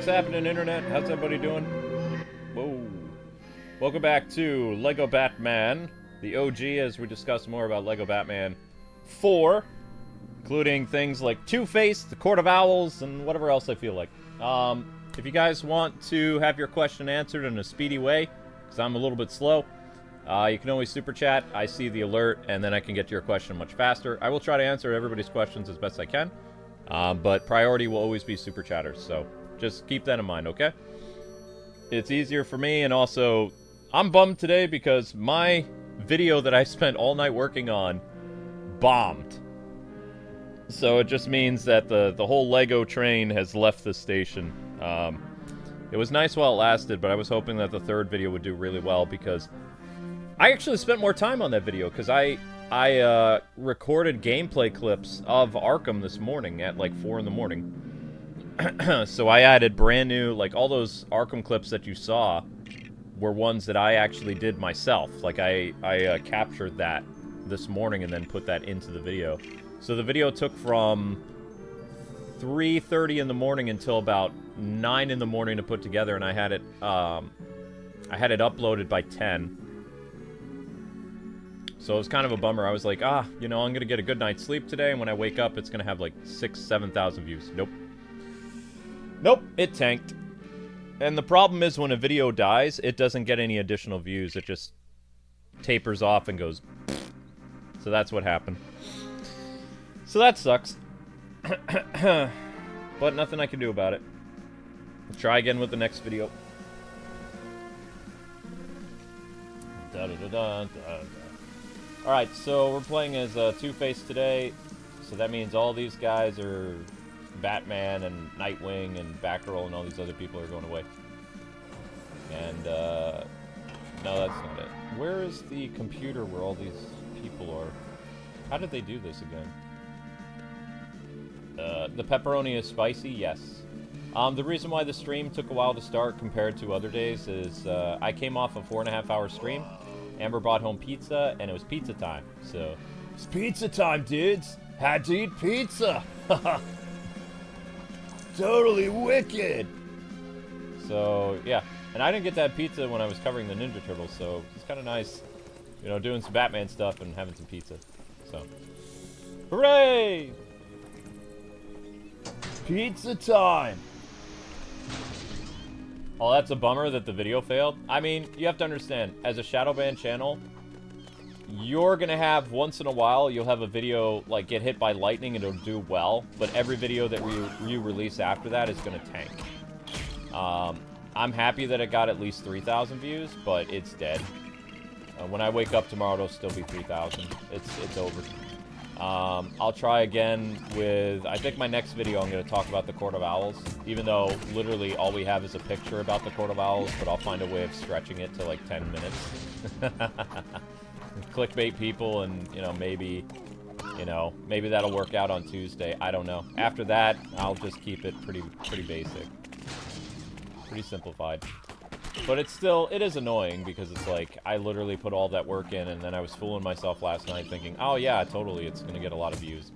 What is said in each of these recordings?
What's happening, Internet? How's everybody doing? Whoa. Welcome back to Lego Batman, the OG, as we discuss more about Lego Batman 4, including things like Two-Face, the Court of Owls, and whatever else I feel like. If you guys want to have your question answered in a speedy way, because I'm a little bit slow, you can always super chat. I see the alert, and then I can get to your question much faster. I will try to answer everybody's questions as best I can, but priority will always be super chatters, so just keep that in mind, okay? It's easier for me, and also, I'm bummed today because my video that I spent all night working on bombed. So it just means that the whole Lego train has left the station. It was nice while it lasted, but I was hoping that the third video would do really well because I actually spent more time on that video because I recorded gameplay clips of Arkham this morning at like 4 in the morning. So I added brand new, like all those Arkham clips that you saw were ones that I actually did myself. Like I captured that this morning and then put that into the video. So the video took from 3:30 in the morning until about 9 in the morning to put together, and I had it uploaded by 10. So it was kind of a bummer. I was like, you know, I'm gonna get a good night's sleep today, and when I wake up, it's gonna have like 6,000-7,000 views. Nope, it tanked. And the problem is when a video dies, it doesn't get any additional views. It just tapers off and goes. So that's what happened. So that sucks. But nothing I can do about it. We'll try again with the next video. Alright, so we're playing as Two-Face today. So that means all these guys are Batman and Nightwing and Batgirl and all these other people are going away. And, no, that's not it. Where is the computer where all these people are? How did they do this again? The pepperoni is spicy? Yes. The reason why the stream took a while to start compared to other days is, I came off a 4.5-hour stream. Amber brought home pizza, and it was pizza time, so... It's pizza time, dudes! Had to eat pizza! Totally wicked! So, yeah. And I didn't get that pizza when I was covering the Ninja Turtles, so it's kind of nice, you know, doing some Batman stuff and having some pizza. So, hooray! Pizza time! Oh, that's a bummer that the video failed. I mean, you have to understand, as a Shadowban channel, you're gonna have, once in a while, you'll have a video, like, get hit by lightning and it'll do well, but every video that you release after that is gonna tank. I'm happy that it got at least 3,000 views, but it's dead. When I wake up tomorrow, it'll still be 3,000. It's over. I'll try again with, I think my next video I'm going to talk about the Court of Owls, even though literally all we have is a picture about the Court of Owls, but I'll find a way of stretching it to like 10 minutes. Clickbait people and, you know, maybe that'll work out on Tuesday. I don't know. After that, I'll just keep it pretty basic. Pretty simplified. But it is annoying because it's like, I literally put all that work in and then I was fooling myself last night thinking, oh yeah, totally, it's gonna get a lot of views.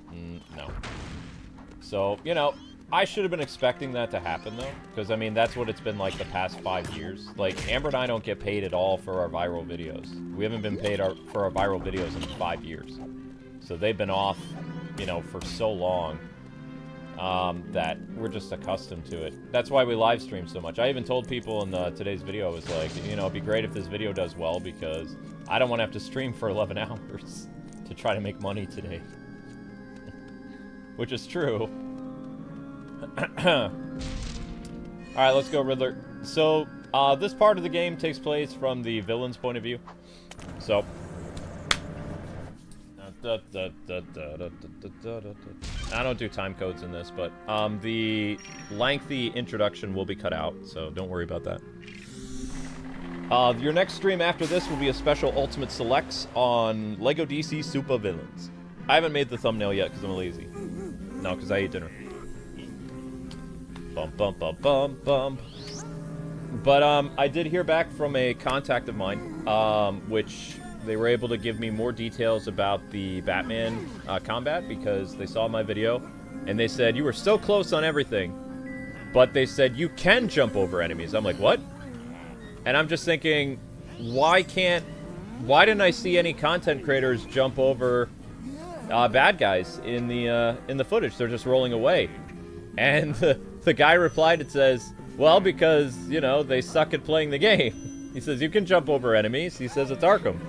No. So, you know, I should have been expecting that to happen though, because I mean, that's what it's been like the past 5 years. Like, Amber and I don't get paid at all for our viral videos. We haven't been paid for our viral videos in 5 years. So they've been off, you know, for so long. That we're just accustomed to it. That's why we live stream so much. I even told people in today's video, I was like, you know, it'd be great if this video does well because I don't want to have to stream for 11 hours to try to make money today. Which is true. Alright, let's go, Riddler. So, this part of the game takes place from the villain's point of view. So... I don't do time codes in this, but the lengthy introduction will be cut out, so don't worry about that. Your next stream after this will be a special Ultimate Selects on Lego DC Super Villains. I haven't made the thumbnail yet because I'm lazy. No, because I ate dinner. Bum, bum, bum, bum, bum. But I did hear back from a contact of mine, which... they were able to give me more details about the Batman combat because they saw my video and they said, you were so close on everything. But they said you can jump over enemies. I'm like, what? And I'm just thinking, why didn't I see any content creators jump over bad guys in the footage? They're just rolling away. And the guy replied, it says, well, because, you know, they suck at playing the game. He says, you can jump over enemies. He says, it's Arkham.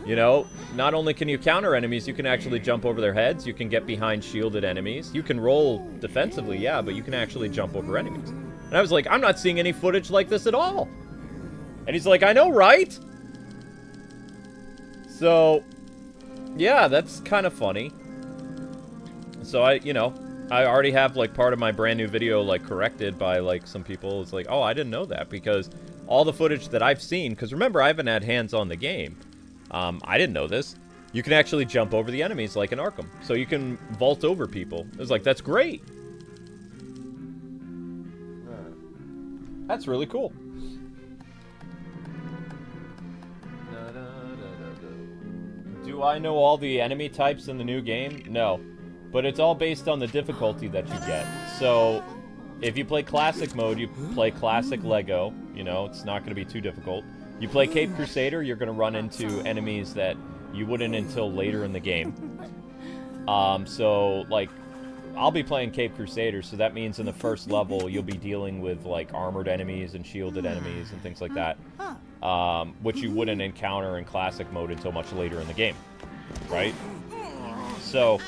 You know, not only can you counter enemies, you can actually jump over their heads. You can get behind shielded enemies. You can roll defensively, yeah, but you can actually jump over enemies. And I was like, I'm not seeing any footage like this at all. And he's like, I know, right? So, yeah, that's kind of funny. So I already have, like, part of my brand new video, like, corrected by, like, some people. It's like, oh, I didn't know that, because all the footage that I've seen, because remember, I haven't had hands on the game. I didn't know this. You can actually jump over the enemies like in Arkham. So you can vault over people. I was like, that's great. That's really cool. Do I know all the enemy types in the new game? No. But it's all based on the difficulty that you get. So, if you play Classic mode, you play Classic Lego. You know, it's not going to be too difficult. You play Cape Crusader, you're going to run into enemies that you wouldn't until later in the game. So, like, I'll be playing Cape Crusader, so that means in the first level, you'll be dealing with, like, armored enemies and shielded enemies and things like that. Which you wouldn't encounter in Classic mode until much later in the game. Right? So,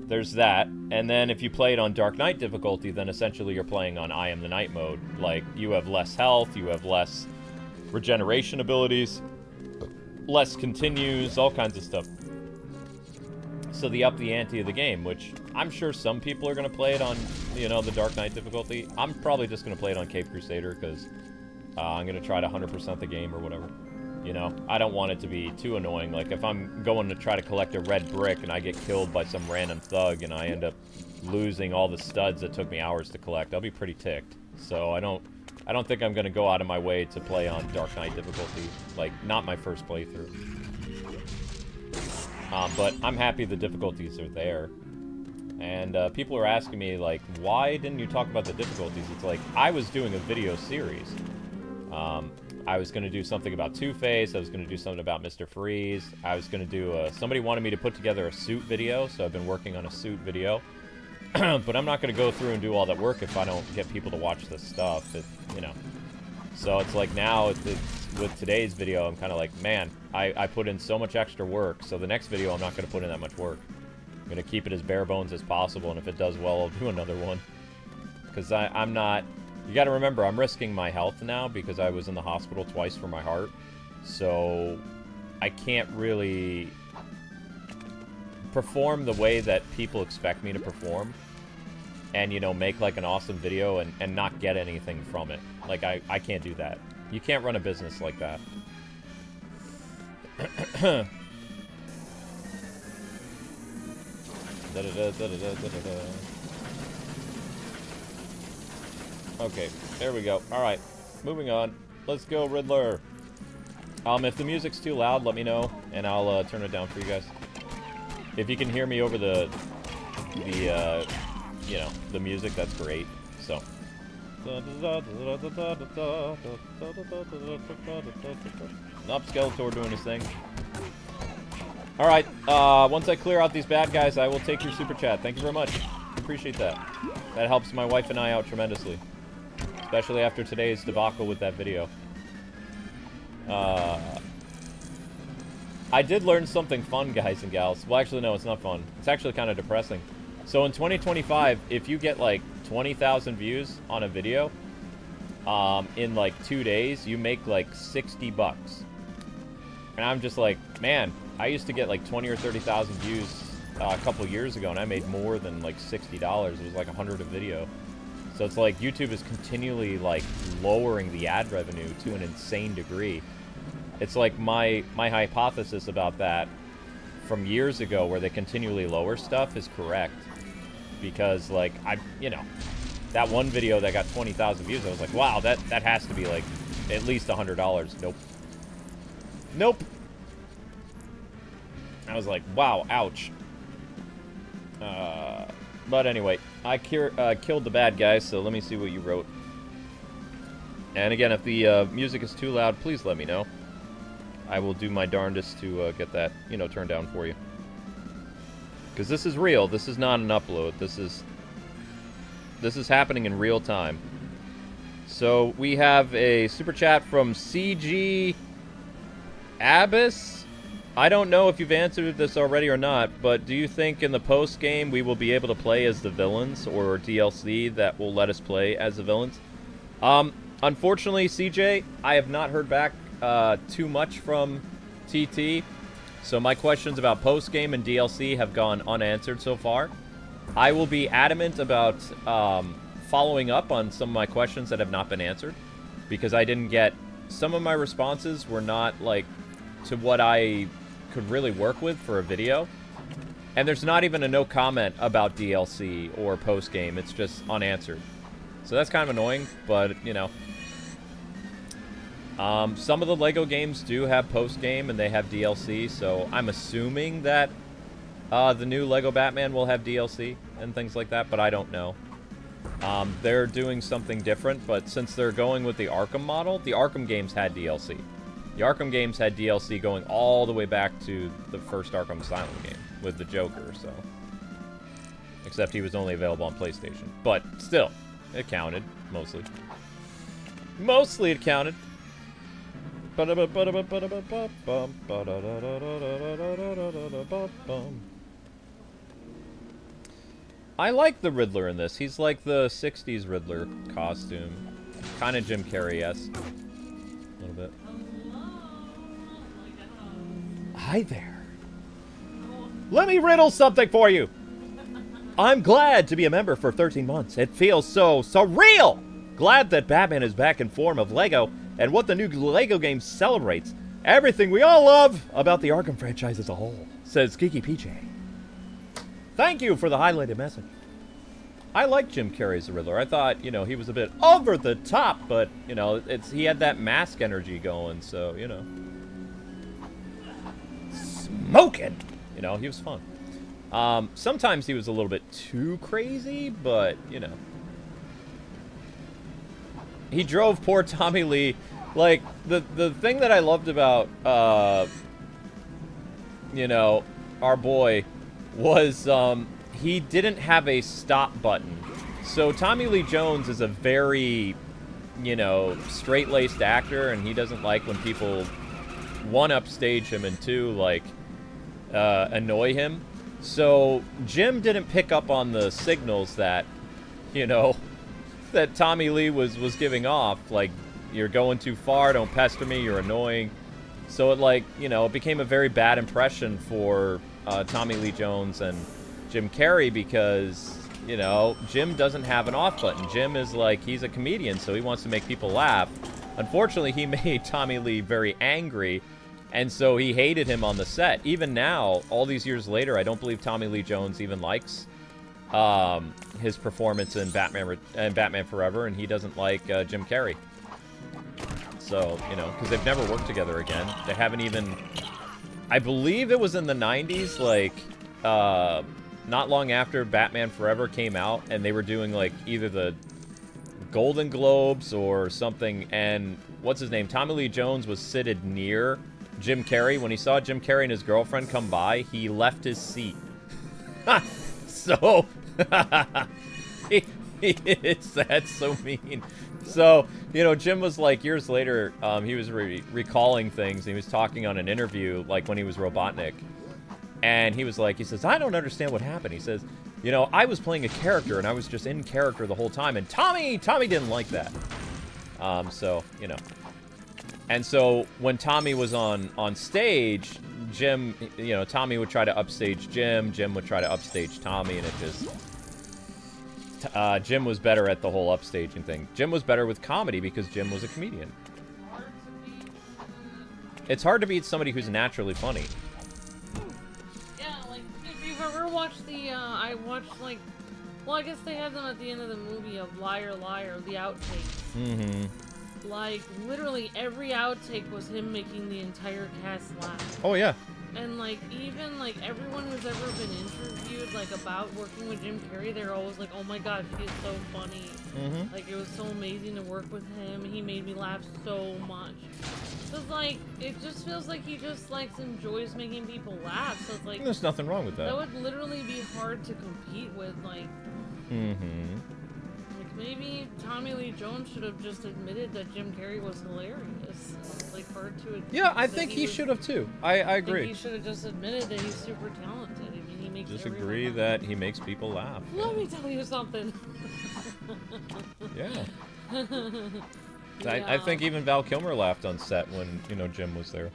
there's that. And then if you play it on Dark Knight difficulty, then essentially you're playing on I Am the Night mode. Like, you have less health, you have less regeneration abilities, less continues, all kinds of stuff. So they up the ante of the game, which I'm sure some people are going to play it on, you know, the Dark Knight difficulty. I'm probably just going to play it on Cape Crusader, because I'm going to try to 100% the game or whatever. You know, I don't want it to be too annoying. Like, if I'm going to try to collect a red brick and I get killed by some random thug and I end up losing all the studs that took me hours to collect, I'll be pretty ticked. So I don't think I'm going to go out of my way to play on Dark Knight difficulty. Like, not my first playthrough. But I'm happy the difficulties are there. And people are asking me, like, why didn't you talk about the difficulties? It's like, I was doing a video series. I was going to do something about Two-Face. I was going to do something about Mr. Freeze. I was going to do somebody wanted me to put together a suit video, so I've been working on a suit video. But I'm not going to go through and do all that work if I don't get people to watch this stuff, you know. So it's like now, with today's video, I'm kind of like, man, I put in so much extra work, so the next video I'm not going to put in that much work. I'm going to keep it as bare bones as possible, and if it does well, I'll do another one. Because I'm not... You gotta remember, I'm risking my health now because I was in the hospital twice for my heart. So, I can't really perform the way that people expect me to perform. And, you know, make like an awesome video and not get anything from it. Like, I can't do that. You can't run a business like that. Okay, there we go. Alright, moving on. Let's go, Riddler. If the music's too loud, let me know, and I'll turn it down for you guys. If you can hear me over the you know, the music, that's great. So. Nope, Skeletor doing his thing. Alright, once I clear out these bad guys, I will take your super chat. Thank you very much. Appreciate that. That helps my wife and I out tremendously. Especially after today's debacle with that video. I did learn something fun, guys and gals. Well, actually, no, it's not fun. It's actually kind of depressing. So in 2025, if you get like 20,000 views on a video, in like 2 days, you make like $60. And I'm just like, man, I used to get like 20 or 30,000 views a couple years ago, and I made more than like $60. It was like 100 a video. So it's like YouTube is continually like lowering the ad revenue to an insane degree. It's like my hypothesis about that from years ago, where they continually lower stuff, is correct. Because like you know, that one video that got 20,000 views, I was like, wow, that has to be like at least $100. Nope. Nope. I was like, wow, ouch. But anyway, I killed the bad guy, so let me see what you wrote. And again, if the music is too loud, please let me know. I will do my darndest to get that, you know, turned down for you. Because this is real. This is not an upload. This is happening in real time. So we have a super chat from CG Abyss. I don't know if you've answered this already or not, but do you think in the post game we will be able to play as the villains, or DLC that will let us play as the villains? Unfortunately, CJ, I have not heard back too much from TT, so my questions about post game and DLC have gone unanswered so far. I will be adamant about following up on some of my questions that have not been answered, because I didn't get... Some of my responses were not, like, to what I could really work with for a video. And there's not even a no comment about DLC or post-game. It's just unanswered. So that's kind of annoying, but, you know. Some of the LEGO games do have post-game and they have DLC, so I'm assuming that the new LEGO Batman will have DLC and things like that, but I don't know. They're doing something different, but since they're going with the Arkham model, the Arkham games had DLC. The Arkham games had DLC going all the way back to the first Arkham Asylum game with the Joker, so... Except he was only available on PlayStation. But still, it counted, mostly. Mostly it counted. I like the Riddler in this. He's like the 60s Riddler costume. Kind of Jim Carrey-esque. A little bit. Hi there. Let me riddle something for you. I'm glad to be a member for 13 months. It feels so surreal. Glad that Batman is back in form of LEGO and what the new LEGO game celebrates. Everything we all love about the Arkham franchise as a whole, says Kiki PJ. Thank you for the highlighted message. I like Jim Carrey's The Riddler. I thought, you know, he was a bit over the top, but, you know, he had that mask energy going, so, you know. Smoking! You know, he was fun. Sometimes he was a little bit too crazy, but, you know. He drove poor Tommy Lee. Like, the thing that I loved about, you know, our boy was, he didn't have a stop button. So Tommy Lee Jones is a very, you know, straight-laced actor, and he doesn't like when people, one, upstage him, and two, like, annoy him. So Jim didn't pick up on the signals that, you know, that Tommy Lee was giving off. Like, you're going too far, don't pester me, you're annoying. So it, like, you know, it became a very bad impression for Tommy Lee Jones and Jim Carrey because, you know, Jim doesn't have an off button. Jim is like, he's a comedian, so he wants to make people laugh. Unfortunately, he made Tommy Lee very angry, and so he hated him on the set. Even now, all these years later, I don't believe Tommy Lee Jones even likes his performance in Batman Forever, and he doesn't like Jim Carrey. So, you know, because they've never worked together again. They haven't even... I believe it was in the 90s, like, not long after Batman Forever came out, and they were doing, like, either the Golden Globes or something, and what's his name? Tommy Lee Jones was seated near Jim Carrey. When he saw Jim Carrey and his girlfriend come by, he left his seat. So, that's so mean. So, you know, Jim was like, years later, he was recalling things. He was talking on an interview, like when he was Robotnik. And he was like, he says, I don't understand what happened. He says, you know, I was playing a character and I was just in character the whole time. And Tommy didn't like that. So, you know. And so when Tommy was on stage, Jim, you know, Tommy would try to upstage Jim. Jim would try to upstage Tommy, and it just... Jim was better at the whole upstaging thing. Jim was better with comedy because Jim was a comedian. It's hard to beat somebody who's naturally funny. Yeah, like, if you've ever watched the, I watched, like, well, I guess they had them at the end of the movie of Liar, Liar, the outtakes. Mm-hmm. Like, literally every outtake was him making the entire cast laugh. Oh, yeah. And like even like everyone who's ever been interviewed like about working with Jim Carrey, they're always like, "Oh my God, he's so funny." Like it was so amazing to work with him. He made me laugh so much. So it's like it just feels like he just like enjoys making people laugh. So it's like There's nothing wrong with that. that would literally be hard to compete with. Like, like maybe Tommy Lee Jones should have just admitted that Jim Carrey was hilarious. It's like hard to. Yeah, I think he should have too. I agree. He should have just admitted that he's super talented. I mean, he makes. Just agree that he makes people laugh. Let me tell you something. Yeah. Yeah. I think even Val Kilmer laughed on set when, you know, Jim was there.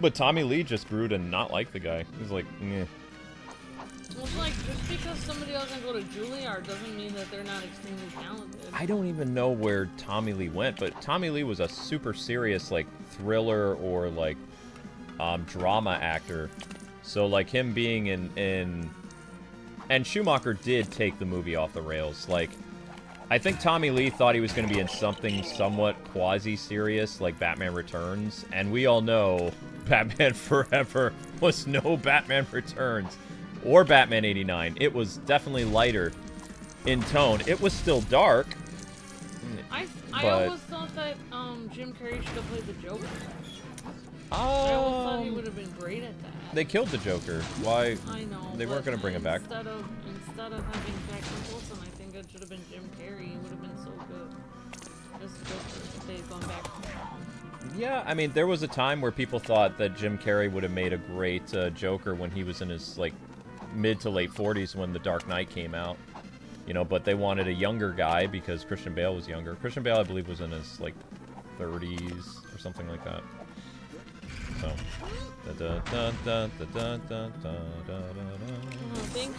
But Tommy Lee just grew to not like the guy. He's like, meh. Well, it's like, just because somebody doesn't go to Juilliard doesn't mean that they're not extremely talented. I don't even know where Tommy Lee went, but Tommy Lee was a super serious, like, thriller or, like, drama actor. So, like, him being in... And Schumacher did take the movie off the rails. Like, I think Tommy Lee thought he was going to be in something somewhat quasi-serious, like Batman Returns. And we all know Batman Forever was no Batman Returns. Or Batman 89. It was definitely lighter in tone. It was still dark. I always thought that Jim Carrey should have played the Joker. I always thought he would have been great at that. They killed the Joker. Why? I know. They weren't going to bring him back. Instead of having Jack Nicholson, I think it should have been Jim Carrey. He would have been so good. As Joker, if they had gone back to him. Yeah, I mean, there was a time where people thought that Jim Carrey would have made a great Joker when he was in his, like, mid to late 40s when The Dark Knight came out. You know, but they wanted a younger guy because Christian Bale was younger. Christian Bale, I believe, was in his, like, 30s or something like that. So. Thank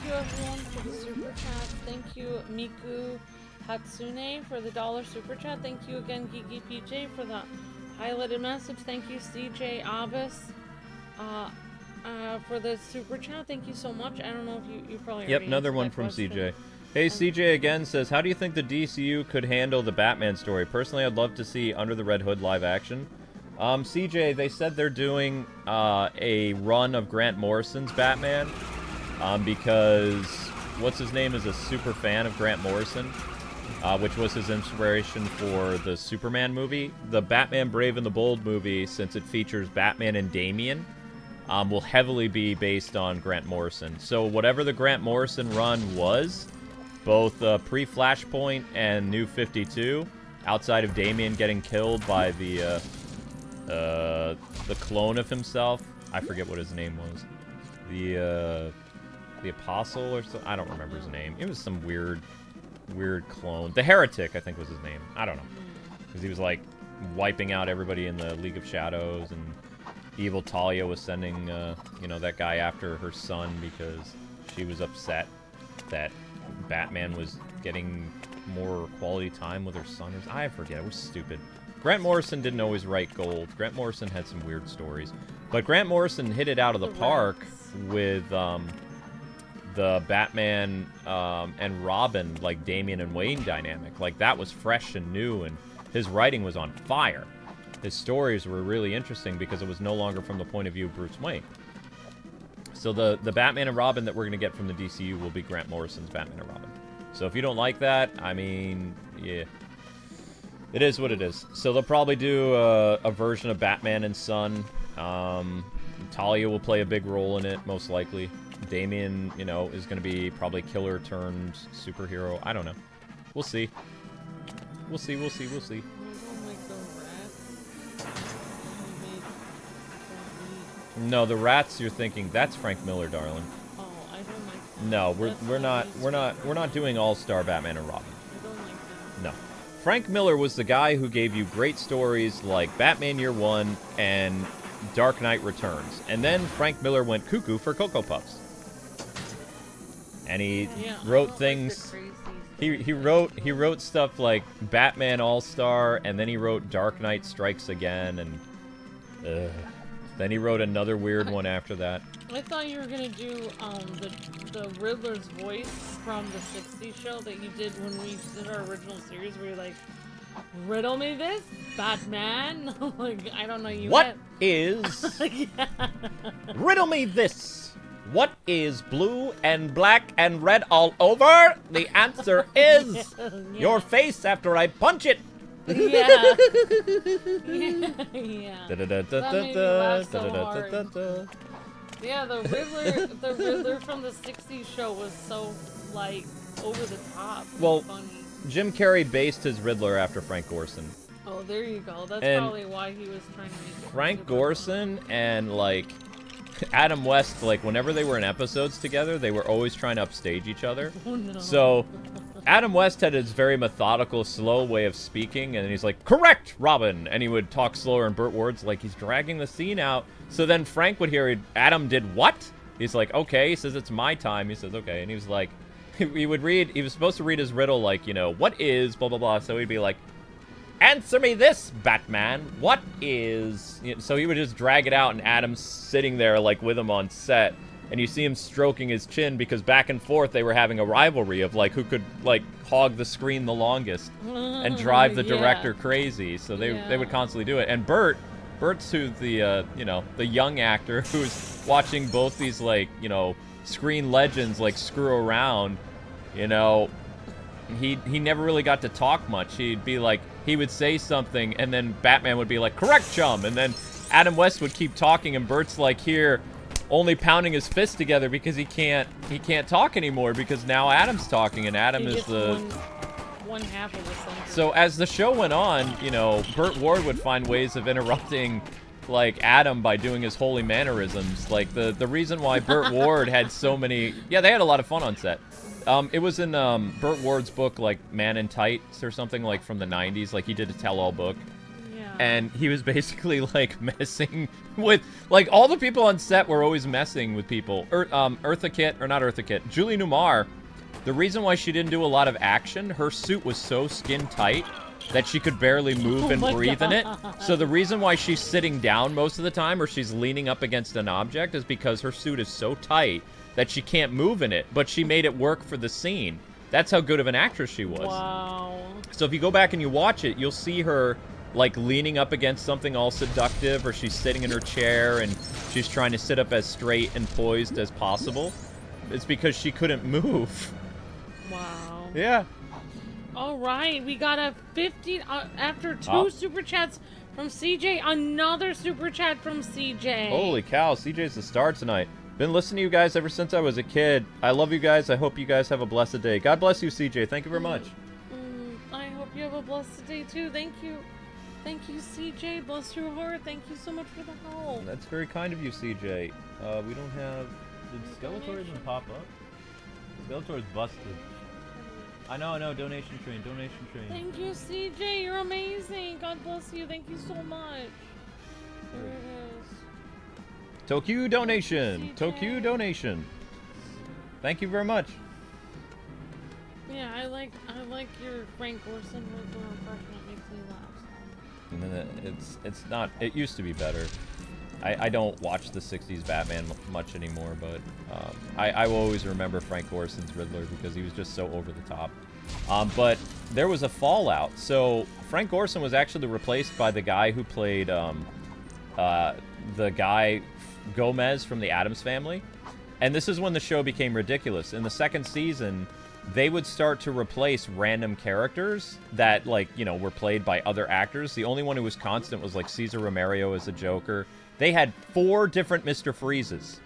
you, everyone, for the super chat. Thank you, Miku Hatsune, for the $1 super chat. Thank you again, Geeky PJ, for the highlighted message. Thank you, CJ Abbas, for the super chat. Thank you so much. I don't know if you probably Yep, another one from question. CJ. Hey, CJ again says, how do you think the DCU could handle the Batman story? Personally, I'd love to see Under the Red Hood live action. CJ, they said they're doing a run of Grant Morrison's Batman because what's his name is a super fan of Grant Morrison, which was his inspiration for the Superman movie. The Batman Brave and the Bold movie, since it features Batman and Damian, will heavily be based on Grant Morrison. So whatever the Grant Morrison run was, both pre-Flashpoint and New 52, outside of Damian getting killed by the clone of himself. I forget what his name was. The Apostle or so. I don't remember his name. It was some weird clone. The Heretic, I think, was his name. I don't know. Because he was, like, wiping out everybody in the League of Shadows, and evil Talia was sending, you know, that guy after her son because she was upset that Batman was getting more quality time with her son. I forget. It was stupid. Grant Morrison didn't always write gold. Grant Morrison had some weird stories. But Grant Morrison hit it out of the park with the Batman and Robin, like, Damian and Wayne dynamic. Like, that was fresh and new, and his writing was on fire. His stories were really interesting because it was no longer from the point of view of Bruce Wayne. So the Batman and Robin that we're going to get from the DCU will be Grant Morrison's Batman and Robin. So if you don't like that, I mean, yeah. It is what it is. So they'll probably do a version of Batman and Son. Talia will play a big role in it, most likely. Damian, you know, is going to be probably killer turned superhero. I don't know. We'll see. We'll see. I don't like the rats. No, the rats you're thinking, that's Frank Miller, darling. Oh, I don't like that. No, we're not doing All-Star Batman and Robin. I don't like that. No. Frank Miller was the guy who gave you great stories like Batman Year One and Dark Knight Returns. And then Frank Miller went cuckoo for Cocoa Puffs. And he wrote things... He wrote stuff like Batman All-Star, and then he wrote Dark Knight Strikes Again, and... Then he wrote another weird one after that. I thought you were gonna do the Riddler's voice from the '60s show that you did when we did our original series, where you're like, Riddle me this, Batman. Like, I don't know you. What is... Yeah. Riddle me this. What is blue and black and red all over? The answer is Yeah. your face after I punch it. Yeah. Yeah. That made me laugh so hard. Yeah, the Riddler from the '60s show was so, like, over the top. Well, funny. Jim Carrey based his Riddler after Frank Gorson. Oh, there you go. That's And probably why he was trying to make it Frank super Gorson and, like, Adam West, like, whenever they were in episodes together, they were always trying to upstage each other. Oh, no. So, Adam West had his very methodical, slow way of speaking, and he's like, "Correct, Robin!" And he would talk slower, and Burt Ward's like, he's dragging the scene out. So then Frank would hear, Adam did what? He's like, okay. He says, it's my time. He says, okay. And he was like, he was supposed to read his riddle like, you know, what is, blah, blah, blah. So he'd be like, answer me this, Batman. What is... You know, so he would just drag it out, and Adam's sitting there, like, with him on set. And you see him stroking his chin because back and forth they were having a rivalry of, like, who could, like, hog the screen the longest and drive the director crazy. So they would constantly do it. And Bert's who's the, you know, the young actor who's watching both these, like, you know, screen legends, like, screw around, you know... He never really got to talk much. He'd be like, he would say something, and then Batman would be like, correct, chum. And then Adam West would keep talking, and Bert's like here, only pounding his fist together because he can't talk anymore because now Adam's talking, and Adam is the one half of the sentence. So as the show went on, you know, Burt Ward would find ways of interrupting, like, Adam by doing his holy mannerisms. Like the reason why Burt Ward had so many, yeah, they had a lot of fun on set. It was in Burt Ward's book, like, Man in Tights or something, like, from the 90s. Like, he did a tell-all book. Yeah. And he was basically, like, messing with... Like, all the people on set were always messing with people. Eartha Kitt, or not Eartha Kitt, Julie Newmar, the reason why she didn't do a lot of action, her suit was so skin-tight that she could barely move and breathe in it. So the reason why she's sitting down most of the time, or she's leaning up against an object, is because her suit is so tight that she can't move in it, but she made it work for the scene. That's how good of an actress she was. Wow. So if you go back and you watch it, you'll see her, like, leaning up against something all seductive, or she's sitting in her chair and she's trying to sit up as straight and poised as possible. It's because she couldn't move. Wow. Yeah. All right, we got a 50 after two super chats from CJ. Another super chat from CJ. Holy cow, CJ's the star tonight. Been listening to you guys ever since I was a kid. I love you guys. I hope you guys have a blessed day. God bless you, CJ. Thank you very much. I hope you have a blessed day too. Thank you. Thank you, CJ. Bless your heart. Thank you so much for the help. That's very kind of you, CJ. We don't have... Did Skeletor even pop up? Skeletor's busted. I know. Donation train. Thank you, CJ. You're amazing. God bless you. Thank you so much. There it is. Tokyo donation. CJ. Tokyo donation. Thank you very much. Yeah, I like your Frank Gorson Riddler impression. It makes me laugh. And then it's not. It used to be better. I don't watch the 60s Batman much anymore, but I will always remember Frank Gorson's Riddler because he was just so over the top. But there was a fallout. So Frank Gorson was actually replaced by the guy who played the guy Gomez from the Addams Family. And this is when the show became ridiculous. In the second season, they would start to replace random characters that, like, you know, were played by other actors. The only one who was constant was, like, Cesar Romero as the Joker. They had 4 different Mr. Freezes.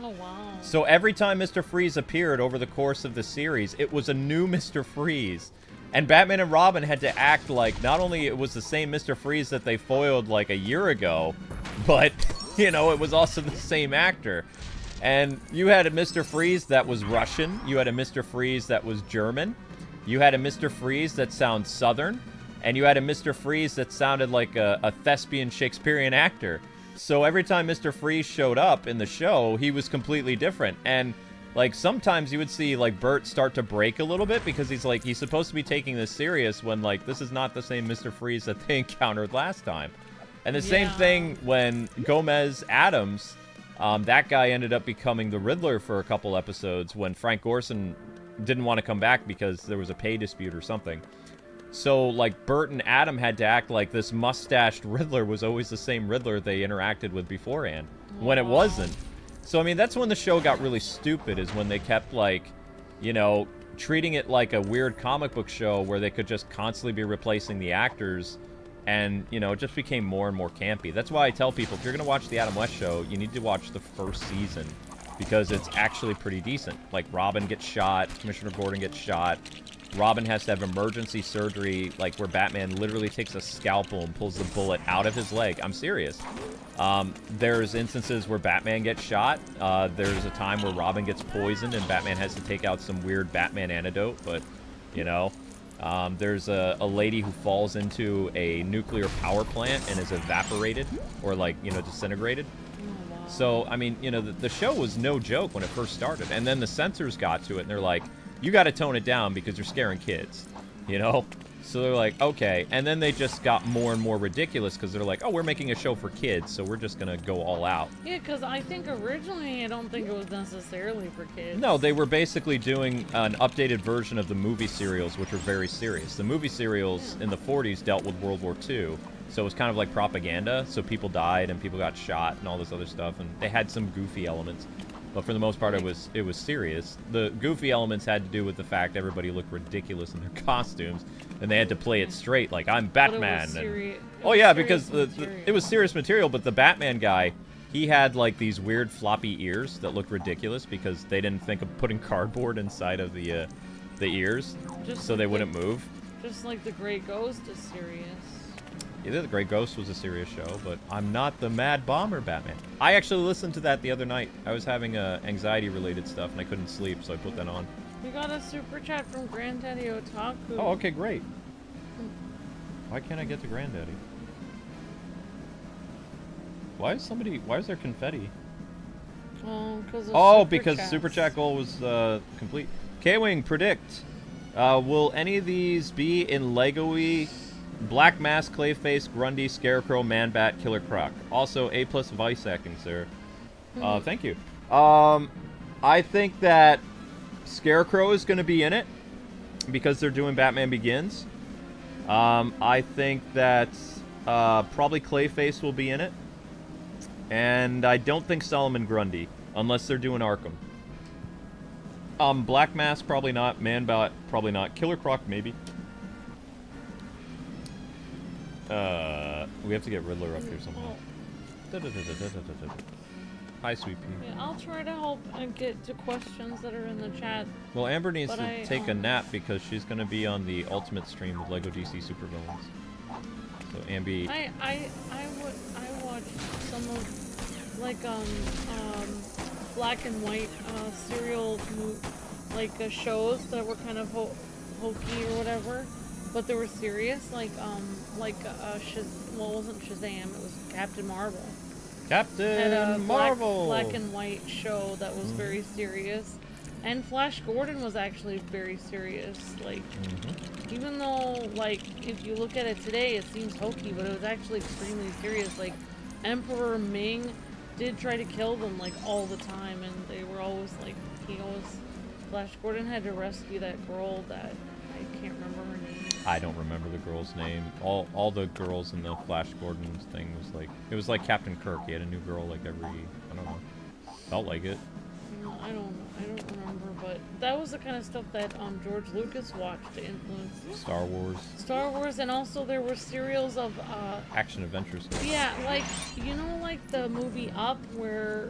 Oh, wow. So every time Mr. Freeze appeared over the course of the series, it was a new Mr. Freeze. And Batman and Robin had to act like not only it was the same Mr. Freeze that they foiled like a year ago, but, you know, it was also the same actor. And you had a Mr. Freeze that was Russian. You had a Mr. Freeze that was German. You had a Mr. Freeze that sounds Southern. And you had a Mr. Freeze that sounded like a thespian Shakespearean actor. So every time Mr. Freeze showed up in the show, he was completely different. And, like, sometimes you would see, like, Bert start to break a little bit because he's supposed to be taking this serious when, like, this is not the same Mr. Freeze that they encountered last time. And the same thing when Gomez Adams, that guy ended up becoming the Riddler for a couple episodes when Frank Gorson didn't want to come back because there was a pay dispute or something. So, like, Bert and Adam had to act like this mustached Riddler was always the same Riddler they interacted with beforehand, when it wasn't. So, I mean, that's when the show got really stupid, is when they kept, like, you know, treating it like a weird comic book show where they could just constantly be replacing the actors, and, you know, it just became more and more campy. That's why I tell people, if you're going to watch the Adam West show, you need to watch the first season, because it's actually pretty decent. Like, Robin gets shot, Commissioner Gordon gets shot, Robin has to have emergency surgery, like where Batman literally takes a scalpel and pulls the bullet out of his leg. I'm serious. There's instances where Batman gets shot. There's a time where Robin gets poisoned and Batman has to take out some weird Batman antidote, but, you know. There's a lady who falls into a nuclear power plant and is evaporated or, like, you know, disintegrated. So, I mean, you know, the show was no joke when it first started. And then the censors got to it and they're like, you got to tone it down because you're scaring kids, you know? So they're like, okay. And then they just got more and more ridiculous because they're like, oh, we're making a show for kids, so we're just going to go all out. Yeah, because I think originally I don't think it was necessarily for kids. No, they were basically doing an updated version of the movie serials, which were very serious. The movie serials in the 40s dealt with World War II, so it was kind of like propaganda. So people died and people got shot and all this other stuff, and they had some goofy elements. But for the most part, it was serious. The goofy elements had to do with the fact everybody looked ridiculous in their costumes, and they had to play it straight, like, I'm Batman. Oh yeah, because it was serious material, but the Batman guy, he had, like, these weird floppy ears that looked ridiculous because they didn't think of putting cardboard inside of the ears, so they wouldn't move. Just like The Grey Ghost is serious. Yeah, The Grey Ghost was a serious show, but I'm not the Mad Bomber Batman. I actually listened to that the other night. I was having anxiety-related stuff, and I couldn't sleep, so I put that on. We got a super chat from Granddaddy Otaku. Oh, okay, great. Why can't I get to Granddaddy? Why is there confetti? Because Super Chat goal was complete. K-Wing, predict. Will any of these be in Lego-y? Black Mask, Clayface, Grundy, Scarecrow, Man-Bat, Killer Croc. Also, A+ voice acting, sir. Thank you. I think that Scarecrow is going to be in it because they're doing Batman Begins. I think that probably Clayface will be in it. And I don't think Solomon Grundy, unless they're doing Arkham. Black Mask, probably not. Man-Bat, probably not. Killer Croc, maybe. We have to get Riddler up here somehow. Hi, Sweet Pea. Yeah, I'll try to help and get to questions that are in the chat. Well, Amber needs to take a nap because she's going to be on the Ultimate stream with Lego DC Supervillains. So, Ambi... I watched some of, like, black and white serial, like, shows that were kind of hokey or whatever. But they were serious, well, it wasn't Shazam, it was Captain Marvel. Captain Marvel! Black and white show that was very serious. And Flash Gordon was actually very serious. Like, even though, like, if you look at it today, it seems hokey, but it was actually extremely serious. Like, Emperor Ming did try to kill them, like, all the time, and they were always, like, Flash Gordon had to rescue that girl that, I can't remember her name. I don't remember the girl's name. All the girls in the Flash Gordon thing was like... It was like Captain Kirk. He had a new girl like every... I don't know. Felt like it. I don't remember, but that was the kind of stuff that George Lucas watched to influence... Star Wars. Star Wars, and also there were serials of... action-adventure stuff. Yeah, like, you know, like the movie Up, where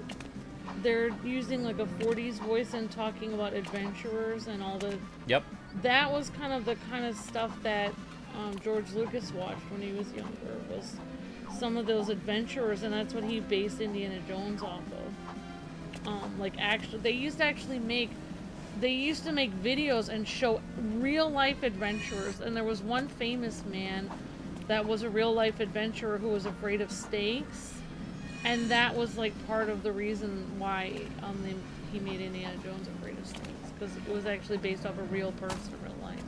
they're using like a 40s voice and talking about adventurers and all the... Yep. That was kind of stuff that George Lucas watched when he was younger, was some of those adventurers, and that's what he based Indiana Jones off of. Like, actually, they used to make videos and show real life adventurers, and there was one famous man that was a real life adventurer who was afraid of snakes, and that was like part of the reason why he made Indiana Jones afraid of snakes. Because it was actually based off a real person in real life.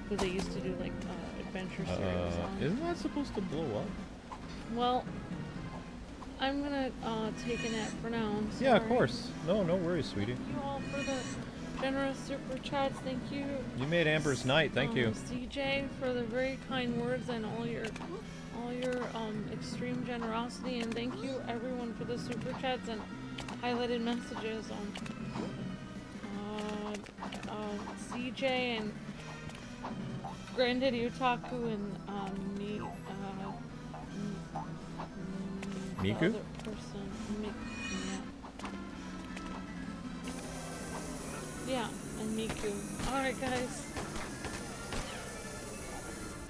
Because they used to do, like, adventure series on. Isn't that supposed to blow up? Well, I'm gonna take a nap for now. Yeah, of course. No worries, sweetie. Thank you all for generous super chats. Thank you. You made Amber's night. Thank you. CJ for the very kind words and all your extreme generosity, and thank you everyone for the super chats and highlighted messages. CJ and Granddaddy Otaku and Miku? The other person. Yeah, and Miku. Alright, guys.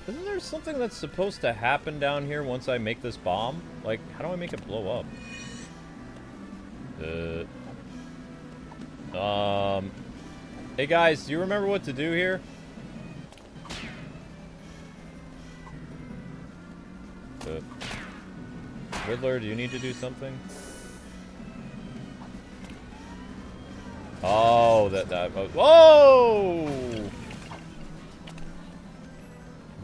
Isn't there something that's supposed to happen down here once I make this bomb? Like, how do I make it blow up? Hey guys, do you remember what to do here? Riddler, do you need to do something? Oh, whoa!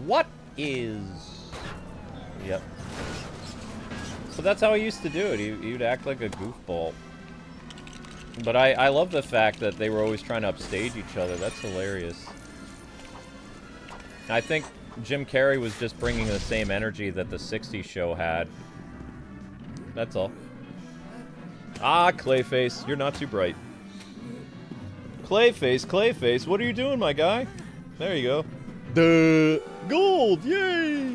What is... Yep. So that's how he used to do it. He'd act like a goofball. But I love the fact that they were always trying to upstage each other. That's hilarious. I think Jim Carrey was just bringing the same energy that the 60s show had. That's all. Ah, Clayface, you're not too bright. Clayface, what are you doing, my guy? There you go. Duh! Gold! Yay!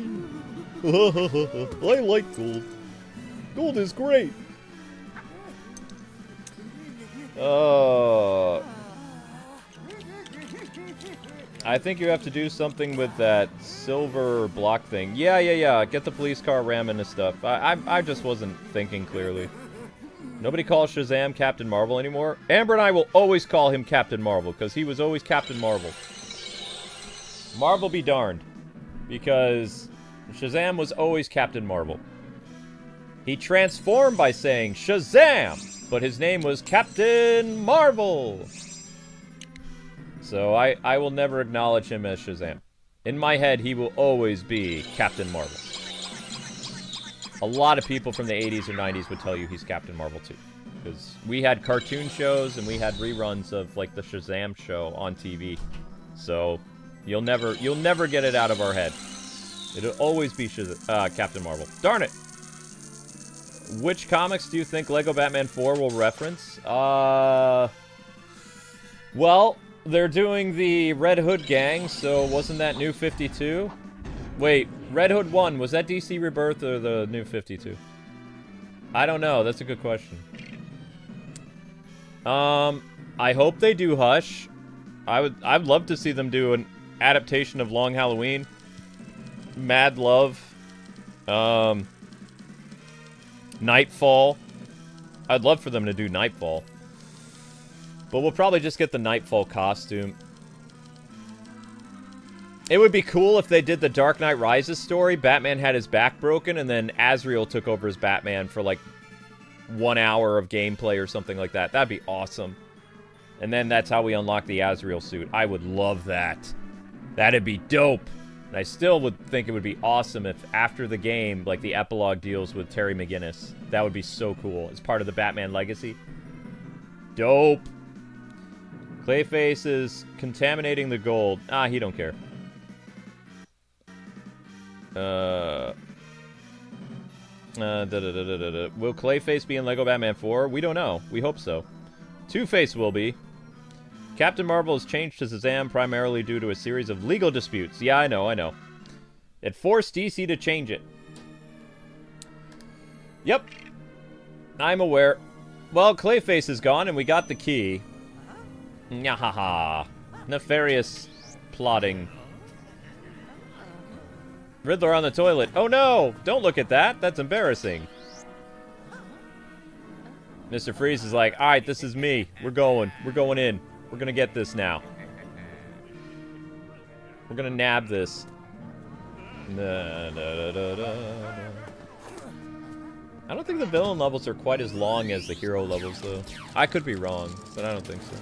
I like gold. Gold is great. I think you have to do something with that silver block thing. Yeah. Get the police car, ram into stuff. I just wasn't thinking clearly. Nobody calls Shazam Captain Marvel anymore. Amber and I will always call him Captain Marvel, because he was always Captain Marvel. Marvel be darned. Because Shazam was always Captain Marvel. He transformed by saying Shazam! But his name was Captain Marvel! So I will never acknowledge him as Shazam. In my head, he will always be Captain Marvel. A lot of people from the 80s or 90s would tell you he's Captain Marvel too. Because we had cartoon shows and we had reruns of like the Shazam show on TV. So you'll never get it out of our head. It'll always be Captain Marvel. Darn it! Which comics do you think Lego Batman 4 will reference? Well, they're doing the Red Hood gang, so wasn't that New 52? Wait, Red Hood 1, was that DC Rebirth or the New 52? I don't know, that's a good question. I hope they do Hush. I'd love to see them do an adaptation of Long Halloween. Mad Love. Nightfall. I'd love for them to do Nightfall. But we'll probably just get the Nightfall costume. It would be cool if they did the Dark Knight Rises story. Batman had his back broken, and then Azrael took over as Batman for like 1 hour of gameplay or something like that. That'd be awesome. And then that's how we unlock the Azrael suit. I would love that. That'd be dope. And I still would think it would be awesome if after the game, like the epilogue deals with Terry McGinnis. That would be so cool. As part of the Batman legacy. Dope. Clayface is contaminating the gold. Ah, he don't care. Will Clayface be in Lego Batman 4? We don't know. We hope so. Two-Face will be. Captain Marvel has changed to Shazam primarily due to a series of legal disputes. Yeah, I know. It forced DC to change it. Yep. I'm aware. Well, Clayface is gone and we got the key. Nyahaha. Nefarious plotting. Riddler on the toilet. Oh no! Don't look at that. That's embarrassing. Mr. Freeze is like, alright, this is me. We're going in. We're gonna get this now. We're gonna nab this. I don't think the villain levels are quite as long as the hero levels, though. I could be wrong, but I don't think so.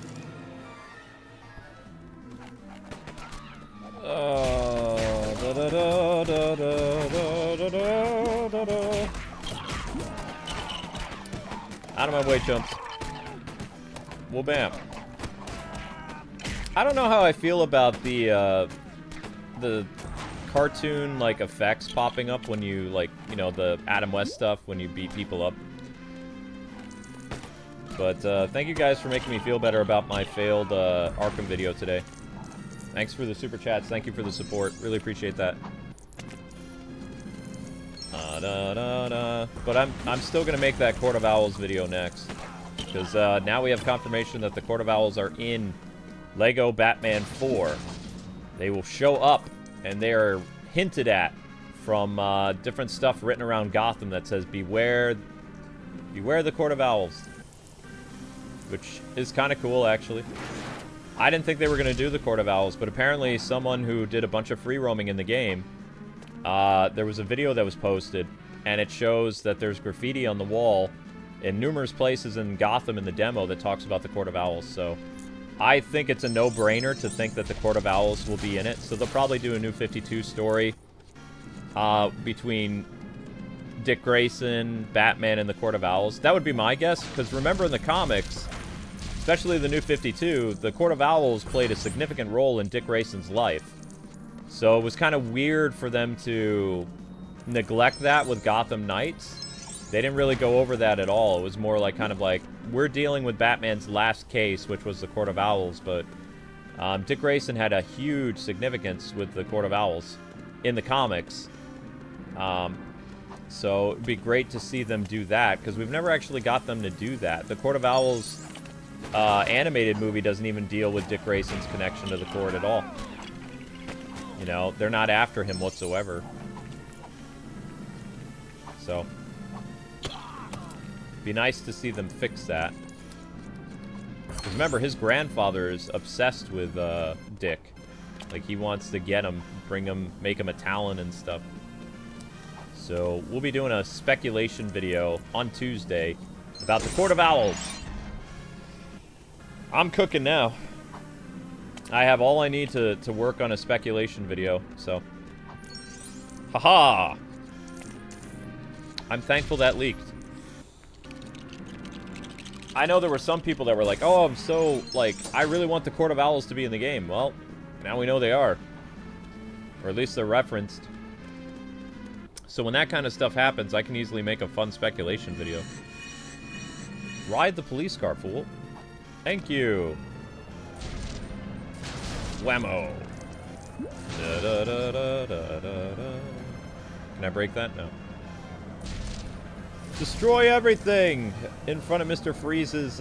Out of my way, chumps. Well, bam. I don't know how I feel about the cartoon, like, effects popping up when you, like, you know, the Adam West stuff when you beat people up. But, thank you guys for making me feel better about my failed, Arkham video today. Thanks for the super chats. Thank you for the support. Really appreciate that. But I'm still gonna make that Court of Owls video next. Because, now we have confirmation that the Court of Owls are in Lego Batman 4. They will show up, and they are hinted at from, different stuff written around Gotham that says, beware the Court of Owls. Which is kind of cool, actually. I didn't think they were going to do the Court of Owls, but apparently someone who did a bunch of free roaming in the game, there was a video that was posted, and it shows that there's graffiti on the wall in numerous places in Gotham in the demo that talks about the Court of Owls, so I think it's a no-brainer to think that the Court of Owls will be in it, so they'll probably do a New 52 story between Dick Grayson, Batman, and the Court of Owls. That would be my guess, because remember in the comics, especially the New 52, the Court of Owls played a significant role in Dick Grayson's life. So it was kind of weird for them to neglect that with Gotham Knights. They didn't really go over that at all. It was more like kind of like, we're dealing with Batman's last case, which was the Court of Owls, but Dick Grayson had a huge significance with the Court of Owls in the comics. So it'd be great to see them do that, because we've never actually got them to do that. The Court of Owls animated movie doesn't even deal with Dick Grayson's connection to the court at all. You know, they're not after him whatsoever. So, be nice to see them fix that. Because remember, his grandfather is obsessed with Dick. Like, he wants to get him, bring him, make him a Talon and stuff. So, we'll be doing a speculation video on Tuesday about the Court of Owls. I'm cooking now. I have all I need to work on a speculation video, so. Haha! I'm thankful that leaked. I know there were some people that were like, oh, I'm so, like, I really want the Court of Owls to be in the game. Well, now we know they are. Or at least they're referenced. So when that kind of stuff happens, I can easily make a fun speculation video. Ride the police car, fool. Thank you. Whammo. Da, da, da, da, da, da, da. Can I break that? No. Destroy everything in front of Mr. Freeze's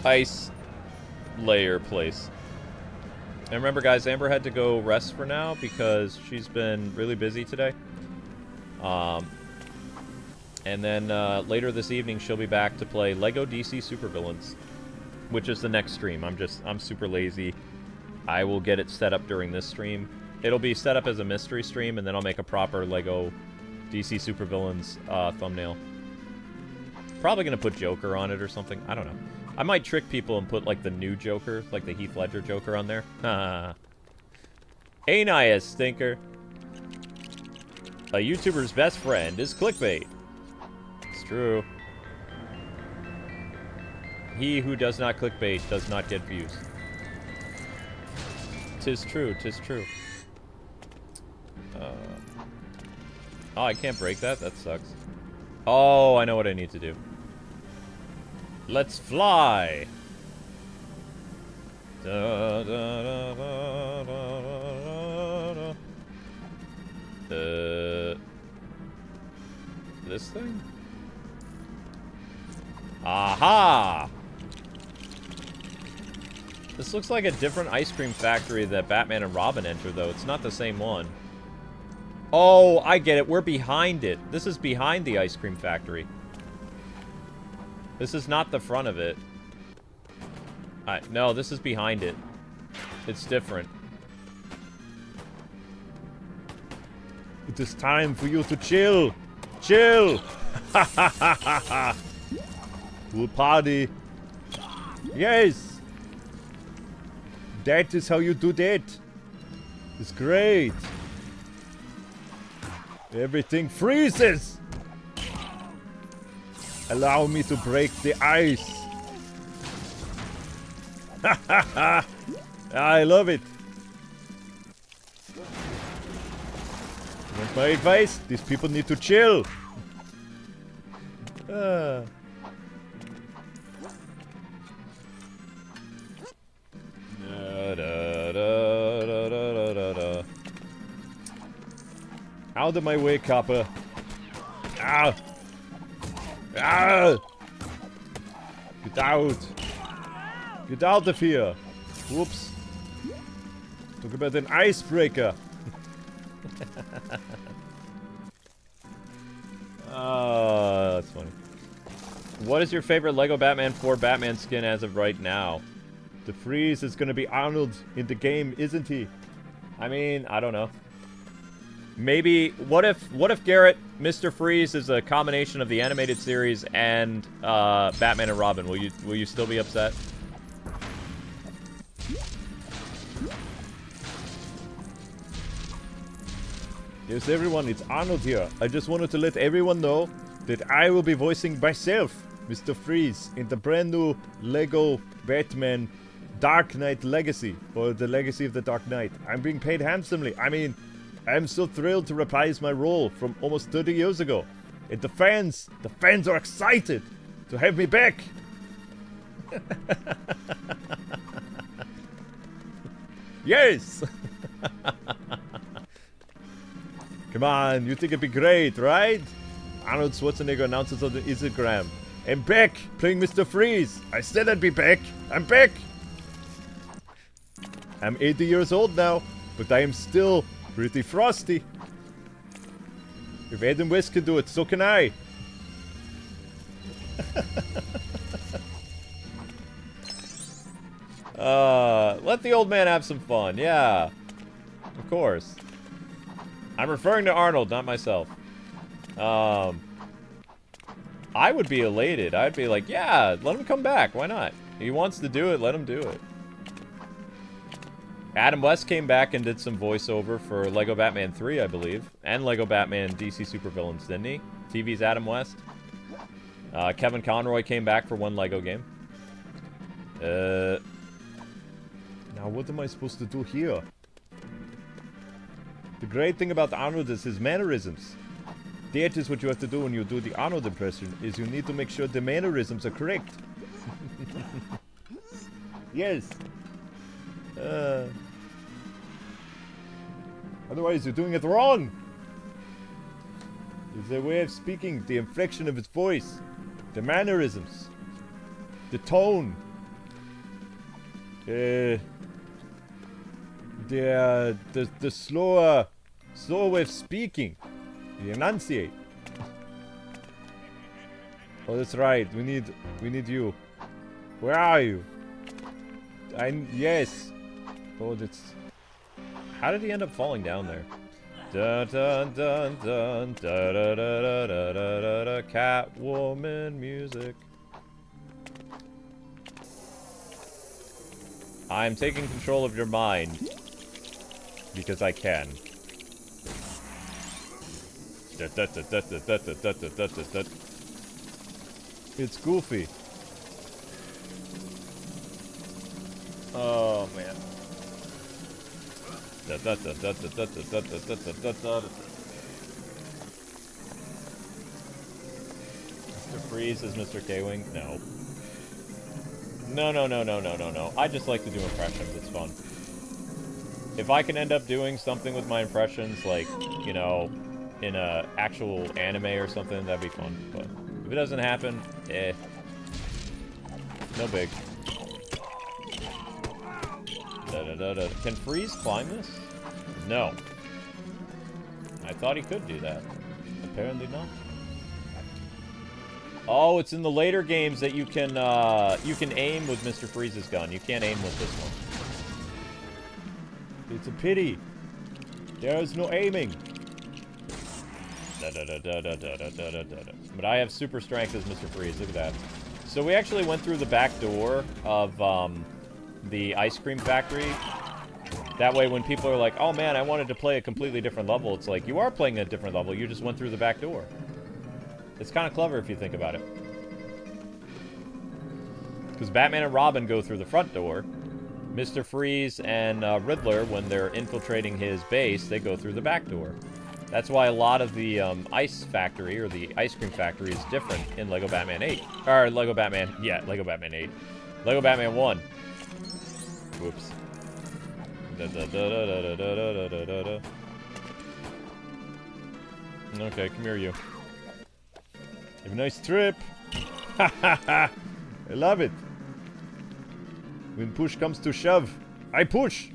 ice layer place. And remember, guys, Amber had to go rest for now because she's been really busy today. And then later this evening, she'll be back to play Lego DC Supervillains, which is the next stream. I'm super lazy. I will get it set up during this stream. It'll be set up as a mystery stream, and then I'll make a proper Lego DC Supervillains thumbnail. Probably gonna put Joker on it or something. I don't know. I might trick people and put, like, the new Joker, like the Heath Ledger Joker on there. Ain't I a stinker? A YouTuber's best friend is clickbait. It's true. He who does not clickbait does not get views. 'Tis true, 'tis true. Oh, I can't break that? That sucks. Oh, I know what I need to do. Let's fly! Da, da, da, da, da, da, da. This thing? Aha! This looks like a different ice cream factory that Batman and Robin enter, though. It's not the same one. Oh, I get it. We're behind it. This is behind the ice cream factory. This is not the front of it. No, this is behind it. It's different. It is time for you to chill. Chill. We'll party. Yes. That is how you do that. It's great. Everything freezes. Allow me to break the ice. I love it. Want my advice? These people need to chill. Da, da, da, da, da, da. Out of my way, copper. Ah! Ah! Get out! Get out of here! Whoops. Talk about an icebreaker. That's funny. What is your favorite Lego Batman 4 Batman skin as of right now? The Freeze is gonna be Arnold in the game, isn't he? I mean, I don't know. Maybe, what if Garrett, Mr. Freeze is a combination of the animated series and Batman and Robin? Will you still be upset? Yes, everyone, it's Arnold here. I just wanted to let everyone know that I will be voicing myself, Mr. Freeze, in the brand new Lego Batman Dark Knight Legacy, or the Legacy of the Dark Knight. I'm being paid handsomely. I mean, I'm so thrilled to reprise my role from almost 30 years ago. And the fans are excited to have me back. Yes! Come on, you think it'd be great, right? Arnold Schwarzenegger announces on the Instagram. I'm back, playing Mr. Freeze. I said I'd be back. I'm back. I'm 80 years old now, but I am still pretty frosty. If Adam West can do it, so can I. Let the old man have some fun. Yeah, of course. I'm referring to Arnold, not myself. I would be elated. I'd be like, yeah, let him come back. Why not? He wants to do it, let him do it. Adam West came back and did some voiceover for Lego Batman 3, I believe. And Lego Batman DC Supervillains, didn't he? TV's Adam West. Kevin Conroy came back for one Lego game. Now what am I supposed to do here? The great thing about Arnold is his mannerisms. That is what you have to do when you do the Arnold impression, is you need to make sure the mannerisms are correct. Yes. Otherwise you're doing it wrong. It's a way of speaking, the inflection of his voice, the mannerisms, the tone, the slower way of speaking. You enunciate. Oh, that's right. We need you. Where are you? Yes. Oh, that's. How did he end up falling down there? Dun dun dun dun da da da da da da da. Catwoman music. I'm taking control of your mind. Because I can. It's goofy. Oh man. Mr. Freeze is Mr. Kwing? No. No. I just like to do impressions, it's fun. If I can end up doing something with my impressions, like, you know, in a actual anime or something, that'd be fun. But if it doesn't happen, no big. Can Freeze climb this? No. I thought he could do that. Apparently not. Oh, it's in the later games that you can aim with Mr. Freeze's gun. You can't aim with this one. It's a pity. There is no aiming. But I have super strength as Mr. Freeze. Look at that. So we actually went through the back door of the ice cream factory. That way when people are like, oh man, I wanted to play a completely different level, it's like, you are playing a different level, you just went through the back door. It's kind of clever if you think about it. Because Batman and Robin go through the front door, Mr. Freeze and Riddler, when they're infiltrating his base, they go through the back door. That's why a lot of the ice factory, or the ice cream factory, is different in Lego Batman 8. Or Lego Batman, yeah, Lego Batman 8. Lego Batman 1. Whoops. Okay, come here, you. Have a nice trip. Ha ha ha! I love it. When push comes to shove, I push.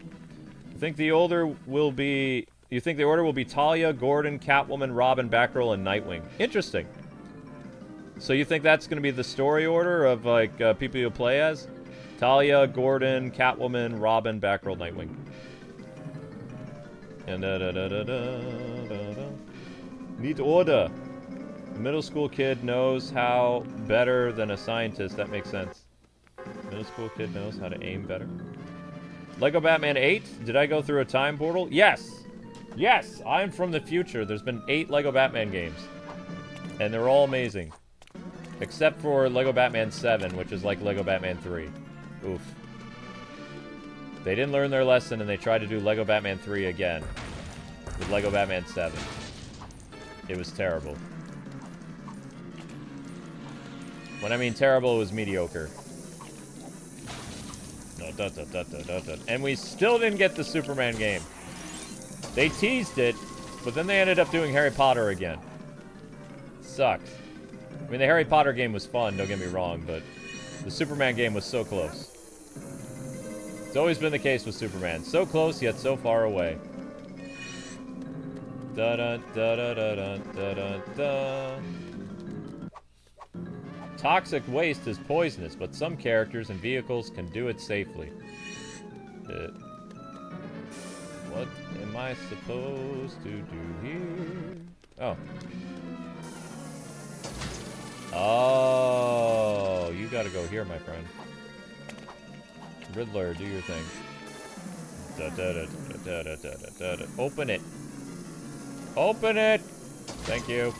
You think the order will be Talia, Gordon, Catwoman, Robin, Batgirl, and Nightwing? Interesting. So you think that's going to be the story order of like people you play as? Talia, Gordon, Catwoman, Robin, Batgirl, Nightwing. And neat order. A middle school kid knows how better than a scientist. That makes sense. Middle school kid knows how to aim better. Lego Batman 8? Did I go through a time portal? Yes! Yes! I'm from the future. There's been 8 Lego Batman games. And they're all amazing. Except for Lego Batman 7, which is like Lego Batman 3. Oof. They didn't learn their lesson and they tried to do Lego Batman 3 again. With Lego Batman 7. It was terrible. When I mean terrible, it was mediocre. And we still didn't get the Superman game. They teased it, but then they ended up doing Harry Potter again. Sucks. I mean, the Harry Potter game was fun, don't get me wrong, but the Superman game was so close. It's always been the case with Superman. So close, yet so far away. Toxic waste is poisonous, but some characters and vehicles can do it safely. What am I supposed to do here? Oh. Oh, you gotta go here, my friend. Riddler, do your thing. Open it. Open it! Thank you.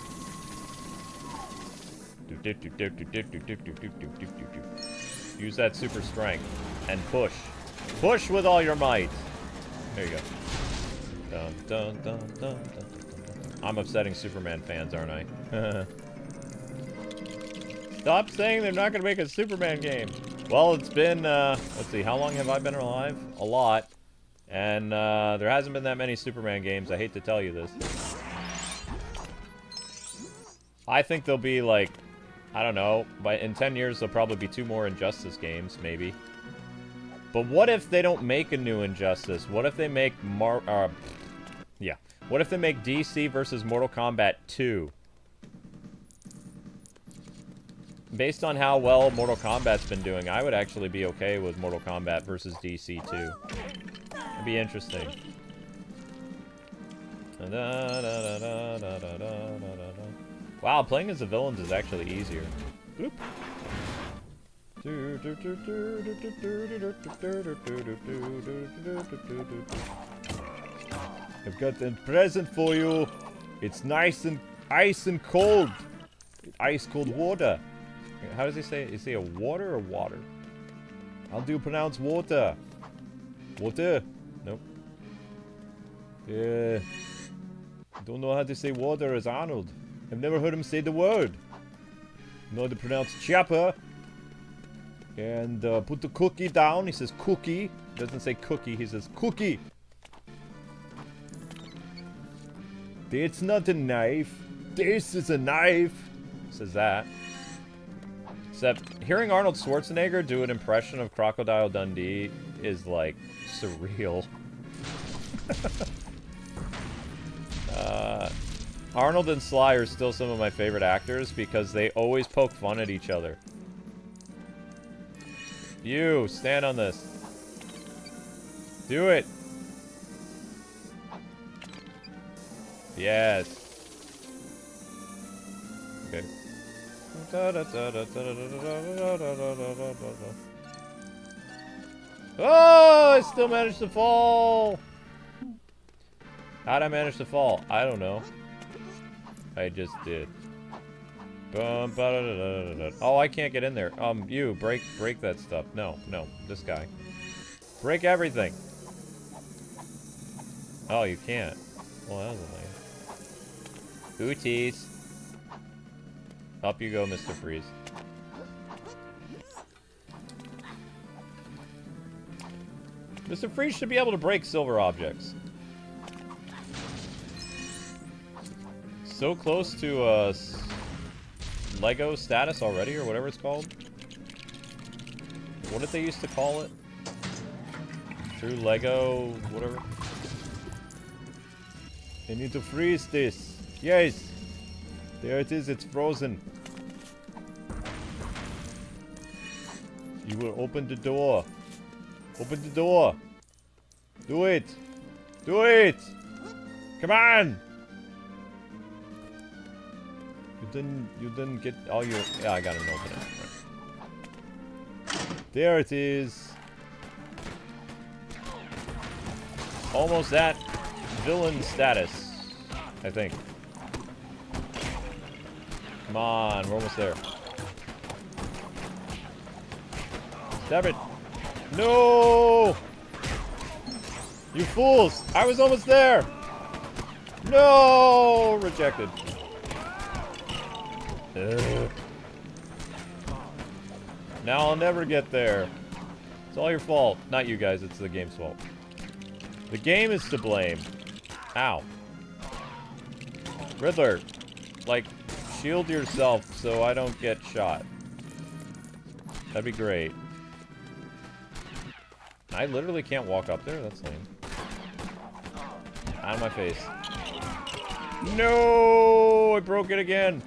Use that super strength. And push. Push with all your might. There you go. Dun, dun, dun, dun, dun, dun. I'm upsetting Superman fans, aren't I? Stop saying they're not going to make a Superman game. Well, it's been, let's see, how long have I been alive? A lot. And there hasn't been that many Superman games. I hate to tell you this. I think there'll be, like, I don't know, in 10 years there'll probably be 2 more Injustice games, maybe. But what if they don't make a new Injustice? What if they make what if they make DC versus Mortal Kombat 2? Based on how well Mortal Kombat's been doing, I would actually be okay with Mortal Kombat versus DC 2. It'd be interesting. Wow, playing as the villains is actually easier. Boop. I've got a present for you. It's nice and ice and cold. Ice cold water. How does he say it? Is he a water or water? How do you pronounce water? Water? Nope. Don't know how to say water as Arnold. I've never heard him say the word. Know how to pronounce chopper. And put the cookie down. He says cookie. Doesn't say cookie. He says cookie. It's not a knife. This is a knife. Says that. Except hearing Arnold Schwarzenegger do an impression of Crocodile Dundee is like surreal. Arnold and Sly are still some of my favorite actors because they always poke fun at each other. You, stand on this. Do it. Yes. Okay. Oh, I still managed to fall. How'd I manage to fall? I don't know. I just did. Oh, I can't get in there. You, break that stuff. No, this guy. Break everything. Oh, you can't. Well, that was a lame. Booties. Up you go, Mr. Freeze. Mr. Freeze should be able to break silver objects. So close to Lego status already, or whatever it's called. What did they used to call it? True Lego, whatever. I need to freeze this. Yes! There it is, it's frozen. You will open the door. Open the door. Do it. Do it. Come on. You didn't get all your... Yeah, I gotta open it. Right. There it is. Almost at villain status, I think. Come on, we're almost there. Stab it. No! You fools! I was almost there! No! Rejected. Ugh. Now I'll never get there. It's all your fault. Not you guys, it's the game's fault. The game is to blame. Ow. Riddler, like, shield yourself so I don't get shot. That'd be great. I literally can't walk up there? That's lame. Out of my face. No! I broke it again.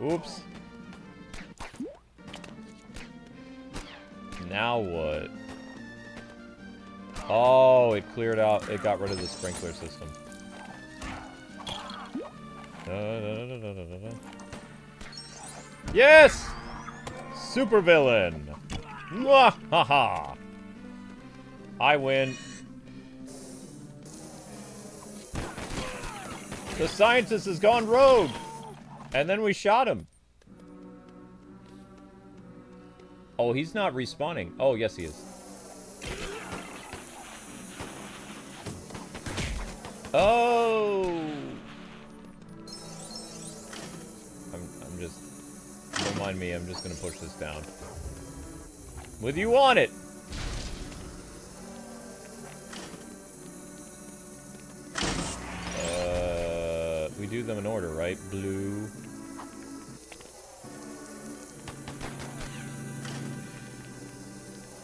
Oops. Now what? Oh, it cleared out. It got rid of the sprinkler system. Yes! Super villain. Mwahaha! I win. The scientist has gone rogue. And then we shot him. Oh, he's not respawning. Oh, yes, he is. Oh! I'm just... Don't mind me, I'm just gonna push this down. With you on it! We do them in order, right? Blue...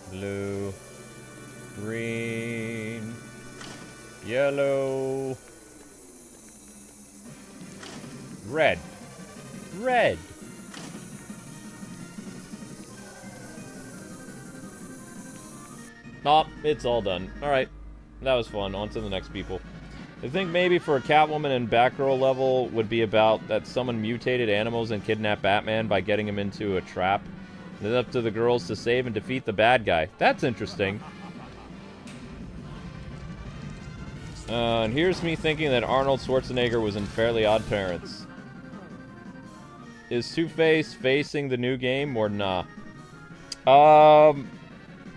Blue... Green... Yellow... Red. Red! Oh, it's all done. Alright. That was fun. On to the next people. I think maybe for a Catwoman and Batgirl level would be about that someone mutated animals and kidnapped Batman by getting him into a trap. And it's up to the girls to save and defeat the bad guy. That's interesting. And here's me thinking that Arnold Schwarzenegger was in Fairly Odd Parents. Is Two-Face facing the new game or nah?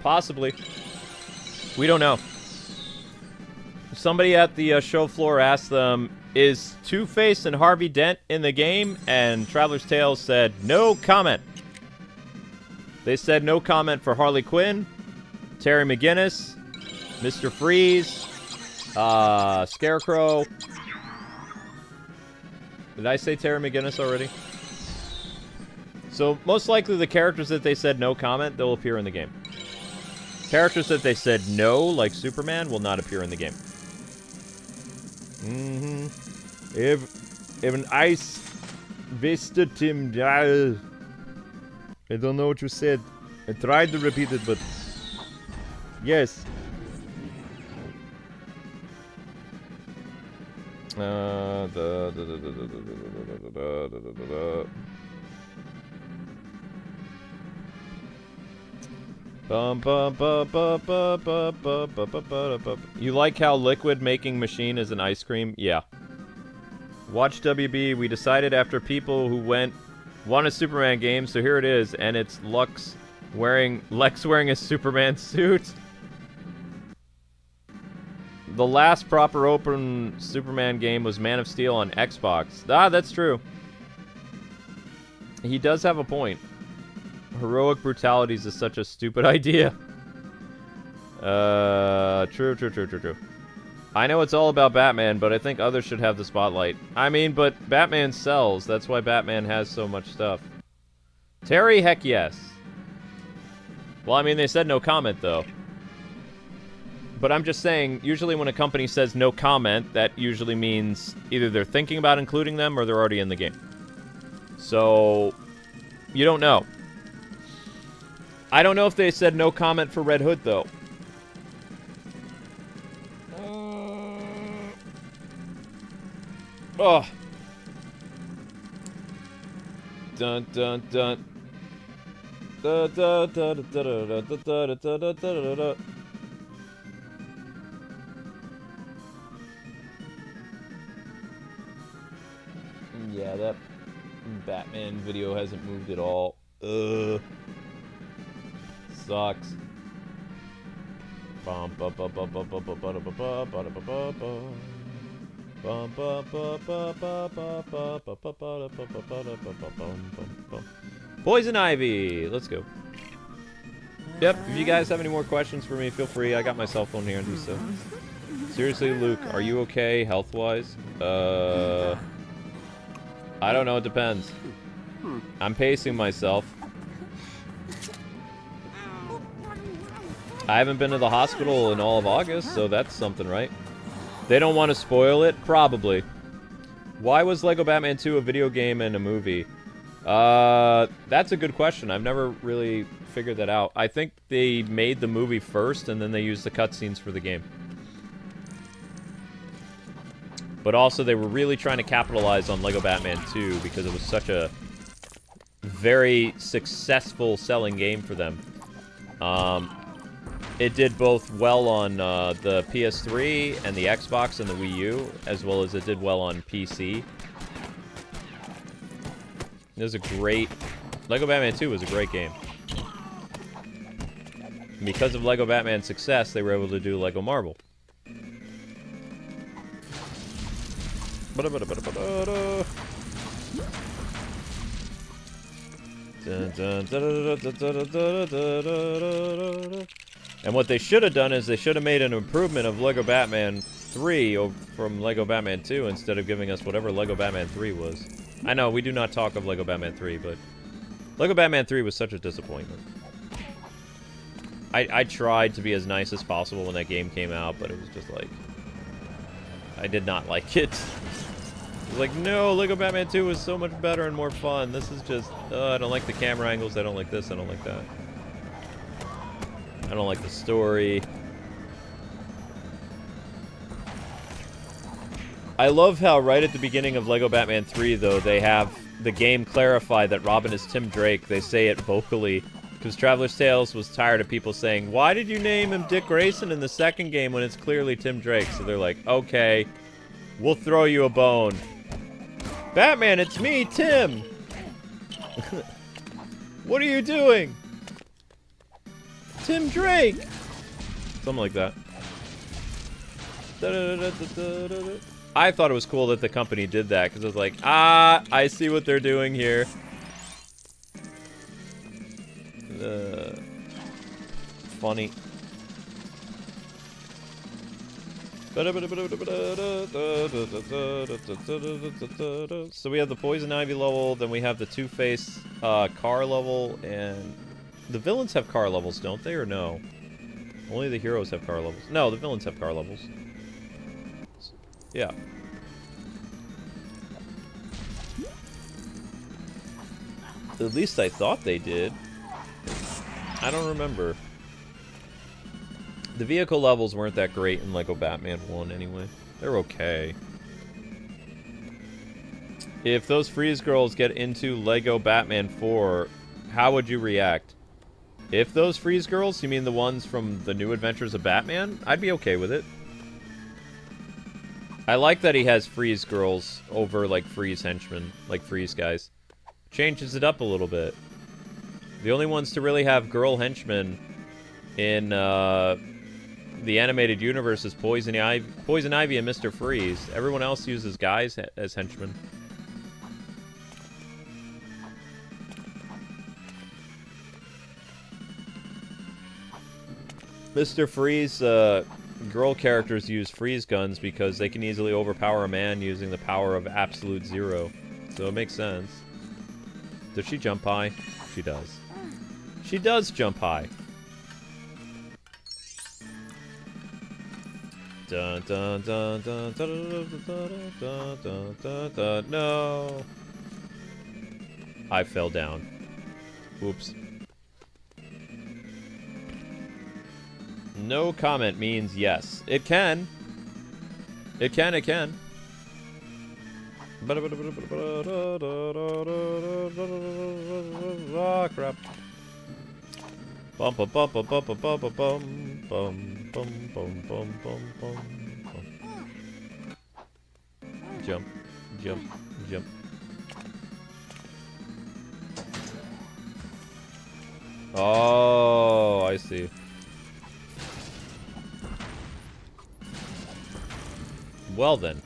Possibly. We don't know. Somebody at the show floor asked them, is Two-Face and Harvey Dent in the game? And Traveler's Tales said, no comment. They said no comment for Harley Quinn, Terry McGinnis, Mr. Freeze, Scarecrow. Did I say Terry McGinnis already? So, most likely the characters that they said no comment, they'll appear in the game. Characters that they said no, like Superman, will not appear in the game. If an ice vested him, I don't know what you said. I tried to repeat it, but yes. You like how Liquid making Machine is an ice cream? Yeah. Watch WB. We decided after people who went want a Superman game, so here it is, and it's Lex wearing a Superman suit. The last proper open Superman game was Man of Steel on Xbox. Ah, that's true. He does have a point. Heroic brutalities is such a stupid idea. True. I know it's all about Batman, but I think others should have the spotlight. I mean, but Batman sells. That's why Batman has so much stuff. Terry, heck yes. Well, I mean, they said no comment, though. But I'm just saying, usually when a company says no comment, that usually means either they're thinking about including them or they're already in the game. So, you don't know. I don't know if they said no comment for Red Hood, though. Oh. Dun dun dun. Da da da da da da da da da da da. Yeah, that Batman video hasn't moved at all. Sucks. Poison Ivy! Let's go. Yep, if you guys have any more questions for me, feel free. I got my cell phone here and do so. Seriously, Luke, are you okay health-wise? I don't know, it depends. I'm pacing myself. I haven't been to the hospital in all of August, so that's something, right? They don't want to spoil it? Probably. Why was Lego Batman 2 a video game and a movie? That's a good question. I've never really figured that out. I think they made the movie first, and then they used the cutscenes for the game. But also, they were really trying to capitalize on Lego Batman 2 because it was such a very successful selling game for them. It did both well on the PS3 and the Xbox and the Wii U, as well as it did well on PC. It was a great... Lego Batman 2 was a great game. And because of Lego Batman's success, they were able to do Lego Marvel. And what they should have done is they should have made an improvement of Lego Batman 3 from Lego Batman 2 instead of giving us whatever Lego Batman 3 was. I know, we do not talk of Lego Batman 3, but Lego Batman 3 was such a disappointment. I tried to be as nice as possible when that game came out, but it was just like... I did not like it. It was like, no, Lego Batman 2 was so much better and more fun. This is just... I don't like the camera angles, I don't like this, I don't like that. I don't like the story. I love how right at the beginning of Lego Batman 3, though, they have the game clarify that Robin is Tim Drake. They say it vocally. Because Traveler's Tales was tired of people saying, why did you name him Dick Grayson in the second game when it's clearly Tim Drake? So they're like, okay, we'll throw you a bone. Batman, it's me, Tim! What are you doing? Tim Drake! Something like that. I thought it was cool that the company did that, because it was like, I see what they're doing here. Funny. So we have the Poison Ivy level, then we have the Two-Face car level, and the villains have car levels, don't they, or no? Only the heroes have car levels. No, the villains have car levels. Yeah. At least I thought they did. I don't remember. The vehicle levels weren't that great in Lego Batman 1 anyway. They're okay. If those Freeze Girls get into Lego Batman 4, how would you react? If those Freeze Girls, you mean the ones from the New Adventures of Batman? I'd be okay with it. I like that he has Freeze Girls over, like, Freeze Henchmen, like Freeze Guys. Changes it up a little bit. The only ones to really have girl henchmen in the animated universe is Poison Ivy and Mr. Freeze. Everyone else uses guys as henchmen. Mr. Freeze, girl characters use freeze guns because they can easily overpower a man using the power of absolute zero. So it makes sense. Does she jump high? She does. She does jump high. Dun dun dun dun dun dun dun dun dun dun. No. I fell down. Oops. No comment means yes. It can. It can, it can. Ah, crap. Bum bum bum bum bum bum bum bum bum bum bum bum bum. Jump, jump, jump. Oh, I see. Well then.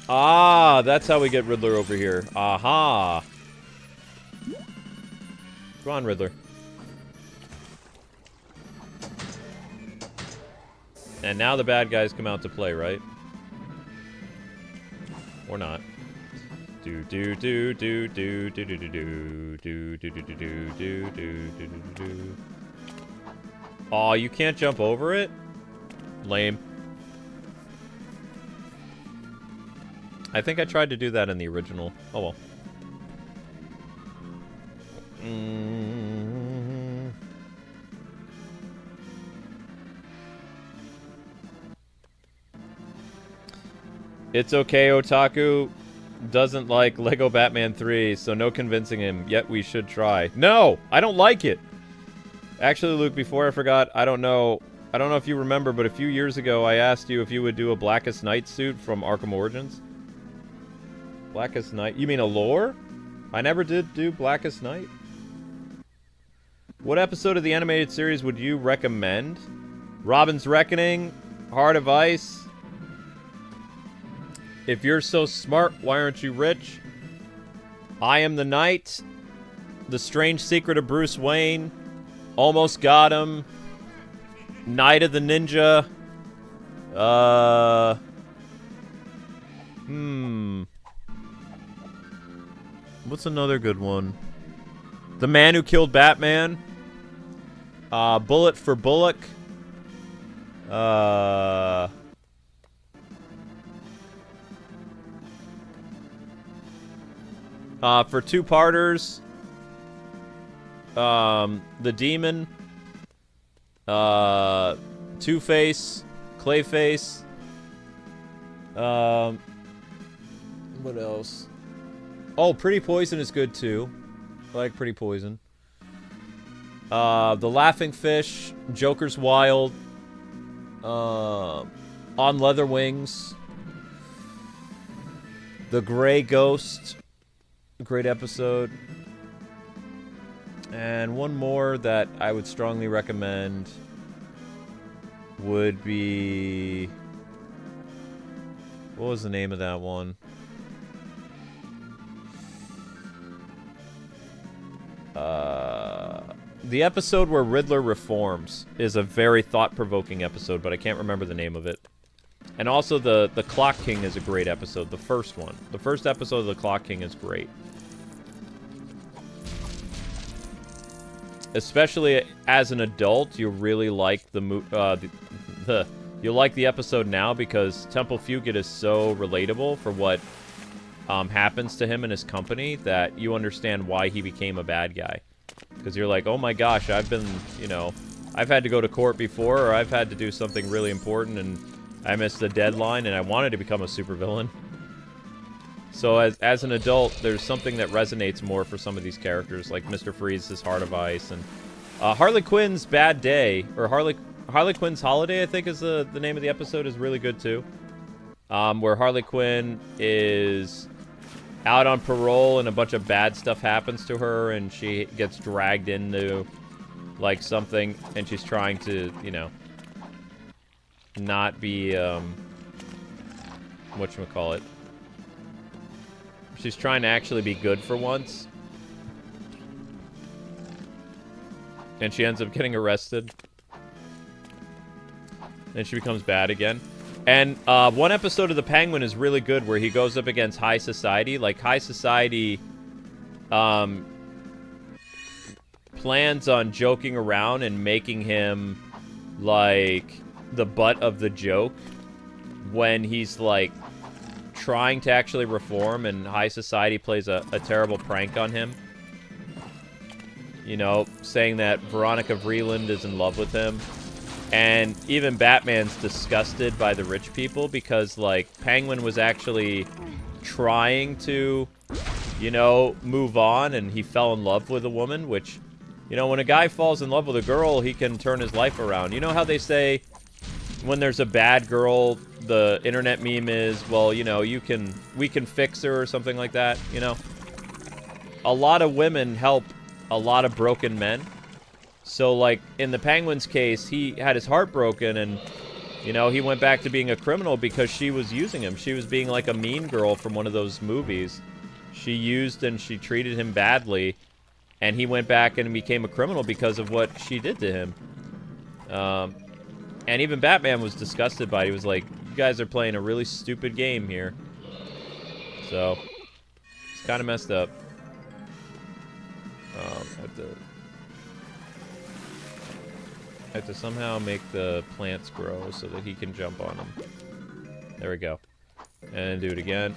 Ah, that's how we get Riddler over here. Aha. Come on, Riddler. And now the bad guys come out to play, right? Or not. Do do do do do do do do do do do do do do do do do. Aw, you can't jump over it? Lame. I think I tried to do that in the original. Oh well. It's okay, Otaku doesn't like Lego Batman 3, so no convincing him, yet we should try. No! I don't like it! Actually, Luke, before I forgot, I don't know if you remember, but a few years ago I asked you if you would do a Blackest Night suit from Arkham Origins. Blackest Night? You mean a lore? I never did do Blackest Night. What episode of the animated series would you recommend? Robin's Reckoning? Heart of Ice? If you're so smart, why aren't you rich? I Am the Knight? The Strange Secret of Bruce Wayne? Almost Got Him? Night of the Ninja? What's another good one? The Man Who Killed Batman? Bullet for Bullock? For two-parters, The Demon, Two-Face, Clayface, what else? Oh, Pretty Poison is good too. I like Pretty Poison. The Laughing Fish, Joker's Wild, On Leather Wings, The Gray Ghost, great episode. And one more that I would strongly recommend would be... What was the name of that one? The episode where Riddler reforms is a very thought-provoking episode, but I can't remember the name of it. And also the Clock King is a great episode, the first one. The first episode of the Clock King is great. Especially as an adult, you really like you like the episode now because Temple Fugit is so relatable for what happens to him and his company that you understand why he became a bad guy. Because you're like, oh my gosh, I've been, I've had to go to court before, or I've had to do something really important and I missed the deadline and I wanted to become a supervillain. So as an adult, there's something that resonates more for some of these characters, like Mr. Freeze's Heart of Ice, and Harley Quinn's Bad Day, or Harley Quinn's Holiday, I think is the name of the episode, is really good too. where Harley Quinn is out on parole and a bunch of bad stuff happens to her and she gets dragged into, like, something, and she's trying to, you know, not be, whatchamacallit. She's trying to actually be good for once. And she ends up getting arrested. Then she becomes bad again. And one episode of The Penguin is really good where he goes up against High Society. Like, High Society plans on joking around and making him, like, the butt of the joke when he's, like, trying to actually reform, and High Society plays a terrible prank on him. You know, saying that Veronica Vreeland is in love with him. And even Batman's disgusted by the rich people because, like, Penguin was actually trying to, you know, move on, and he fell in love with a woman, which, you know, when a guy falls in love with a girl, he can turn his life around. You know how they say when there's a bad girl, the internet meme is, well, you know, we can fix her or something like that, you know? A lot of women help a lot of broken men. So, like, in the Penguin's case, he had his heart broken, and, you know, he went back to being a criminal because she was using him. She was being like a mean girl from one of those movies. She used and she treated him badly, and he went back and became a criminal because of what she did to him. And even Batman was disgusted by it. He was like, you guys are playing a really stupid game here. So, it's kind of messed up. I have to somehow make the plants grow so that he can jump on them. There we go. And do it again.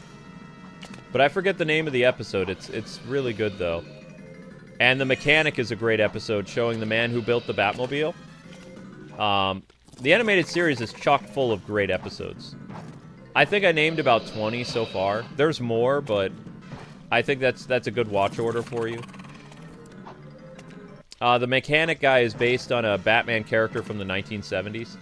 But I forget the name of the episode. It's really good, though. And The Mechanic is a great episode showing the man who built the Batmobile. The animated series is chock full of great episodes. I think I named about 20 so far. There's more, but I think that's a good watch order for you. The Mechanic guy is based on a Batman character from the 1970s.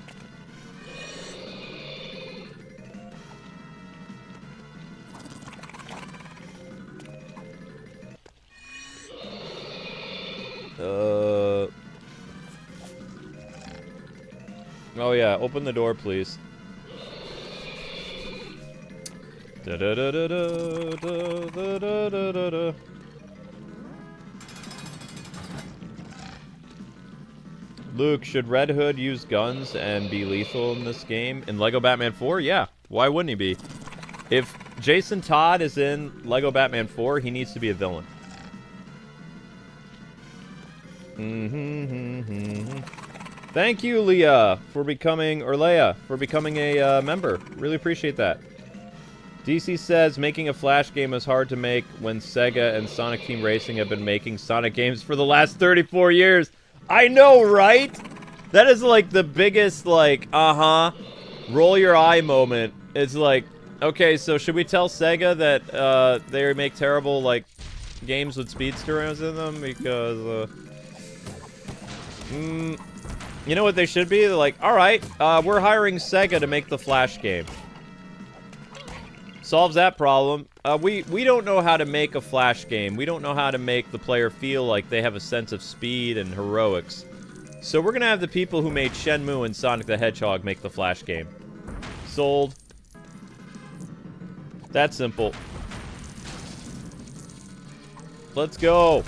Oh yeah, open the door, please. Da da da da da da da da da da. Luke, should Red Hood use guns and be lethal in this game? In Lego Batman 4? Yeah. Why wouldn't he be? If Jason Todd is in Lego Batman 4, he needs to be a villain. Thank you, Leah, for becoming, or Leia, for becoming a member. Really appreciate that. DC says making a Flash game is hard to make when Sega and Sonic Team Racing have been making Sonic games for the last 34 years. I know, right? That is like the biggest, like, roll your eye moment. It's like, okay, so should we tell Sega that they make terrible, like, games with speedsters in them? Because, you know what they should be? They're like, alright, we're hiring Sega to make the Flash game. Solves that problem. We don't know how to make a Flash game. We don't know how to make the player feel like they have a sense of speed and heroics. So we're gonna have the people who made Shenmue and Sonic the Hedgehog make the Flash game. Sold. That's simple. Let's go.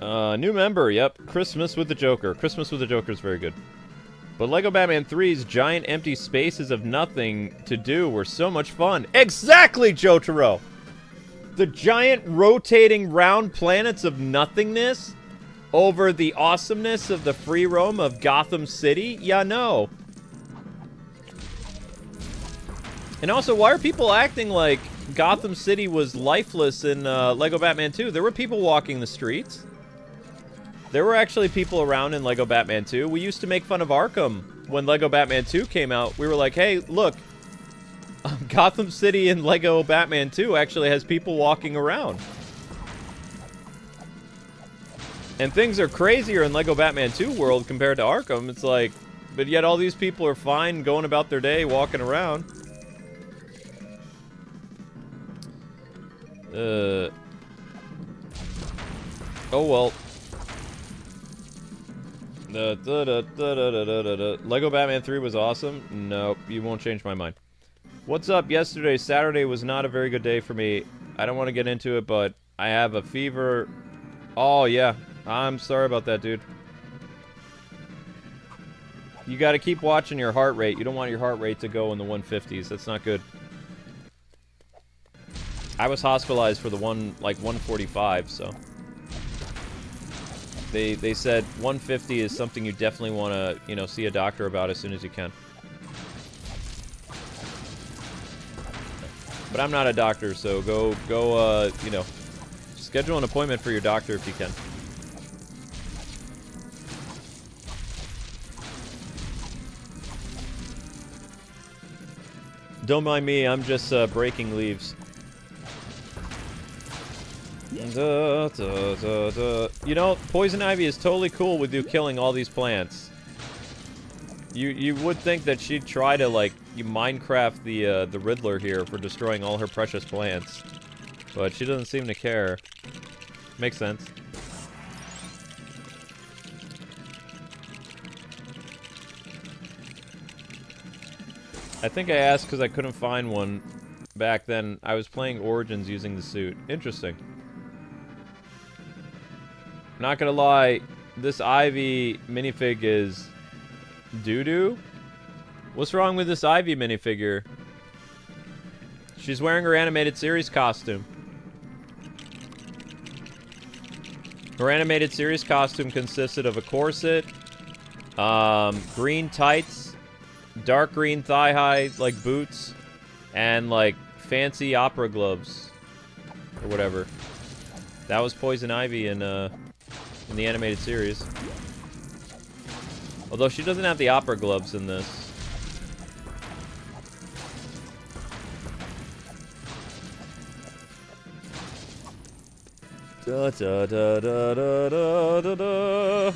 New member, yep. Christmas with the Joker. Christmas with the Joker is very good. But Lego Batman 3's giant empty spaces of nothing to do were so much fun. Exactly, Jotaro! The giant rotating round planets of nothingness over the awesomeness of the free roam of Gotham City? Yeah, no. And also, why are people acting like Gotham City was lifeless in Lego Batman 2? There were people walking the streets. There were actually people around in Lego Batman 2. We used to make fun of Arkham when Lego Batman 2 came out. We were like, hey, look, Gotham City in Lego Batman 2 actually has people walking around. And things are crazier in Lego Batman 2 world compared to Arkham. It's like, But yet all these people are fine going about their day, walking around. Oh well. Lego Batman 3 was awesome. Nope, you won't change my mind. What's up? Yesterday, Saturday, was not a very good day for me. I don't want to get into it, but I have a fever. Oh, yeah. I'm sorry about that, dude. You got to keep watching your heart rate. You don't want your heart rate to go in the 150s. That's not good. I was hospitalized for the 145, so... They said 150 is something you definitely want to, you know, see a doctor about as soon as you can. But I'm not a doctor, so go, you know, schedule an appointment for your doctor if you can. Don't mind me, I'm just breaking leaves. You know, poison ivy is totally cool with you killing all these plants. You would think that she'd try to, like, you Minecraft the Riddler here for destroying all her precious plants. But she doesn't seem to care. Makes sense. I think I asked because I couldn't find one back then. I was playing Origins using the suit. Interesting. Not gonna lie, this Ivy minifig is doo-doo. What's wrong with this Ivy minifigure? She's wearing her animated series costume. Her animated series costume consisted of a corset, green tights, dark green thigh-high, like, boots, and, like, fancy opera gloves. Or whatever. That was Poison Ivy in the animated series. Although she doesn't have the opera gloves in this. Da da da da da da da da.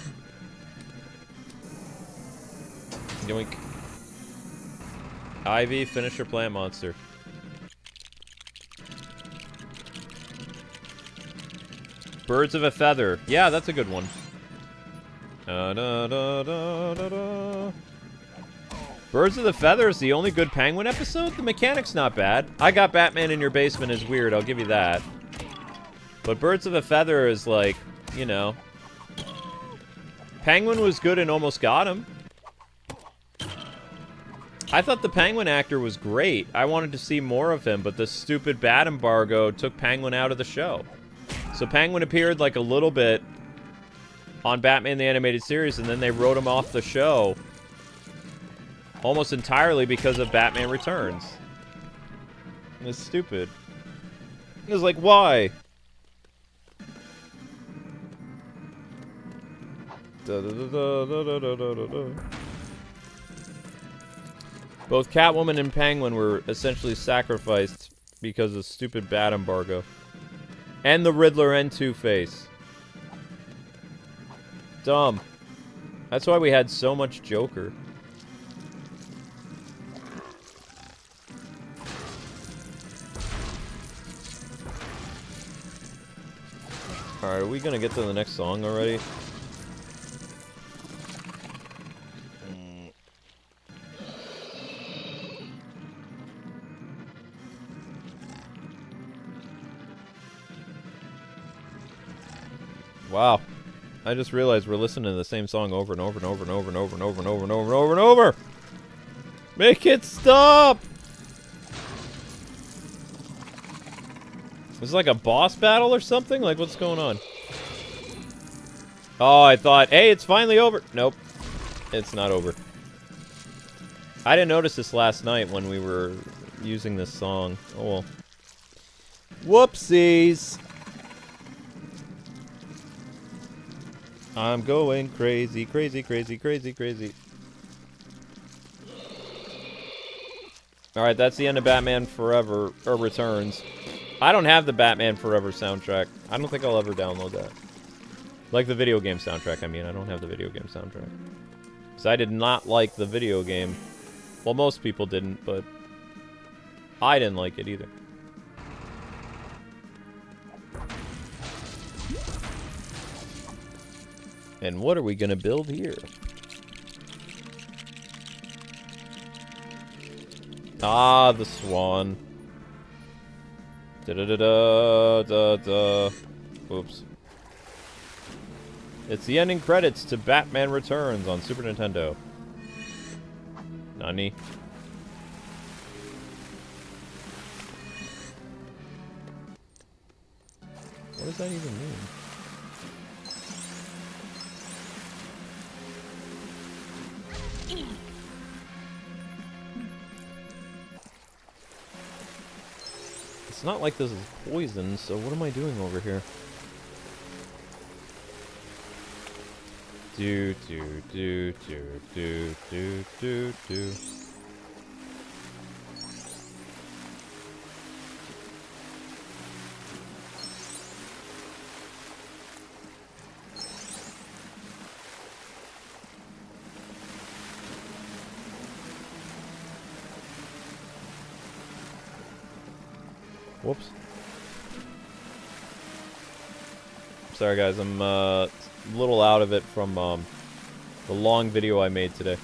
Yoink. Ivy, finisher plant monster. Birds of a Feather. Yeah, that's a good one. Da, da, da, da, da, da. Birds of the Feather is the only good Penguin episode? The mechanic's not bad. I Got Batman in Your Basement is weird, I'll give you that. But Birds of a Feather is like, you know... Penguin was good and Almost Got Him. I thought the Penguin actor was great. I wanted to see more of him, but the stupid bat embargo took Penguin out of the show. So Penguin appeared like a little bit on Batman the Animated Series, and then they wrote him off the show almost entirely because of Batman Returns. It's stupid. It's like, why? Da, da, da, da, da, da, da, da. Both Catwoman and Penguin were essentially sacrificed because of stupid bat embargo. And the Riddler and Two-Face. Dumb. That's why we had so much Joker. Alright, are we gonna get to the next song already? Wow. I just realized we're listening to the same song over and over and over and over and over and over and over and over and over and over. Make it stop! Is this like a boss battle or something? Like, what's going on? Oh, I thought, hey, it's finally over. Nope. It's not over. I didn't notice this last night when we were using this song. Oh, well. Whoopsies! I'm going crazy, crazy, crazy, crazy, crazy. Alright, that's the end of Batman Forever, or Returns. I don't have the Batman Forever soundtrack. I don't think I'll ever download that. Like the video game soundtrack, I mean. I don't have the video game soundtrack. Because I did not like the video game. Well, most people didn't, but I didn't like it either. And what are we gonna build here? Ah, the swan. Da-da-da-da-da-da. Oops. It's the ending credits to Batman Returns on Super Nintendo. Nani? What does that even mean? It's not like this is poison, so what am I doing over here? Do. Whoops. Sorry guys, I'm a little out of it from the long video I made today.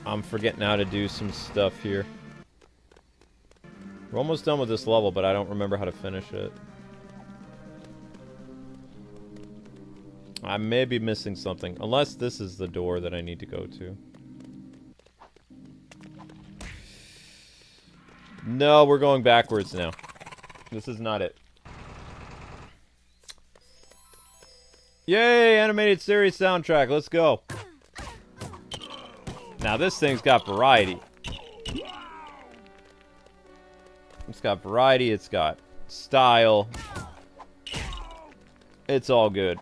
I'm forgetting how to do some stuff here. We're almost done with this level, but I don't remember how to finish it. I may be missing something, unless this is the door that I need to go to. No, we're going backwards now. This is not it. Yay, animated series soundtrack. Let's go. Now this thing's got variety. It's got variety, it's got style. It's all good.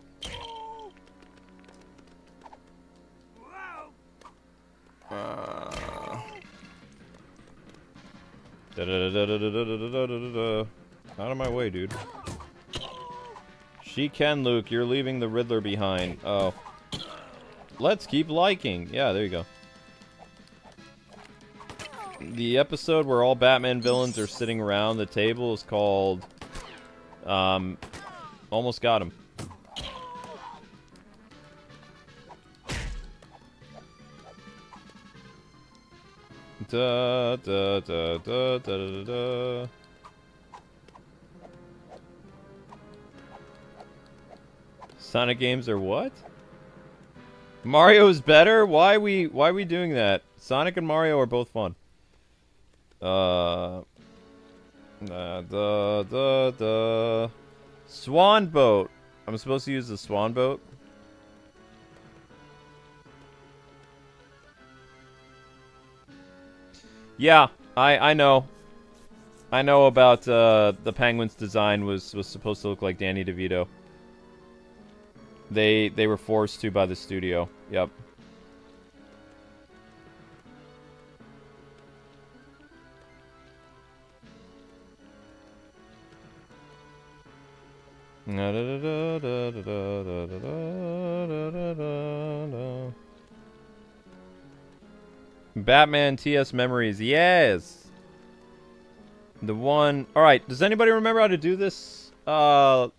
Out of my way, dude. She can, Luke. You're leaving the Riddler behind. Oh. Let's keep liking. Yeah, there you go. The episode where all Batman villains are sitting around the table is called... Almost Got Him. Da, da, da, da, da, da, da. Sonic games are what? Mario's better? Why we doing that? Sonic and Mario are both fun. Da, da, da. Swan boat. I'm supposed to use the swan boat? Yeah, I know. I know about the Penguin's design was supposed to look like Danny DeVito. They were forced to by the studio. Yep. Batman TS Memories, yes! The one... Alright, does anybody remember how to do this? So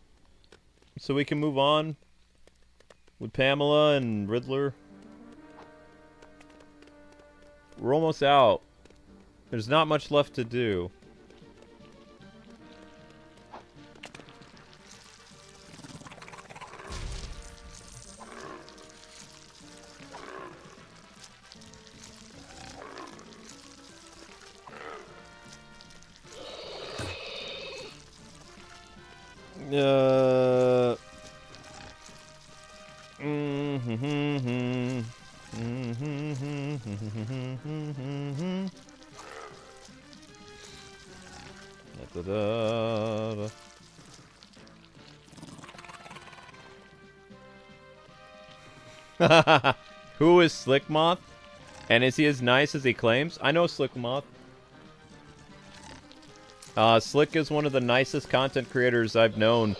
we can move on with Pamela and Riddler. We're almost out. There's not much left to do. Who is Slick Moth? And is he as nice as he claims? I know Slick Moth. Slick is one of the nicest content creators I've known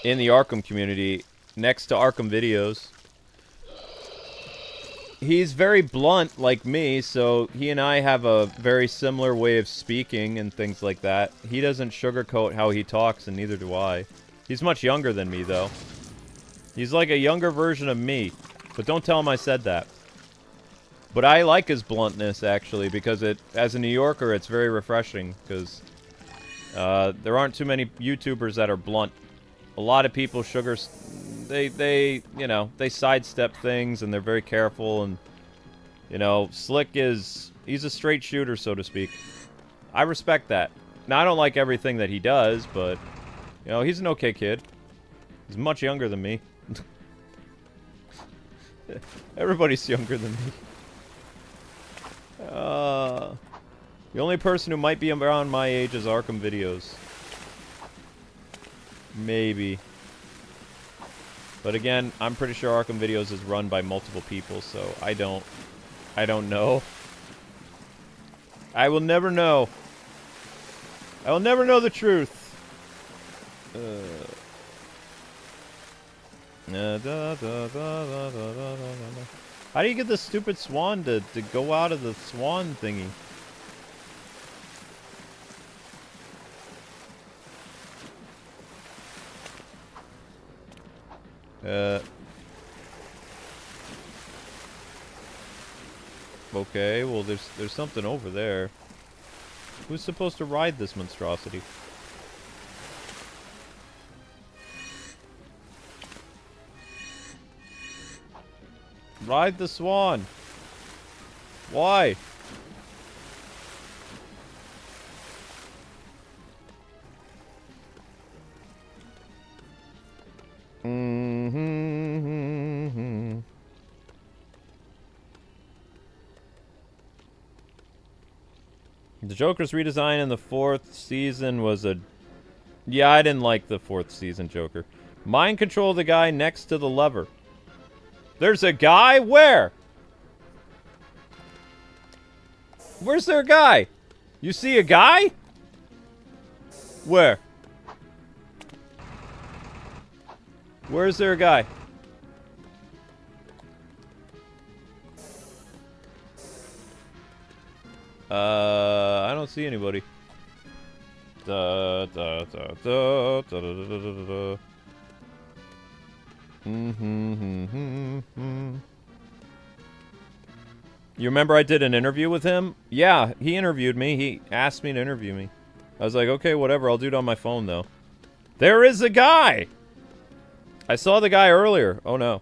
in the Arkham community. next to Arkham Videos. He's very blunt like me, so he and I have a very similar way of speaking and things like that. He doesn't sugarcoat how he talks, and neither do I. He's much younger than me, though. He's like a younger version of me, but don't tell him I said that. But I like his bluntness, actually, because as a New Yorker, it's very refreshing, because there aren't too many YouTubers that are blunt. A lot of people they sidestep things, and they're very careful, and, you know, Slick he's a straight shooter, so to speak. I respect that. Now, I don't like everything that he does, but, you know, he's an okay kid. He's much younger than me. Everybody's younger than me. The only person who might be around my age is Arkham Videos. Maybe. But again, I'm pretty sure Arkham Videos is run by multiple people, so I don't know. I will never know. I will never know the truth. How do you get the stupid swan to go out of the swan thingy? Okay, well, there's something over there. Who's supposed to ride this monstrosity? Ride the swan. Why? The Joker's redesign in the 4th season was a... Yeah, I didn't like the 4th season Joker. Mind control the guy next to the lever. There's a guy? Where? Where's there a guy? You see a guy? Where? Where's there a guy? I don't see anybody. Da da da da da da da da da. You remember I did an interview with him? Yeah, he interviewed me. He asked me to interview me. I was like, okay, whatever. I'll do it on my phone, though. There is a guy! I saw the guy earlier. Oh, no.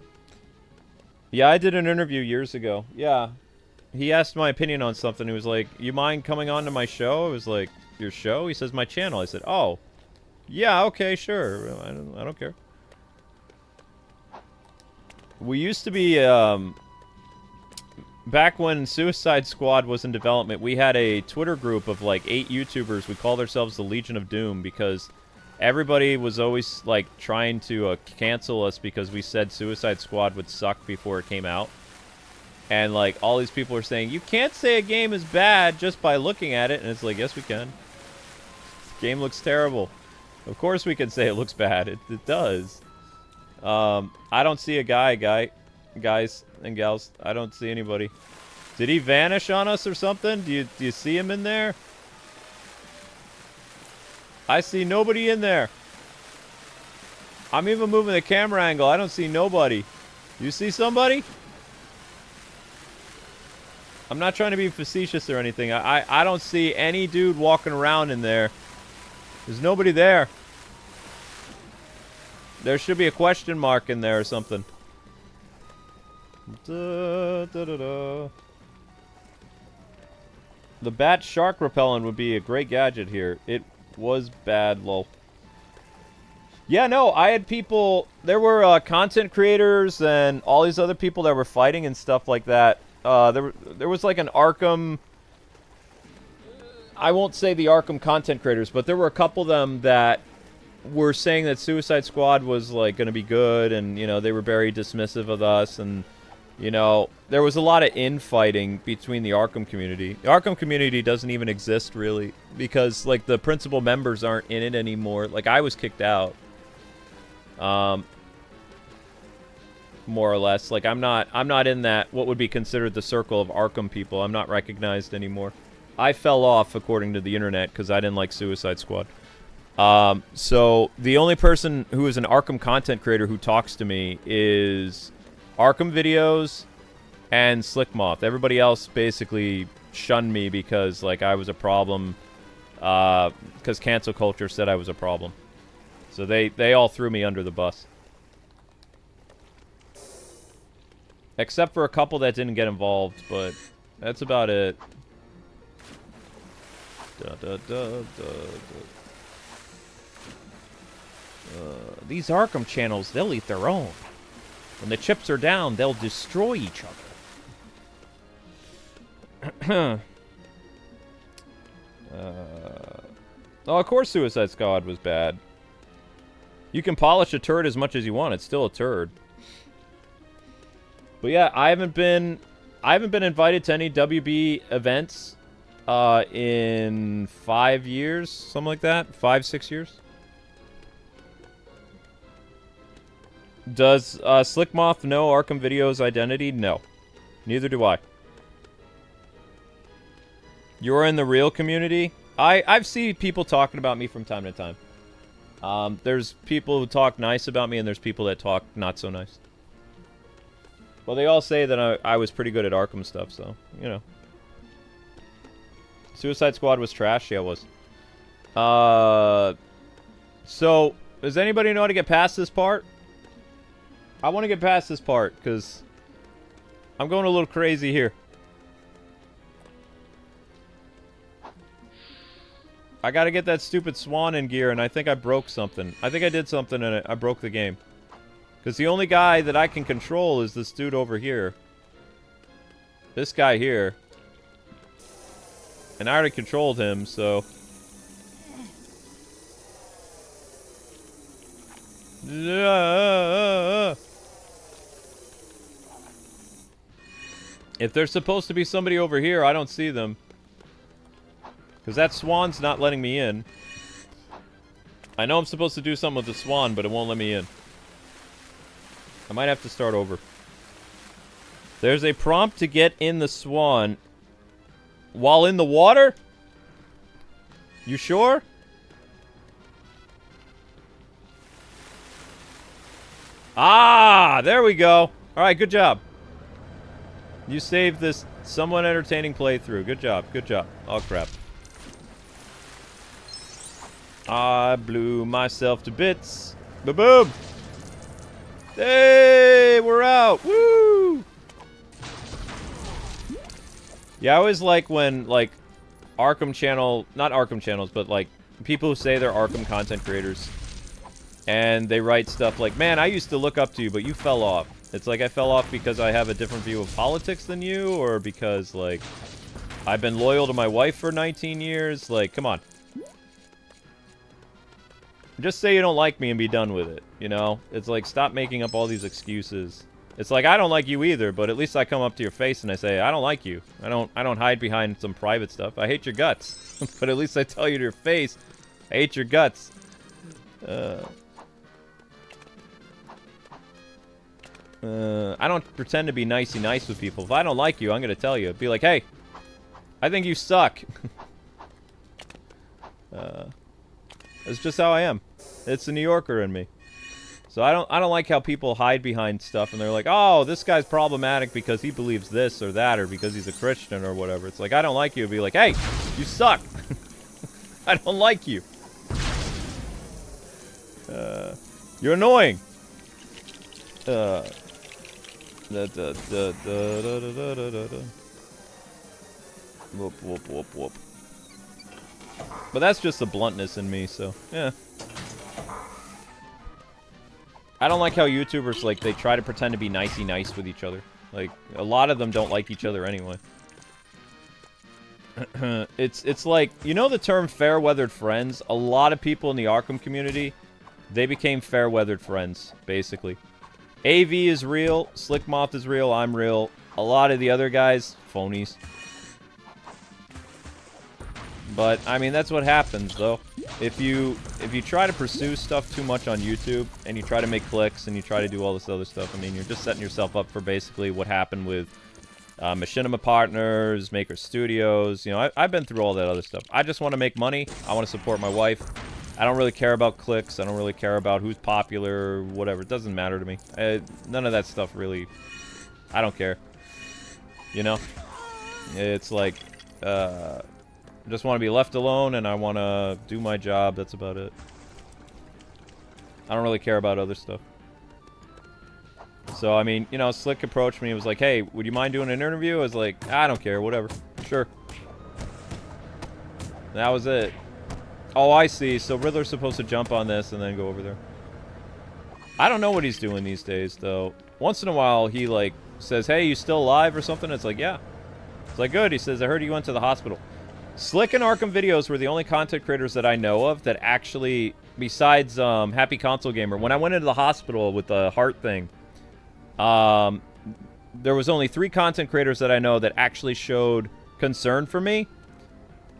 Yeah, I did an interview years ago. Yeah. He asked my opinion on something. He was like, you mind coming on to my show? I was like, your show? He says, my channel. I said, oh. Yeah, okay, sure. I don't care. We used to be, back when Suicide Squad was in development, we had a Twitter group of like 8 YouTubers. We called ourselves the Legion of Doom because everybody was always like trying to cancel us because we said Suicide Squad would suck before it came out. And like all these people are saying, you can't say a game is bad just by looking at it. And it's like, yes, we can. This game looks terrible. Of course we can say it looks bad. It does. I don't see a guys and gals. I don't see anybody. Did he vanish on us or something? Do you see him in there? I see nobody in there. I'm even moving the camera angle. I don't see nobody. You see somebody? I'm not trying to be facetious or anything. I don't see any dude walking around in there. There's nobody there. There should be a question mark in there or something. Da, da, da, da. The bat shark repellent would be a great gadget here. It was bad, lol. Yeah, no, I had people... There were content creators and all these other people that were fighting and stuff like that. There was like an Arkham... I won't say the Arkham content creators, but there were a couple of them that were saying that Suicide Squad was like going to be good, and you know they were very dismissive of us, and you know there was a lot of infighting between the Arkham community. The Arkham community doesn't even exist really because like the principal members aren't in it anymore. Like I was kicked out. more or less. Like, I'm not in that, what would be considered the circle of Arkham people. I'm not recognized anymore. I fell off, according to the internet, because I didn't like Suicide Squad. So, the only person who is an Arkham content creator who talks to me is Arkham Videos and Slickmoth. Everybody else basically shunned me because, like, I was a problem, because cancel culture said I was a problem. So they all threw me under the bus. Except for a couple that didn't get involved, but that's about it. These Arkham channels, they'll eat their own. When the chips are down, they'll destroy each other. Oh, of course Suicide Squad was bad. You can polish a turd as much as you want, it's still a turd. But yeah, I haven't been invited to any WB events in 5 years, something like that. 5, 6 years. Does Slickmoth know Arkham Video's identity? No. Neither do I. You're in the real community? I've seen people talking about me from time to time. There's people who talk nice about me, and there's people that talk not so nice. Well, they all say that I was pretty good at Arkham stuff, so, you know. Suicide Squad was trash? Yeah, it was. So, does anybody know how to get past this part? I want to get past this part, because I'm going a little crazy here. I gotta get that stupid swan in gear, and I think I broke something. I think I did something, and I broke the game. Because the only guy that I can control is this dude over here. This guy here. And I already controlled him, so... If there's supposed to be somebody over here, I don't see them. Because that swan's not letting me in. I know I'm supposed to do something with the swan, but it won't let me in. I might have to start over. There's a prompt to get in the swan while in the water? You sure? Ah, there we go. Alright, good job. You saved this somewhat entertaining playthrough. Good job, good job. Oh, crap. I blew myself to bits. Ba-boom! Hey, we're out! Woo! Yeah, I always like when, like, Arkham channel... Not Arkham channels, but, like, people who say they're Arkham content creators. And they write stuff like, man, I used to look up to you, but you fell off. It's like I fell off because I have a different view of politics than you, or because, like, I've been loyal to my wife for 19 years. Like, come on. Just say you don't like me and be done with it, you know? It's like, stop making up all these excuses. It's like, I don't like you either, but at least I come up to your face and I say, I don't like you. I don't hide behind some private stuff. I hate your guts. But at least I tell you to your face, I hate your guts. I don't pretend to be nicey nice with people. If I don't like you, I'm gonna tell you. Be like, hey, I think you suck. It's just how I am. It's the New Yorker in me. So I don't like how people hide behind stuff and they're like, oh, this guy's problematic because he believes this or that or because he's a Christian or whatever. It's like, I don't like you. Be like, hey, you suck. I don't like you. You're annoying. Whoop, whoop, whoop, whoop. But that's just the bluntness in me, so, yeah. I don't like how YouTubers, like, they try to pretend to be nicey nice with each other. Like, a lot of them don't like each other anyway. It's like, you know the term fair-weathered friends? A lot of people in the Arkham community, they became fair-weathered friends, basically. AV is real, Slickmoth is real, I'm real. A lot of the other guys, phonies. But, I mean, that's what happens, though. if you try to pursue stuff too much on YouTube and you try to make clicks and you try to do all this other stuff, I mean, you're just setting yourself up for basically what happened with Machinima Partners, Maker Studios. You know, I've been through all that other stuff. I just want to make money. I want to support my wife. I don't really care about clicks. I don't really care about who's popular, whatever. It doesn't matter to me. None of that stuff really... I don't care. You know? It's like... I just want to be left alone, and I want to do my job. That's about it. I don't really care about other stuff. So, I mean, you know, Slick approached me and was like, hey, would you mind doing an interview? I was like, I don't care, whatever. Sure. That was it. Oh, I see. So Riddler's supposed to jump on this and then go over there. I don't know what he's doing these days, though. Once in a while, he, like, says, hey, you still alive or something? It's like, yeah. It's like, good. He says, I heard you went to the hospital. Slick and Arkham Videos were the only content creators that I know of that actually, besides Happy Console Gamer, when I went into the hospital with the heart thing, there was only 3 content creators that I know that actually showed concern for me.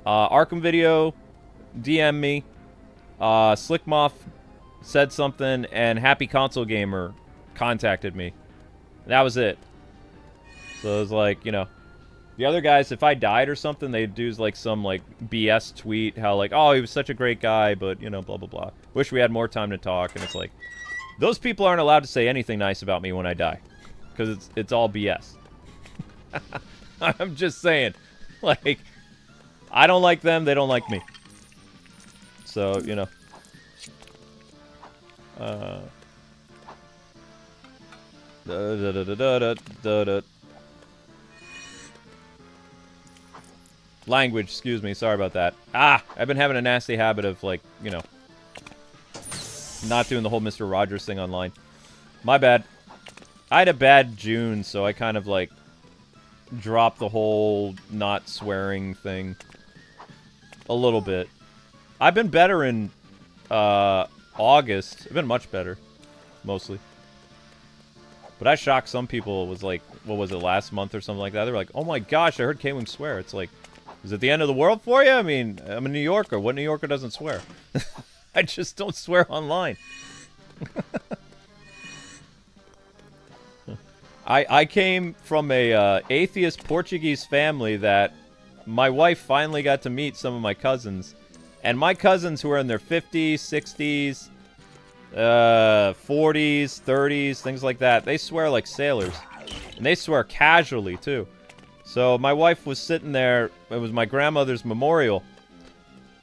Arkham Video DM me, Slick Moth said something, and Happy Console Gamer contacted me. That was it. So it was like, you know, the other guys, if I died or something, they'd do like some like BS tweet, how like, oh, he was such a great guy, but, you know, blah, blah, blah. Wish we had more time to talk, and it's like, those people aren't allowed to say anything nice about me when I die. Because it's all BS. I'm just saying. Like, I don't like them, they don't like me. So, you know. Language, excuse me, sorry about that. I've been having a nasty habit of, like, you know, not doing the whole Mr. Rogers thing online. My bad. I had a bad June, so I kind of, like, dropped the whole not swearing thing a little bit. I've been better in August. I've been much better, mostly. But I shocked some people. It was like, what was it, last month or something like that? They were like, oh my gosh, I heard Kwings swear. It's like, is it the end of the world for you? I mean, I'm a New Yorker. What New Yorker doesn't swear? I just don't swear online. I came from a atheist Portuguese family that my wife finally got to meet some of my cousins. And my cousins who are in their 50s, 60s, 40s, 30s, things like that, they swear like sailors. And they swear casually, too. So my wife was sitting there, it was my grandmother's memorial,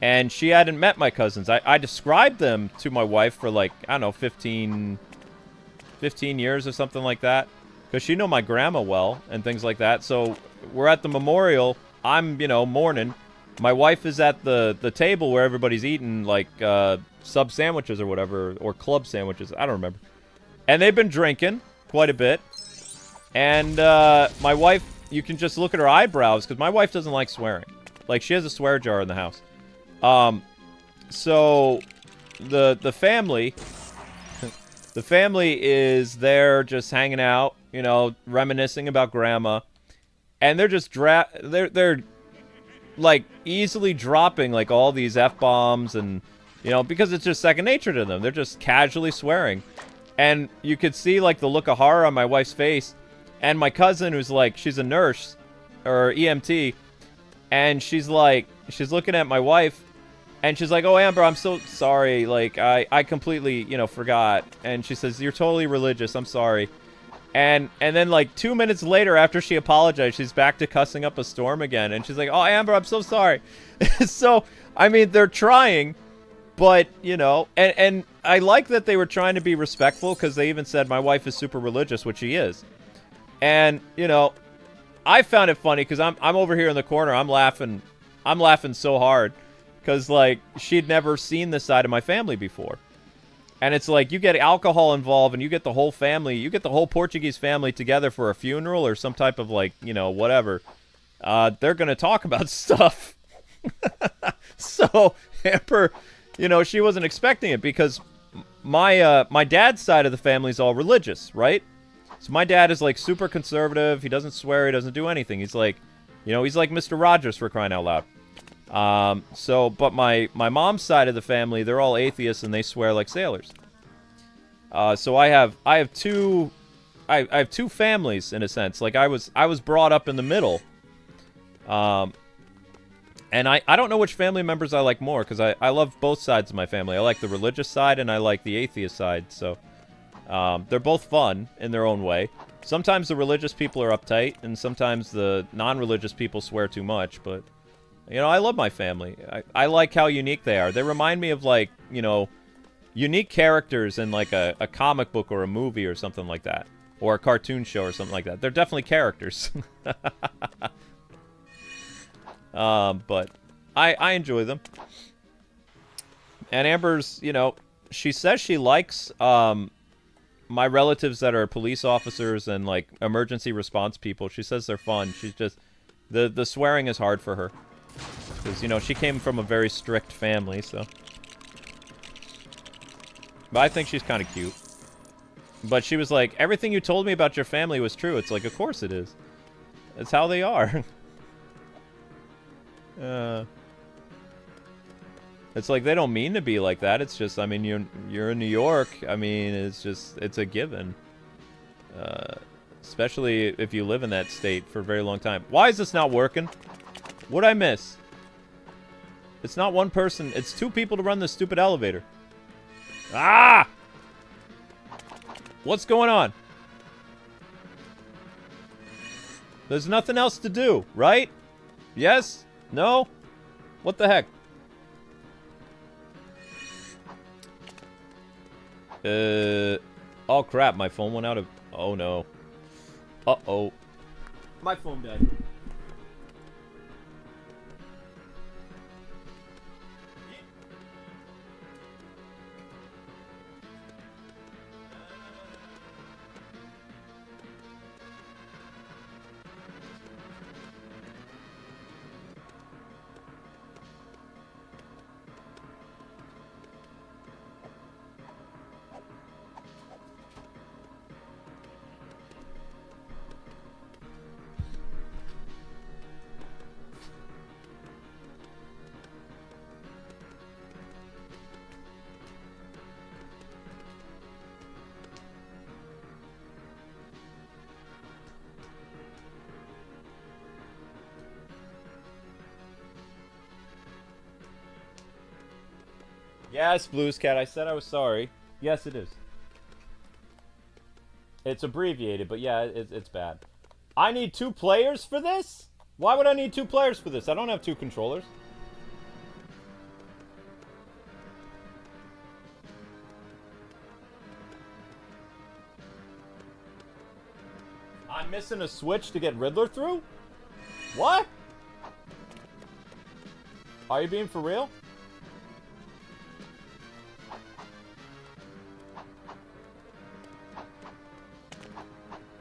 and she hadn't met my cousins. I described them to my wife for like, I don't know, 15 years or something like that. Because she knew my grandma well and things like that. So we're at the memorial. I'm, you know, mourning. My wife is at the table where everybody's eating, like, sub sandwiches or whatever, or club sandwiches. I don't remember. And they've been drinking quite a bit. And my wife, you can just look at her eyebrows, because my wife doesn't like swearing. Like, she has a swear jar in the house. So the family... The family is there just hanging out, you know, reminiscing about grandma. And they're just they're like easily dropping like all these F-bombs and, you know, because it's just second nature to them. They're just casually swearing. And you could see like the look of horror on my wife's face. And my cousin, who's like, she's a nurse or EMT, and she's like, she's looking at my wife. And she's like, oh, Amber, I'm so sorry. Like, I completely, you know, forgot. And she says, you're totally religious. I'm sorry. And then, like, 2 minutes later, after she apologized, she's back to cussing up a storm again. And she's like, oh, Amber, I'm so sorry. So, I mean, they're trying. But, you know, and I like that they were trying to be respectful, because they even said my wife is super religious, which she is. And, you know, I found it funny, because I'm over here in the corner. I'm laughing so hard. Because, like, she'd never seen this side of my family before. And it's like, you get alcohol involved, and you get the whole family, you get the whole Portuguese family together for a funeral or some type of, like, you know, whatever. They're going to talk about stuff. So, Amber, you know, she wasn't expecting it, because my dad's side of the family is all religious, right? So my dad is, like, super conservative. He doesn't swear. He doesn't do anything. He's like, you know, he's like Mr. Rogers, for crying out loud. But my mom's side of the family, they're all atheists and they swear like sailors. So I have two families in a sense. Like I was brought up in the middle. And I don't know which family members I like more, because I love both sides of my family. I like the religious side and I like the atheist side, so they're both fun in their own way. Sometimes the religious people are uptight, and sometimes the non-religious people swear too much, but, you know, I love my family. I like how unique they are. They remind me of, like, you know, unique characters in, like, a comic book or a movie or something like that. Or a cartoon show or something like that. They're definitely characters. But I enjoy them. And Amber's, you know, she says she likes my relatives that are police officers and, like, emergency response people. She says they're fun. She's just... The swearing is hard for her. Because, you know, she came from a very strict family, so... But I think she's kind of cute. But she was like, everything you told me about your family was true. It's like, of course it is. It's how they are. It's like they don't mean to be like that. It's just, I mean, you're in New York. I mean, it's a given. Especially if you live in that state for a very long time. Why is this not working? What'd I miss? It's not one person. It's two people to run this stupid elevator. Ah! What's going on? There's nothing else to do, right? Yes? No? What the heck? Oh crap, my phone went out of... Oh no. Uh-oh. My phone died. Yes, Blues Cat, I said I was sorry. Yes, it is. It's abbreviated, but yeah, it's bad. I need 2 players for this? Why would I need 2 players for this? I don't have 2 controllers. I'm missing a switch to get Riddler through? What? Are you being for real?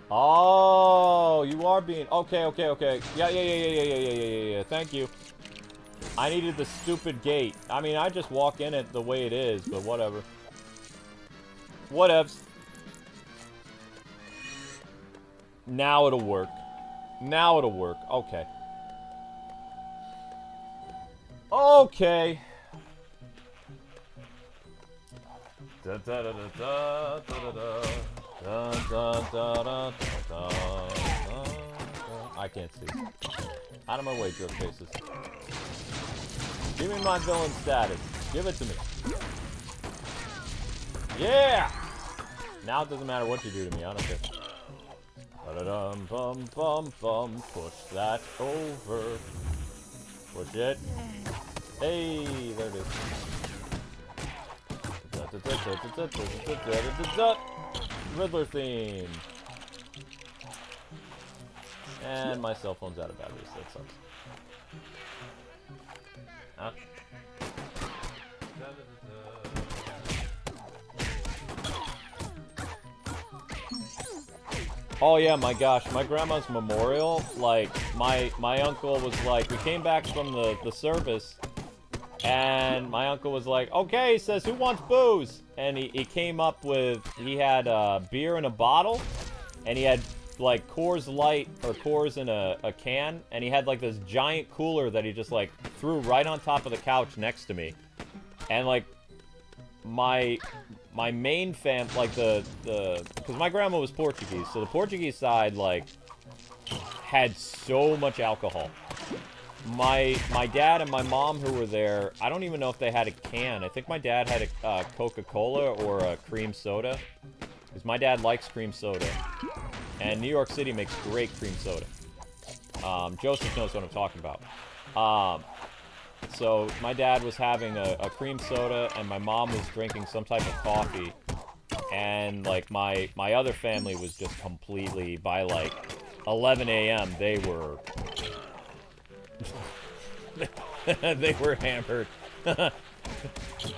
Oh, you are being... Okay. Yeah. Thank you. I needed the stupid gate. I mean, I just walk in it the way it is, but whatever. Whatevs. Now it'll work. Now it'll work. Okay. Okay. Da da da da da da da. Da, da, da, da, da, da. I can't see. Out of my way, jerk faces. Give me my villain status. Give it to me. Yeah! Now it doesn't matter what you do to me. I don't care. Ba-da-dum, bum, bum, bum. Push that over. Push it. Hey, there it is. Riddler theme. And my cell phone's out of batteries. That sucks. Huh? Oh yeah, my gosh, my grandma's memorial, like, my uncle was like, we came back from the service, and my uncle was like, okay, he says, who wants booze? And he came up with, he had beer in a bottle, and he had like Coors Light or Coors in a can, and he had like this giant cooler that he just like threw right on top of the couch next to me. And like my main like because my grandma was Portuguese, so the Portuguese side like had so much alcohol. My dad and my mom who were there, I don't even know if they had a can. I think my dad had a Coca-Cola or a cream soda, because my dad likes cream soda, and New York City makes great cream soda. Joseph knows what I'm talking about. So my dad was having a cream soda, and my mom was drinking some type of coffee, and like my other family was just completely, by like 11 a.m. they were they were hammered.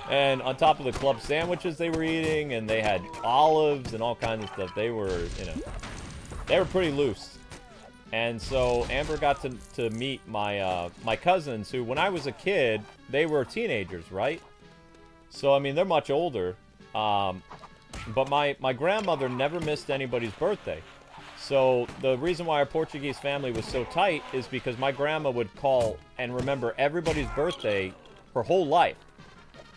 And on top of the club sandwiches they were eating, and they had olives and all kinds of stuff. They were, you know, they were pretty loose. And so Amber got to meet my my cousins, who, when I was a kid, they were teenagers, right? So, I mean, they're much older. But my grandmother never missed anybody's birthday. So the reason why our Portuguese family was so tight is because my grandma would call and remember everybody's birthday her whole life.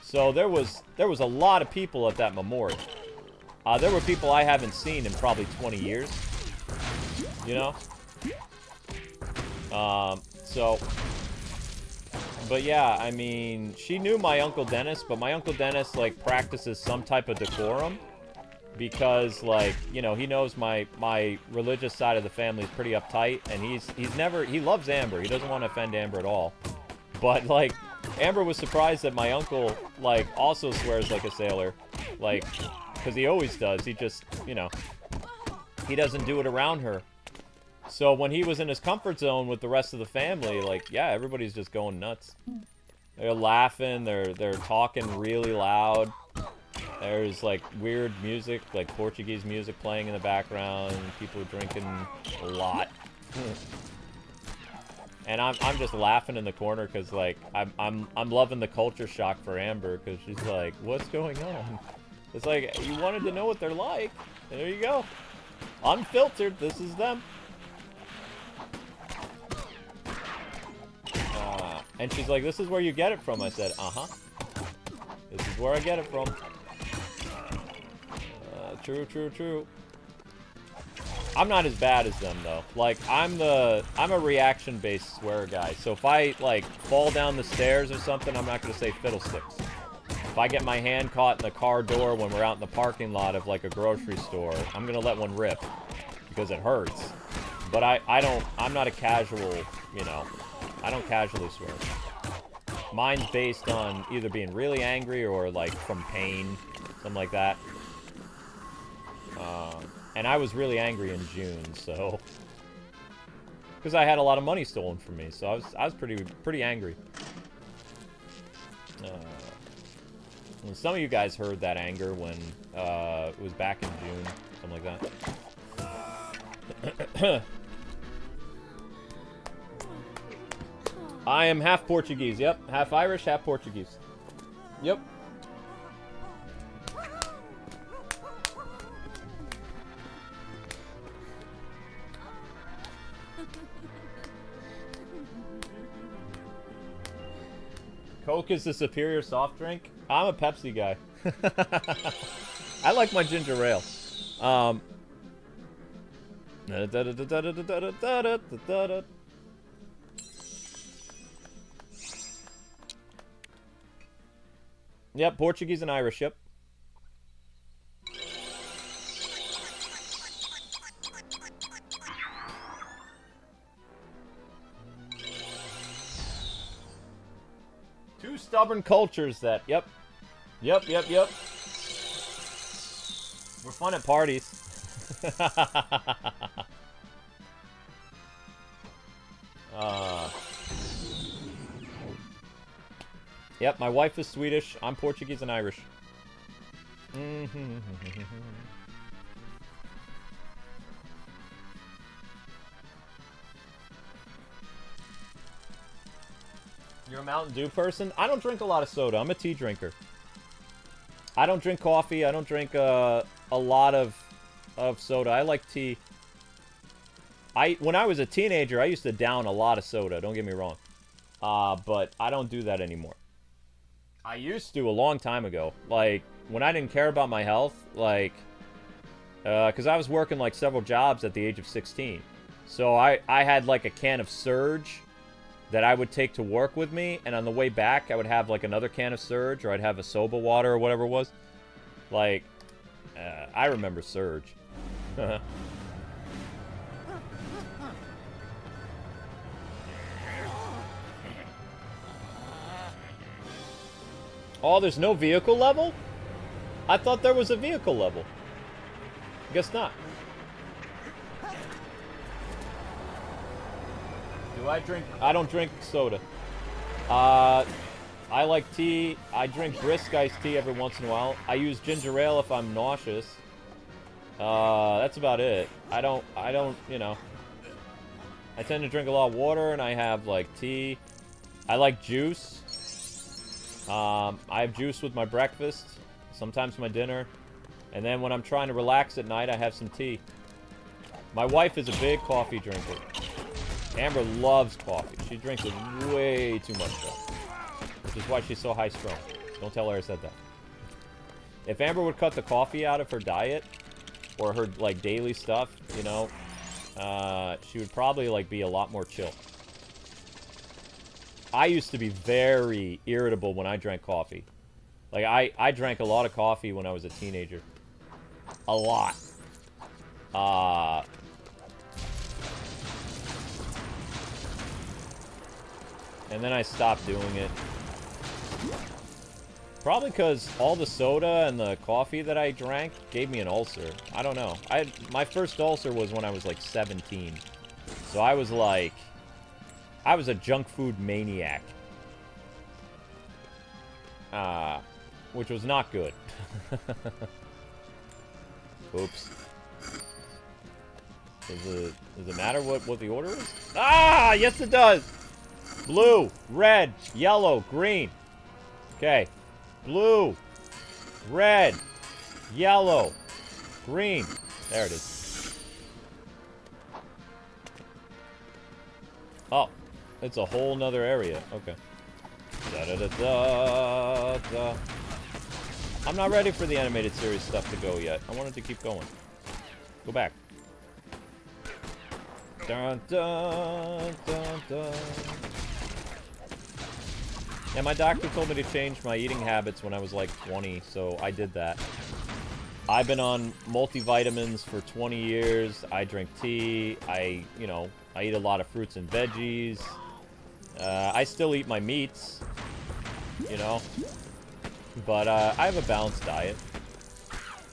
So there was a lot of people at that memorial. There were people I haven't seen in probably 20 years. You know? But yeah, I mean, she knew my Uncle Dennis, but my Uncle Dennis, like, practices some type of decorum. Because, like, you know, he knows my religious side of the family is pretty uptight, and he loves Amber. He doesn't want to offend Amber at all. But, like, Amber was surprised that my uncle, like, also swears like a sailor. Like, because he always does. He just, you know, he doesn't do it around her. So when he was in his comfort zone with the rest of the family, like, yeah, everybody's just going nuts. They're laughing, they're talking really loud. There's, like, weird music, like Portuguese music playing in the background. People drinking a lot. And I'm just laughing in the corner because, like, I'm loving the culture shock for Amber, because she's like, what's going on? It's like, you wanted to know what they're like. There you go. Unfiltered. This is them. And she's like, this is where you get it from. I said, uh-huh. This is where I get it from. True. I'm not as bad as them, though. Like, I'm a reaction-based swear guy. So if I, like, fall down the stairs or something, I'm not going to say fiddlesticks. If I get my hand caught in the car door when we're out in the parking lot of, like, a grocery store, I'm going to let one rip. Because it hurts. But I'm not a casual, you know, I don't casually swear. Mine's based on either being really angry or, like, from pain. Something like that. And I was really angry in June, so... Because I had a lot of money stolen from me, so I was pretty angry. And some of you guys heard that anger when it was back in June, something like that. I am half Portuguese, yep. Half Irish, half Portuguese. Yep. Coke is the superior soft drink? I'm a Pepsi guy. I like my ginger ale. Yep, Portuguese and Irish, yep. Two stubborn cultures that, yep. Yep. We're fun at parties. Yep, my wife is Swedish. I'm Portuguese and Irish. You're a Mountain Dew person? I don't drink a lot of soda. I'm a tea drinker. I don't drink coffee. I don't drink a lot of soda. I like tea. When I was a teenager, I used to down a lot of soda. Don't get me wrong. But I don't do that anymore. I used to a long time ago. Like, when I didn't care about my health, like, because I was working, like, several jobs at the age of 16. So I had, like, a can of Surge that I would take to work with me, and on the way back, I would have, like, another can of Surge, or I'd have a soba water or whatever it was. Like, I remember Surge. Oh, there's no vehicle level? I thought there was a vehicle level. Guess not. Do I drink? I don't drink soda. I like tea. I drink brisk iced tea every once in a while. I use ginger ale if I'm nauseous. That's about it. I don't, you know. I tend to drink a lot of water, and I have, like, tea. I like juice. I have juice with my breakfast, sometimes my dinner, and then when I'm trying to relax at night, I have some tea. My wife is a big coffee drinker. Amber loves coffee. She drinks it way too much, though, which is why she's so high-strung. Don't tell her I said that. If Amber would cut the coffee out of her diet, or her, like, daily stuff, you know, she would probably, like, be a lot more chill. I used to be very irritable when I drank coffee. Like, I drank a lot of coffee when I was a teenager. A lot. And then I stopped doing it. Probably because all the soda and the coffee that I drank gave me an ulcer. I don't know. My first ulcer was when I was, like, 17. So I was, like... I was a junk food maniac. Which was not good. Oops. Does it matter what the order is? Ah! Yes, it does! Blue, red, yellow, green. Okay. Blue, red, yellow, green. There it is. Oh. It's a whole nother area. Okay. Da-da-da-da-da. I'm not ready for the animated series stuff to go yet. I want it to keep going. Go back. Dun, dun, dun, dun. Yeah, my doctor told me to change my eating habits when I was like 20, so I did that. I've been on multivitamins for 20 years. I drink tea. I eat a lot of fruits and veggies. I still eat my meats, you know, but I have a balanced diet.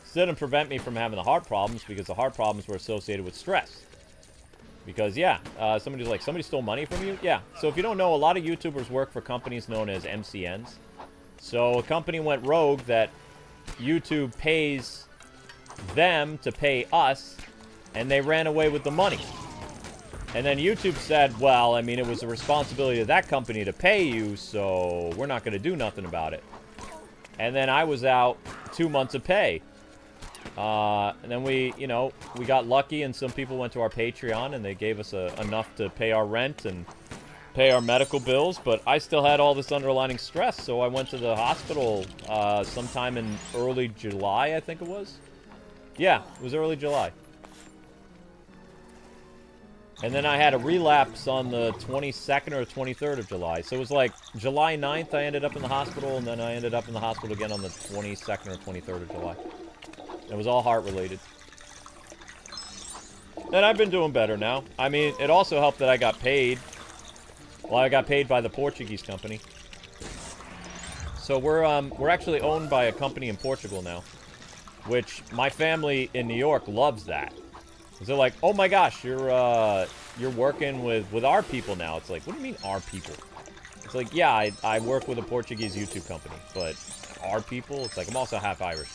Still didn't prevent me from having the heart problems, because the heart problems were associated with stress. Because, yeah, somebody's like, somebody stole money from you? Yeah. So if you don't know, a lot of YouTubers work for companies known as MCNs. So a company went rogue that YouTube pays them to pay us, and they ran away with the money. And then YouTube said, well, I mean, it was the responsibility of that company to pay you, so we're not going to do nothing about it. And then I was out 2 months of pay. And then we got lucky, and some people went to our Patreon, and they gave us enough to pay our rent and pay our medical bills. But I still had all this underlying stress, so I went to the hospital sometime in early July, I think it was. Yeah, it was early July. And then I had a relapse on the 22nd or 23rd of July. So it was like July 9th I ended up in the hospital, and then I ended up in the hospital again on the 22nd or 23rd of July. It was all heart-related. And I've been doing better now. I mean, it also helped that I got paid. Well, I got paid by the Portuguese company. So we're actually owned by a company in Portugal now, which my family in New York loves that. They're like, oh my gosh, you're working with our people now. It's like, what do you mean our people? It's like, yeah, I work with a Portuguese YouTube company, but our people? It's like, I'm also half Irish.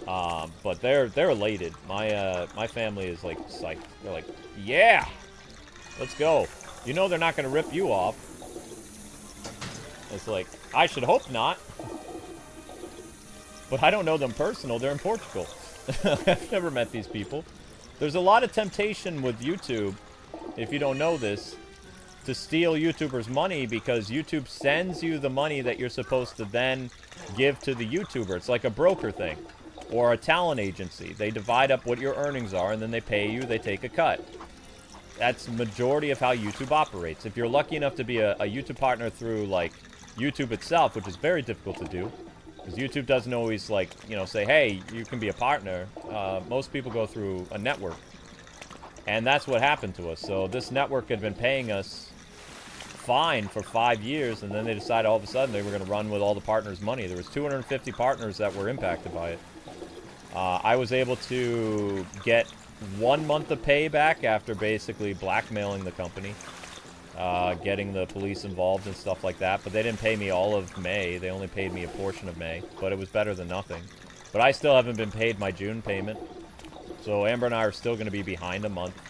But they're elated. My family is like psyched. They're like, yeah, let's go. You know they're not gonna rip you off. It's like, I should hope not. But I don't know them personal. They're in Portugal. I've never met these people. There's a lot of temptation with YouTube, if you don't know this, to steal YouTubers' money because YouTube sends you the money that you're supposed to then give to the YouTuber. It's like a broker thing or a talent agency. They divide up what your earnings are and then they pay you, they take a cut. That's the majority of how YouTube operates. If you're lucky enough to be a YouTube partner through, like, YouTube itself, which is very difficult to do, because YouTube doesn't always, like, you know, say, hey, you can be a partner. Most people go through a network. And that's what happened to us. So this network had been paying us fine for 5 years, and then they decided all of a sudden they were going to run with all the partners' money. There was 250 partners that were impacted by it. I was able to get 1 month of pay back after basically blackmailing the company, getting the police involved and stuff like that. But they didn't pay me all of May. They only paid me a portion of May, but it was better than nothing. But I still haven't been paid my June payment. So Amber and I are still going to be behind a month.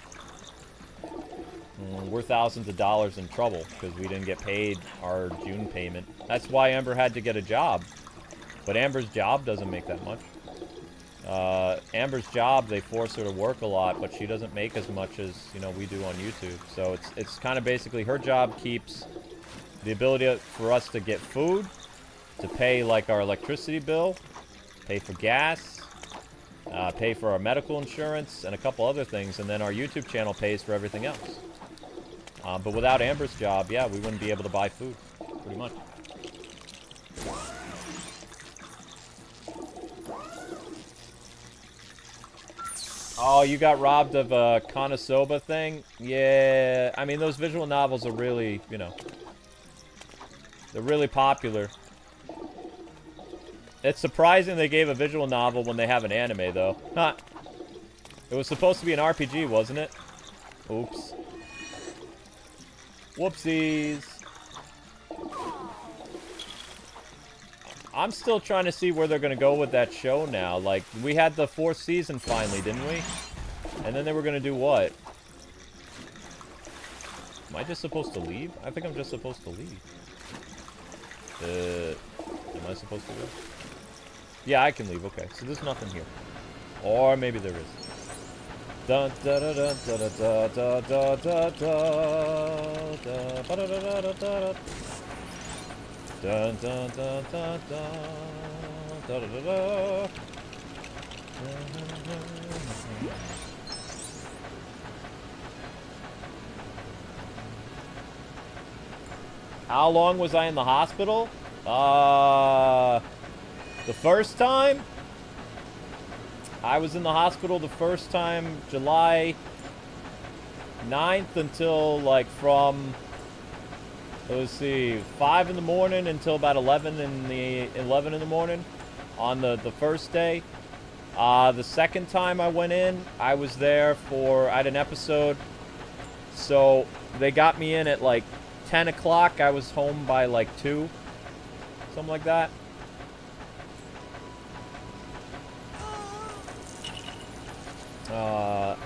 We're thousands of dollars in trouble because we didn't get paid our June payment. That's why Amber had to get a job. But Amber's job doesn't make that much. Amber's job, they force her to work a lot, but she doesn't make as much as, you know, we do on YouTube. So it's kind of basically her job keeps the ability for us to get food, to pay, like, our electricity bill, pay for gas, pay for our medical insurance, and a couple other things, and then our YouTube channel pays for everything else. But without Amber's job, yeah, we wouldn't be able to buy food, pretty much. Oh, you got robbed of a Konosuba thing? Yeah, I mean, those visual novels are really, you know, they're really popular. It's surprising they gave a visual novel when they have an anime, though. Huh. It was supposed to be an RPG, wasn't it? Oops. Whoopsies. I'm still trying to see where they're going to go with that show now. Like, we had the 4th season finally, didn't we? And then they were going to do what? Am I just supposed to leave? I think I'm just supposed to leave. Am I supposed to leave? Yeah, I can leave. Okay, so there's nothing here. Or maybe there is. Dun da da da da da da da da da da da da da da. Dun dun dun dun dun da da da da. How long was I in the hospital? The first time? I was in the hospital the first time July 9th until, like, from, let's see, 5 in the morning until about 11 in the morning on the first day. The second time I went in, I was there for, I had an episode, so they got me in at, like, 10 o'clock. I was home by, like, 2, something like that.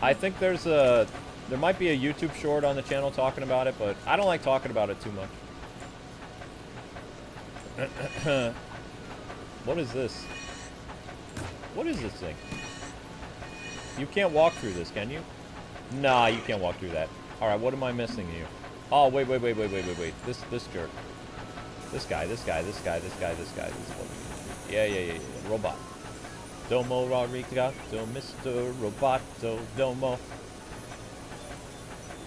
I think there might be a YouTube short on the channel talking about it, but I don't like talking about it too much. What is this? What is this thing? You can't walk through this, can you? Nah, you can't walk through that. Alright, what am I missing here? Oh, wait. This jerk. This guy. Yeah. Robot. Domo Rodrigato, Mr. Roboto, Domo.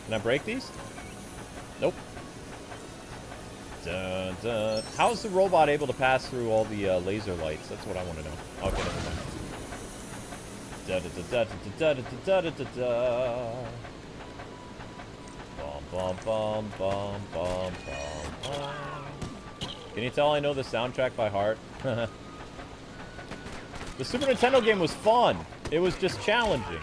Can I break these? Nope. Dun, dun. How is the robot able to pass through all the laser lights? That's what I want to know. Okay, never mind. Da da da da da da da da da. Bum bum bum bum bum bum. Can you tell I know the soundtrack by heart? The Super Nintendo game was fun. It was just challenging.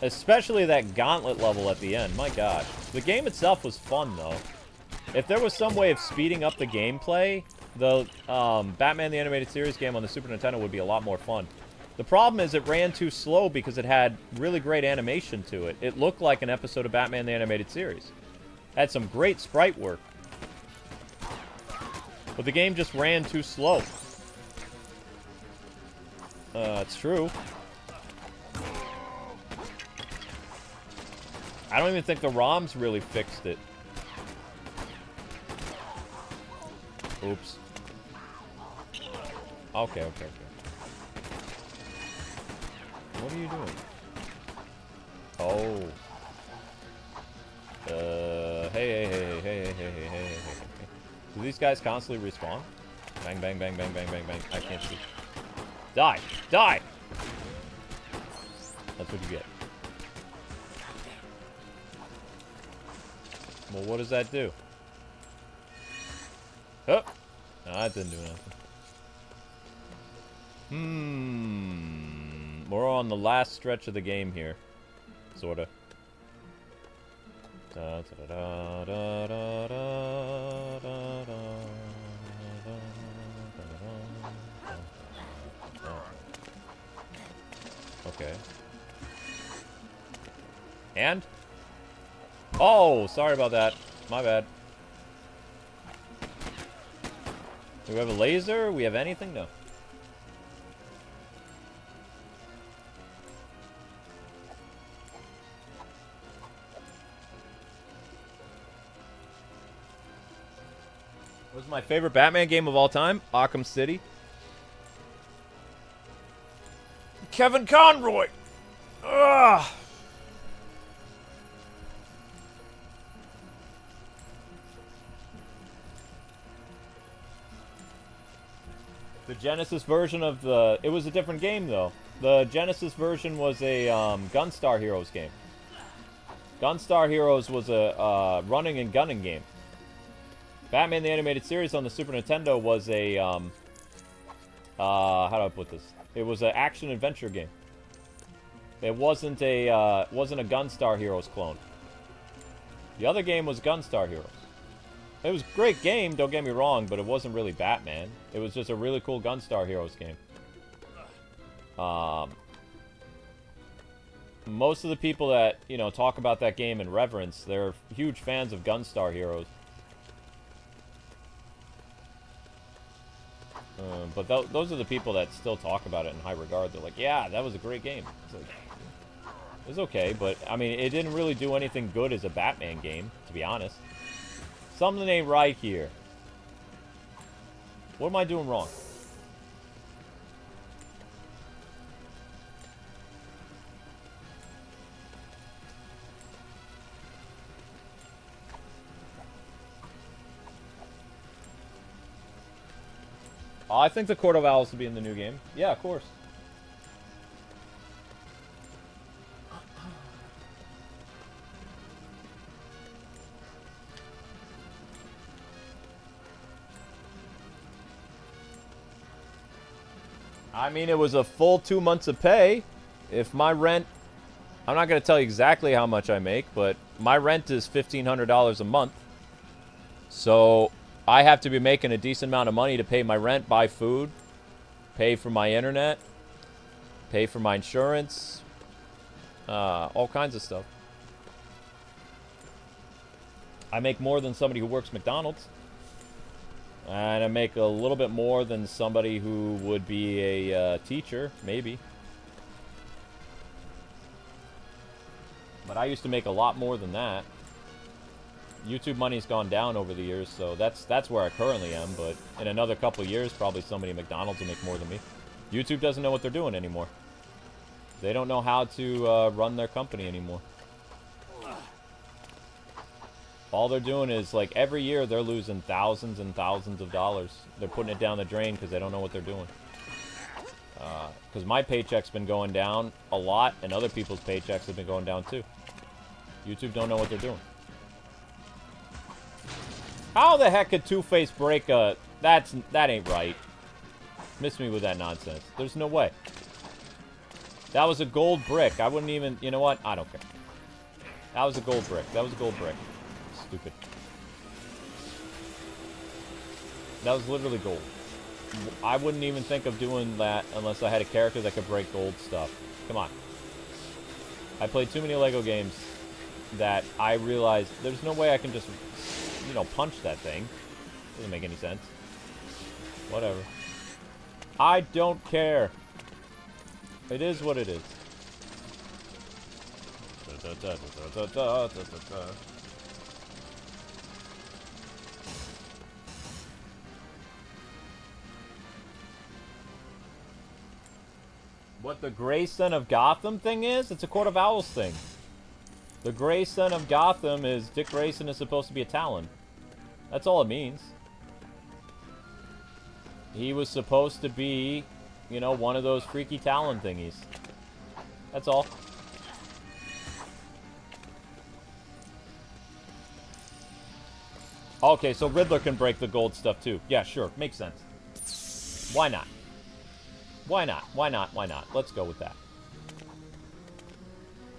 Especially that gauntlet level at the end. My gosh. The game itself was fun, though. If there was some way of speeding up the gameplay, the Batman the Animated Series game on the Super Nintendo would be a lot more fun. The problem is it ran too slow because it had really great animation to it. It looked like an episode of Batman the Animated Series. It had some great sprite work. But the game just ran too slow. It's true. I don't even think the ROMs really fixed it. Oops. Okay, okay, okay. What are you doing? Oh. Hey. Do these guys constantly respawn? Bang, bang, bang, bang, bang, bang, bang. I can't see. Die! Die! That's what you get. Well, what does that do? Oh! No, that didn't do nothing. We're on the last stretch of the game here. Sorta. Okay. And? Oh, sorry about that. My bad. Do we have a laser? We have anything? No. What was my favorite Batman game of all time? Arkham City. Kevin Conroy! Ugh! The Genesis version of the... It was a different game, though. The Genesis version was a Gunstar Heroes game. Gunstar Heroes was a running and gunning game. Batman the Animated Series on the Super Nintendo was a... how do I put this? It was an action-adventure game. It wasn't a Gunstar Heroes clone. The other game was Gunstar Heroes. It was a great game, don't get me wrong, but it wasn't really Batman. It was just a really cool Gunstar Heroes game. Most of the people that, you know, talk about that game in reverence, they're huge fans of Gunstar Heroes. But those are the people that still talk about it in high regard. They're like, yeah, that was a great game. It's like, it was okay, but, I mean, it didn't really do anything good as a Batman game, to be honest. Something ain't right here. What am I doing wrong? Oh, I think the Court of Owls will be in the new game. Yeah, of course. I mean, it was a full 2 months of pay. If my rent... I'm not going to tell you exactly how much I make, but my rent is $1,500 a month. So I have to be making a decent amount of money to pay my rent, buy food, pay for my internet, pay for my insurance, all kinds of stuff. I make more than somebody who works McDonald's. And I make a little bit more than somebody who would be a teacher, maybe. But I used to make a lot more than that. YouTube money's gone down over the years, so that's where I currently am. But in another couple of years, probably somebody at McDonald's will make more than me. YouTube doesn't know what they're doing anymore. They don't know how to run their company anymore. All they're doing is, like, every year they're losing thousands and thousands of dollars. They're putting it down the drain because they don't know what they're doing. Because my paycheck's been going down a lot, and other people's paychecks have been going down too. YouTube don't know what they're doing. How the heck could Two-Face break a... That ain't right. Miss me with that nonsense. There's no way. That was a gold brick. I wouldn't even... You know what? I don't care. That was a gold brick. That was a gold brick. Stupid. That was literally gold. I wouldn't even think of doing that unless I had a character that could break gold stuff. Come on. I played too many Lego games that I realized there's no way I can just, you know, punch that thing. Doesn't make any sense. Whatever. I don't care. It is what it is. What the Gray Son of Gotham thing is? It's a Court of Owls thing. The Gray Son of Gotham is Dick Grayson is supposed to be a Talon. That's all it means. He was supposed to be, you know, one of those freaky Talon thingies. That's all. Okay, so Riddler can break the gold stuff too. Yeah, sure. Makes sense. Why not? Why not? Why not? Why not? Let's go with that.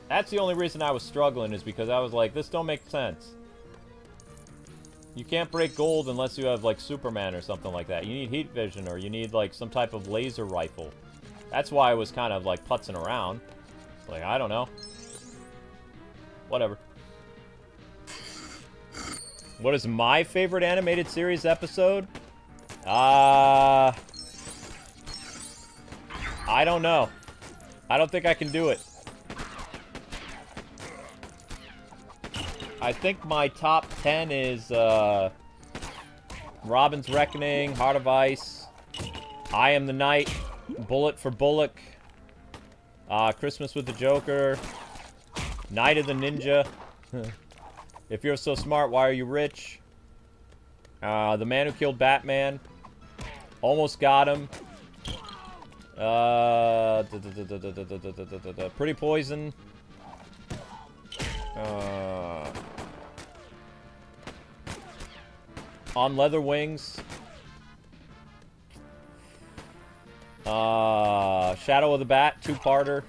That's the only reason I was struggling, is because I was like, this don't make sense. You can't break gold unless you have, like, Superman or something like that. You need heat vision, or you need, like, some type of laser rifle. That's why I was kind of, like, putzing around. Like, I don't know. Whatever. What is my favorite animated series episode? I don't know. I don't think I can do it. I think my top 10 is Robin's Reckoning, Heart of Ice, I Am the Night, Bullet for Bullock, Christmas with the Joker, Night of the Ninja, If You're So Smart, Why Are You Rich, The Man Who Killed Batman, Almost Got Him, Pretty Poison, On Leather Wings, Shadow of the Bat, two-parter,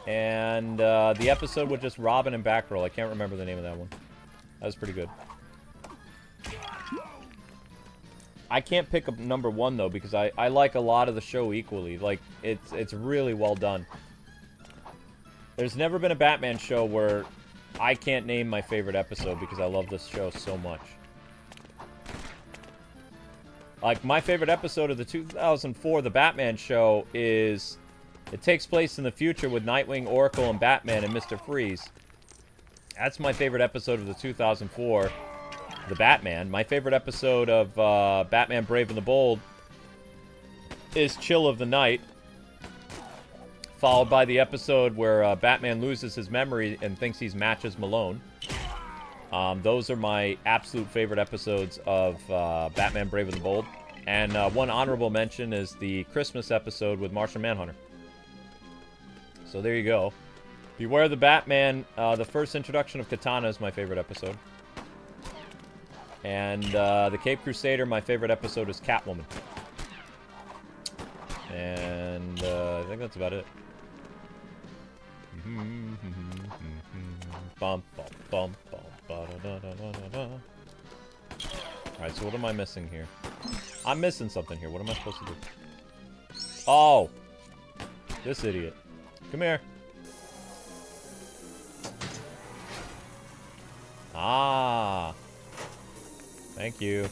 and the episode with just Robin and Batgirl. I can't remember the name of that one. That was pretty good. I can't pick a number one, though, because I like a lot of the show equally. Like, it's really well done. There's never been a Batman show where I can't name my favorite episode because I love this show so much. Like, my favorite episode of the 2004 The Batman show is... It takes place in the future with Nightwing, Oracle, and Batman and Mr. Freeze. That's my favorite episode of the 2004 The Batman. My favorite episode of Batman Brave and the Bold is Chill of the Night, followed by the episode where Batman loses his memory and thinks he's Matches Malone. Those are my absolute favorite episodes of Batman Brave and the Bold. And one honorable mention is the Christmas episode with Martian Manhunter. So there you go. Beware the Batman, the first introduction of Katana is my favorite episode. And the Cape Crusader, my favorite episode is Catwoman. And I think that's about it. Alright, so what am I missing here? I'm missing something here. What am I supposed to do? Oh! This idiot. Come here. Ah! Thank you.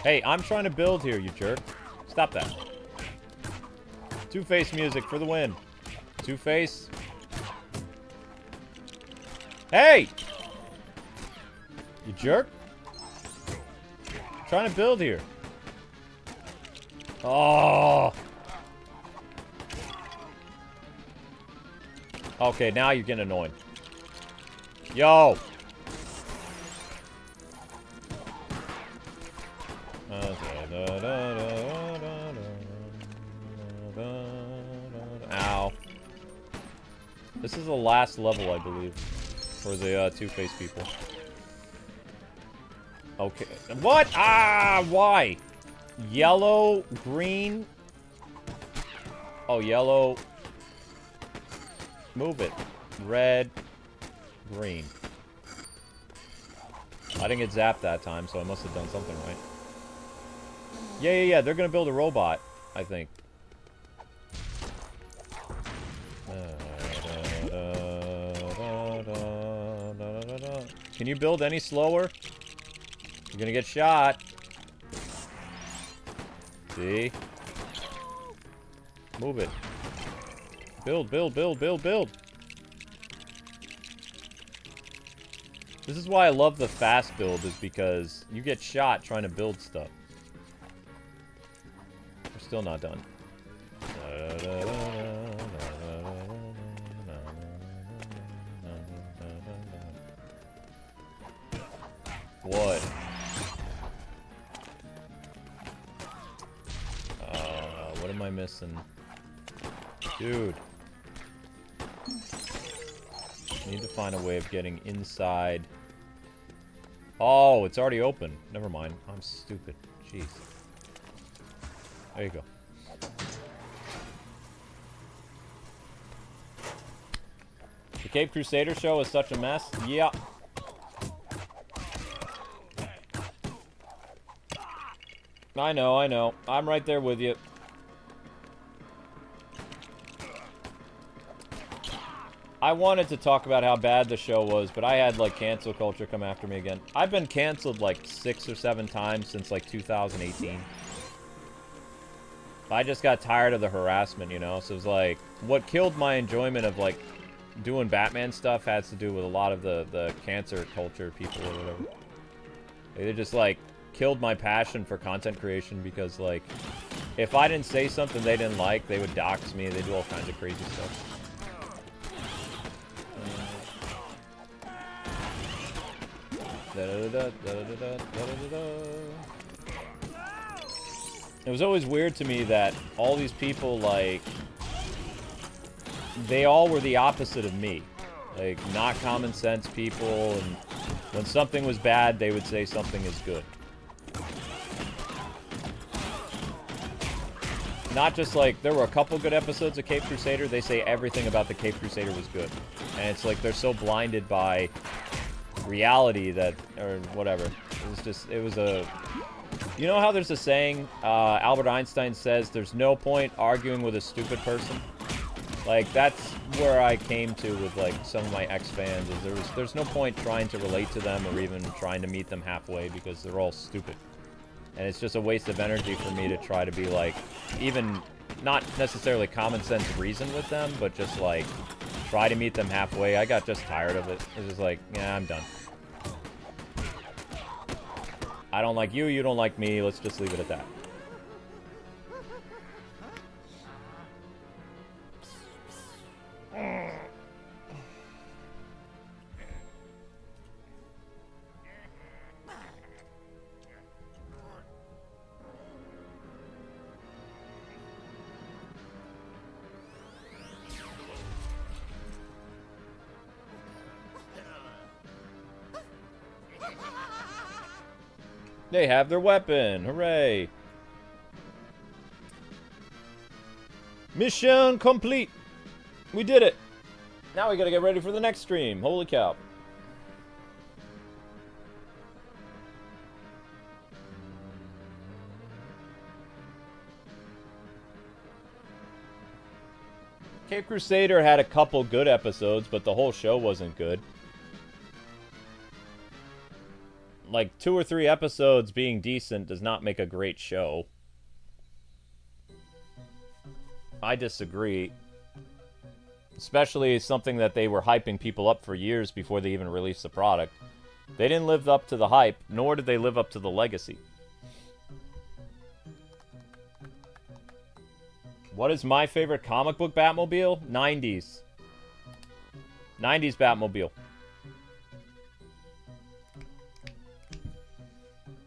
Hey, I'm trying to build here, you jerk. Stop that. Two-Face music for the win. Two-Face. Hey! You jerk. I'm trying to build here. Oh! Okay, now you're getting annoying. Yo! Ow. This is the last level, I believe, for the Two-Face people. Okay. What? Ah! Why? Yellow, green. Oh, yellow. Move it. Red, green. I didn't get zapped that time, so I must have done something right. Yeah. They're gonna build a robot, I think. Can you build any slower? You're gonna get shot. See? Move it. Build, build, build, build, build. This is why I love the fast build, is because you get shot trying to build stuff. We're still not done. What? What am I missing? Dude. Need to find a way of getting inside. Oh, it's already open. Never mind. I'm stupid. Jeez. There you go. The Cape Crusader show is such a mess. Yeah. I know, I know. I'm right there with you. I wanted to talk about how bad the show was, but I had, like, cancel culture come after me again. I've been canceled, like, 6 or 7 times since, like, 2018. I just got tired of the harassment, you know? So it was like, what killed my enjoyment of, like, doing Batman stuff has to do with a lot of the cancer culture people or whatever. They just, like, killed my passion for content creation because, like, if I didn't say something they didn't like, they would dox me. They do all kinds of crazy stuff. It was always weird to me that all these people, like, they all were the opposite of me. Like, not common sense people, and when something was bad, they would say something is good. Not just, like, there were a couple good episodes of Cape Crusader, they say everything about the Cape Crusader was good. And it's like they're so blinded by reality that, or whatever. It was just, it was a... You know how there's a saying, Albert Einstein says, there's no point arguing with a stupid person? Like, that's where I came to with, like, some of my ex-fans, is there's no point trying to relate to them or even trying to meet them halfway because they're all stupid. And it's just a waste of energy for me to try to be, like, even, not necessarily common sense reason with them, but just, like, try to meet them halfway. I got just tired of it. It was just like, yeah, I'm done. I don't like you, you don't like me, let's just leave it at that. They have their weapon! Hooray! Mission complete! We did it! Now we gotta get ready for the next stream. Holy cow. Cape Crusader had a couple good episodes, but the whole show wasn't good. Like, 2 or 3 episodes being decent does not make a great show. I disagree. Especially something that they were hyping people up for years before they even released the product. They didn't live up to the hype, nor did they live up to the legacy. What is my favorite comic book Batmobile? 90s. 90s Batmobile.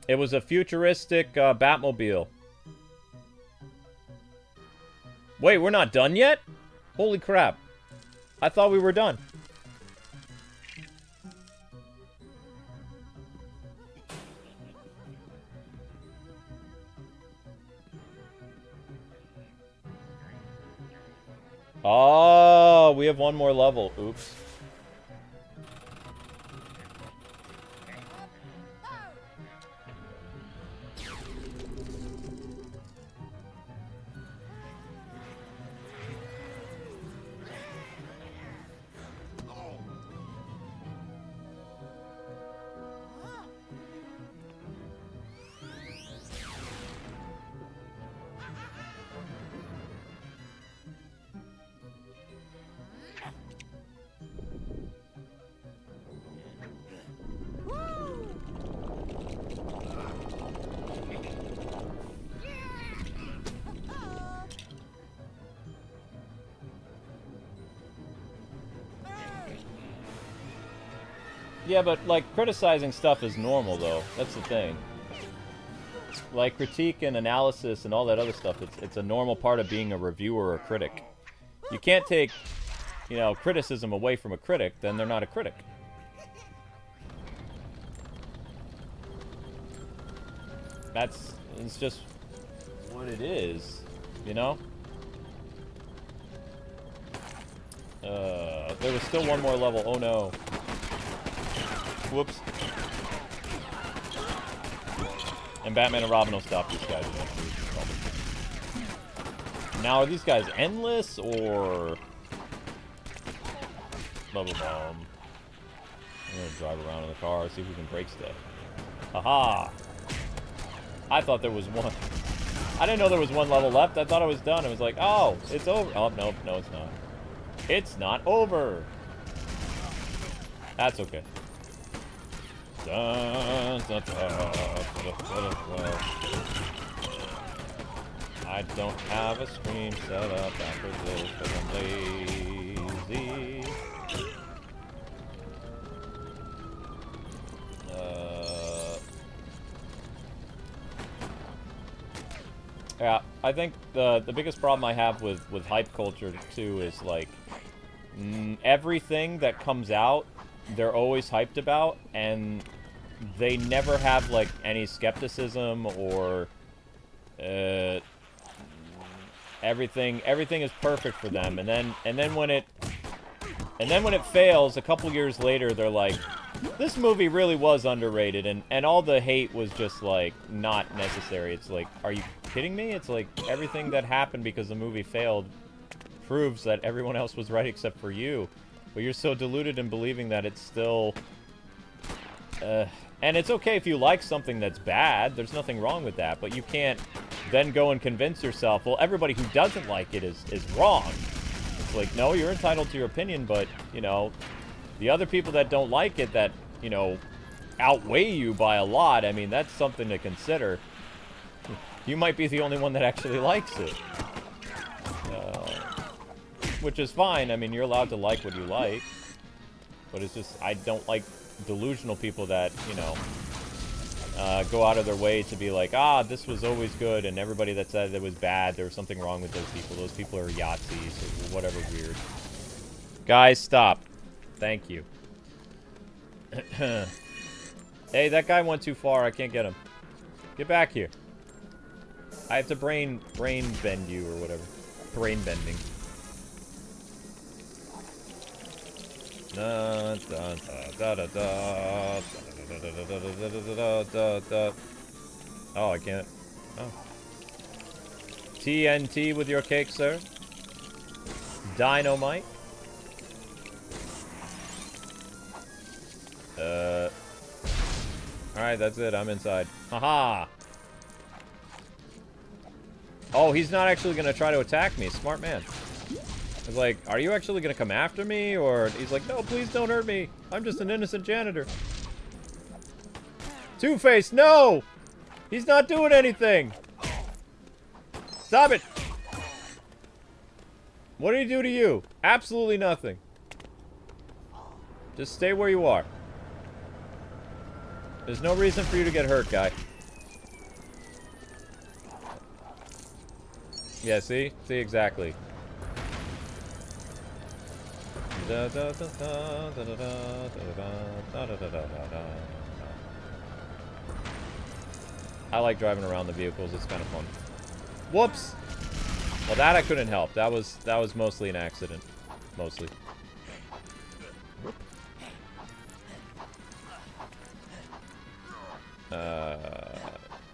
It was a futuristic Batmobile. Wait, we're not done yet? Holy crap. I thought we were done. Oh, we have one more level. Oops. Yeah, but, like, criticizing stuff is normal, though. That's the thing. Like, critique and analysis and all that other stuff, it's a normal part of being a reviewer or critic. You can't take, you know, criticism away from a critic, then they're not a critic. It's just what it is, you know? There was still one more level. Oh no. Whoops. And Batman and Robin will stop these guys eventually. Now, are these guys endless, or... Bubble bomb. I'm gonna drive around in the car, see if we can break stuff. Haha! I thought there was one. I didn't know there was one level left. I thought I was done. I was like, oh, it's over. Oh, no, no, it's not. It's not over. That's okay. Dun, dun, dun, dun, dun. I don't have a stream set up after this because I'm lazy. Yeah, I think the biggest problem I have with hype culture too is like everything that comes out, they're always hyped about, and they never have like any skepticism or everything is perfect for them, and then when it fails a couple years later, they're like, this movie really was underrated, and all the hate was just like not necessary. It's like, are you kidding me? It's like everything that happened because the movie failed proves that everyone else was right except for you, but you're so deluded in believing that it's still and it's okay if you like something that's bad, there's nothing wrong with that, but you can't then go and convince yourself, well, everybody who doesn't like it is wrong. It's like, no, you're entitled to your opinion, but, you know, the other people that don't like it, that, you know, outweigh you by a lot, I mean, that's something to consider. You might be the only one that actually likes it. Which is fine. I mean, you're allowed to like what you like. But it's just, I don't like delusional people that, you know, go out of their way to be like, ah, this was always good, and everybody that said it was bad, there was something wrong with those people. Those people are Yahtzees or whatever weird. Guys, stop. Thank you. Hey, that guy went too far. I can't get him. Get back here. I have to brain bend you or whatever. Brain bending. Oh, I can't. Oh. TNT with your cake, sir. Dynamite. Alright, that's it. I'm inside. Haha! Oh, he's not actually gonna try to attack me. Smart man. I was like, are you actually gonna come after me? Or he's like, no, please don't hurt me. I'm just an innocent janitor. Two-Face, no! He's not doing anything! Stop it! What did he do to you? Absolutely nothing. Just stay where you are. There's no reason for you to get hurt, guy. Yeah, see? See, exactly. I like driving around the vehicles. It's kind of fun. Whoops! Well, that I couldn't help. That was mostly an accident. Mostly.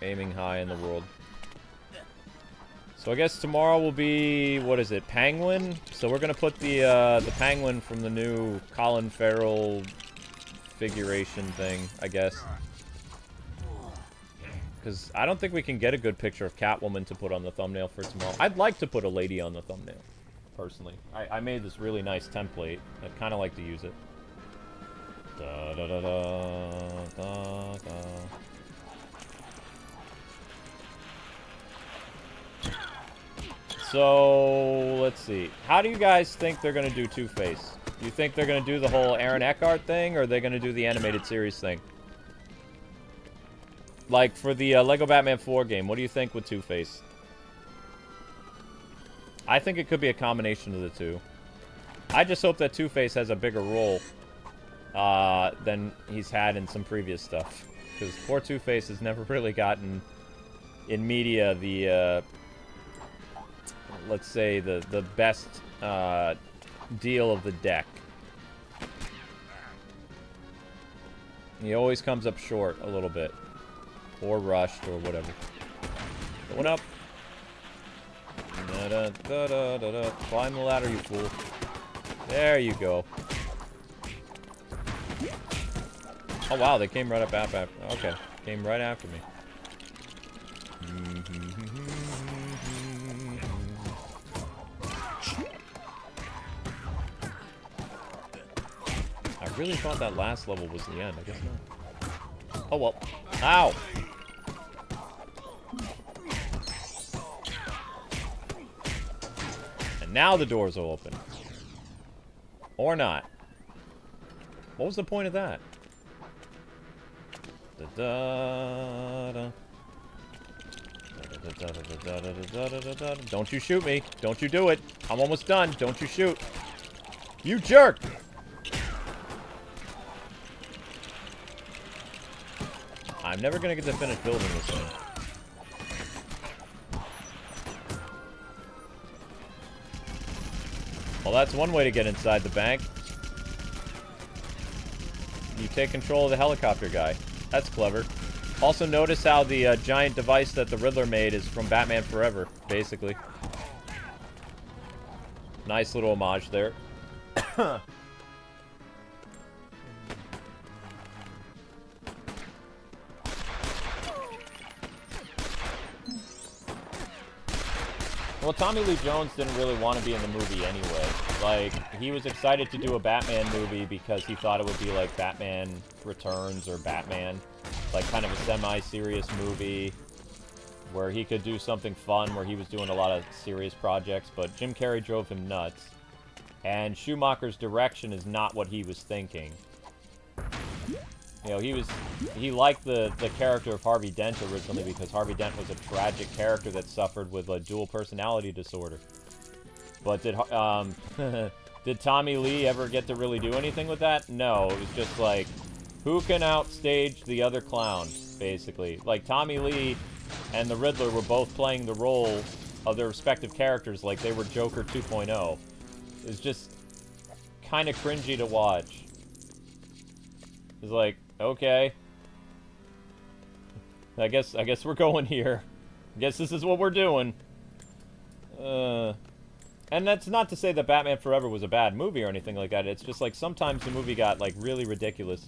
Aiming high in the world. So I guess tomorrow will be, what is it, Penguin? So we're gonna put the Penguin from the new Colin Farrell figuration thing, I guess. Because I don't think we can get a good picture of Catwoman to put on the thumbnail for tomorrow. I'd like to put a lady on the thumbnail, personally. I made this really nice template. I'd kind of like to use it. Da, da, da, da, da, da. So, let's see. How do you guys think they're going to do Two-Face? You think they're going to do the whole Aaron Eckhart thing, or are they going to do the animated series thing? Like, for the Lego Batman 4 game, what do you think with Two-Face? I think it could be a combination of the two. I just hope that Two-Face has a bigger role than he's had in some previous stuff. Because poor Two-Face has never really gotten, in media, the, let's say, the best deal of the deck. He always comes up short a little bit. Or rushed, or whatever. Going up. Da-da-da-da-da-da. Climb the ladder, you fool. There you go. Oh, wow, they came right up after. Okay, came right after me. I really thought that last level was the end. I guess not. Oh, well. Ow! And now the doors will open. Or not. What was the point of that? Don't you shoot me. Don't you do it. I'm almost done. Don't you shoot. You jerk! I'm never gonna get to finish building this thing. Well, that's one way to get inside the bank. You take control of the helicopter guy. That's clever. Also, notice how the giant device that the Riddler made is from Batman Forever, basically. Nice little homage there. Well, Tommy Lee Jones didn't really want to be in the movie anyway. Like, he was excited to do a Batman movie because he thought it would be like Batman Returns or Batman. Like, kind of a semi-serious movie where he could do something fun, where he was doing a lot of serious projects. But Jim Carrey drove him nuts. And Schumacher's direction is not what he was thinking. You know, he liked the character of Harvey Dent originally because Harvey Dent was a tragic character that suffered with a dual personality disorder. But did Tommy Lee ever get to really do anything with that? No, it was just like, who can outstage the other clown, basically. Like, Tommy Lee and the Riddler were both playing the role of their respective characters like they were Joker 2.0. It's just kind of cringy to watch. It's like, okay. I guess we're going here. I guess this is what we're doing. And that's not to say that Batman Forever was a bad movie or anything like that. It's just like sometimes the movie got like really ridiculous.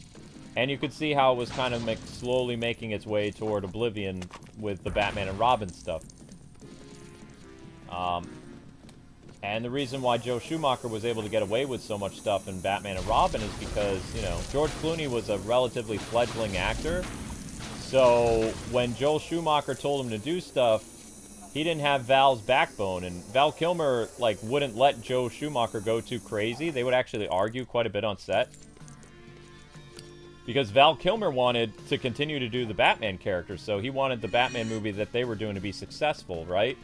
And you could see how it was kind of slowly making its way toward oblivion with the Batman and Robin stuff. And the reason why Joe Schumacher was able to get away with so much stuff in Batman and Robin is because, you know, George Clooney was a relatively fledgling actor. So when Joel Schumacher told him to do stuff, he didn't have Val's backbone. And Val Kilmer, like, wouldn't let Joe Schumacher go too crazy. They would actually argue quite a bit on set. Because Val Kilmer wanted to continue to do the Batman characters, so he wanted the Batman movie that they were doing to be successful, right?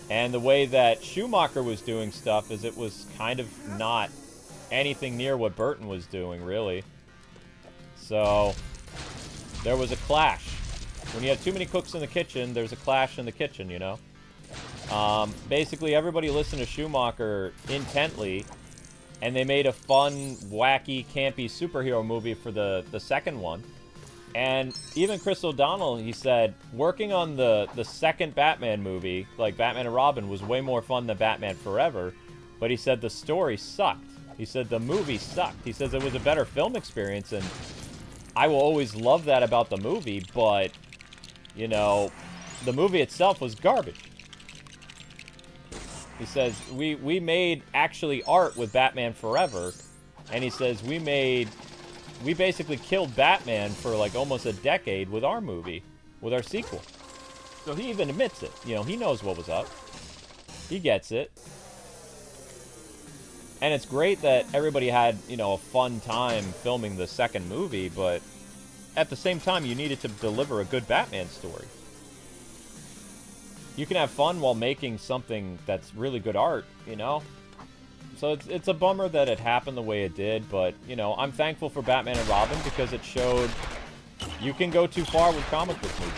And the way that Schumacher was doing stuff is it was kind of not anything near what Burton was doing, really. So there was a clash. When you have too many cooks in the kitchen, there's a clash in the kitchen, you know? Basically, everybody listened to Schumacher intently, and they made a fun, wacky, campy superhero movie for the second one. And even Chris O'Donnell, he said, working on the second Batman movie, like Batman and Robin, was way more fun than Batman Forever. But he said the story sucked. He said the movie sucked. He says it was a better film experience, and I will always love that about the movie, but, you know, the movie itself was garbage. He says, we made actually art with Batman Forever, and he says, we basically killed Batman for like almost a decade with our movie, with our sequel. So he even admits it. You know, he knows what was up. He gets it. And it's great that everybody had, you know, a fun time filming the second movie, but at the same time, you needed to deliver a good Batman story. You can have fun while making something that's really good art, you know? So it's a bummer that it happened the way it did, but, you know, I'm thankful for Batman and Robin because it showed you can go too far with comic book movies.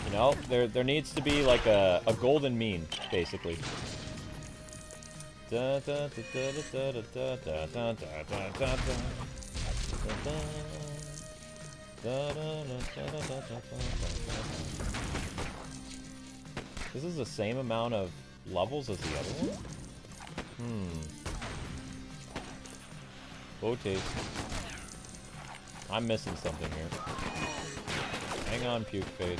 You know, there needs to be like a golden mean, basically. This is the same amount of levels as the other one? Taste. I'm missing something here. Hang on, puke face.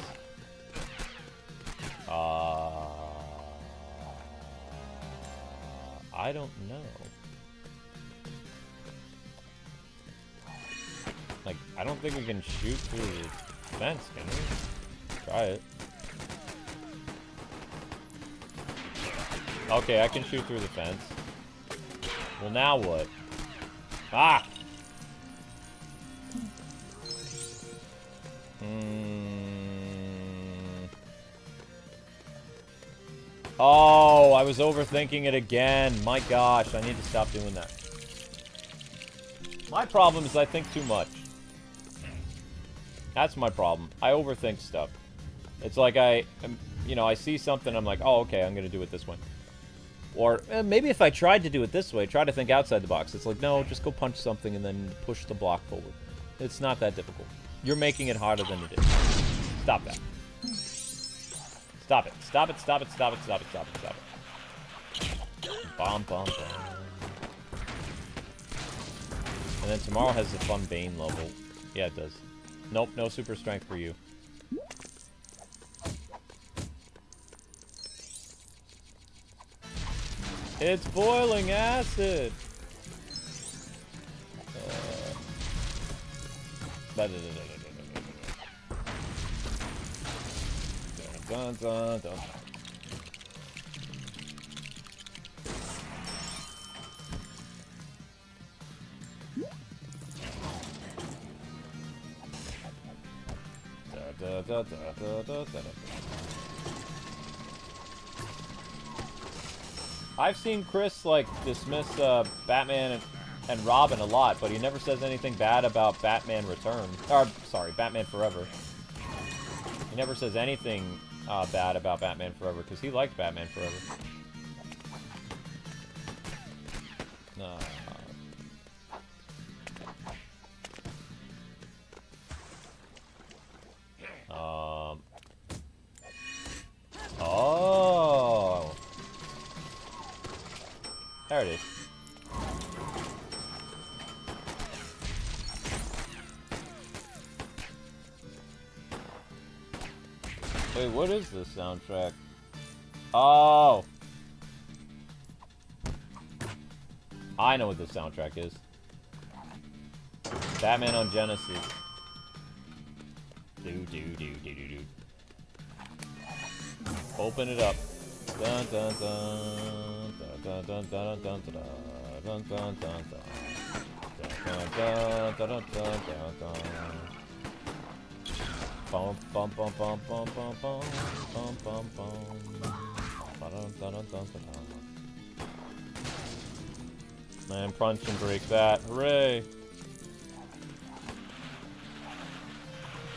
I don't know. Like, I don't think we can shoot through the fence, can we? Try it. Okay, I can shoot through the fence. Well, now what? Ah! Oh, I was overthinking it again. My gosh, I need to stop doing that. My problem is I think too much. That's my problem. I overthink stuff. It's like you know, I see something, I'm like, oh, okay, I'm going to do it this way. Or maybe if I tried to do it this way, try to think outside the box. It's like, no, just go punch something and then push the block forward. It's not that difficult. You're making it harder than it is. Stop that. Stop it. Stop it, stop it, stop it, stop it, stop it, stop it. Bomb, bomb, bomb. And then tomorrow has the fun Bane level. Yeah, it does. Nope, no super strength for you. It's boiling acid! Dun, dun, dun. Da, da, da, da, da, da. I've seen Chris, like, dismiss Batman and Robin a lot, but he never says anything bad about Batman Returns. Or, sorry, Batman Forever. He never says anything bad about Batman Forever, because he liked Batman Forever. No. Oh. There it is. Wait, what is this soundtrack? Oh! I know what this soundtrack is. Batman on Genesis. Open it up. Dun dun dun dun dun dun dun dun dun dun dun dun dun. Bum bum bum bum bum bum bum bum bum bum. Man, punch and break that. Hooray!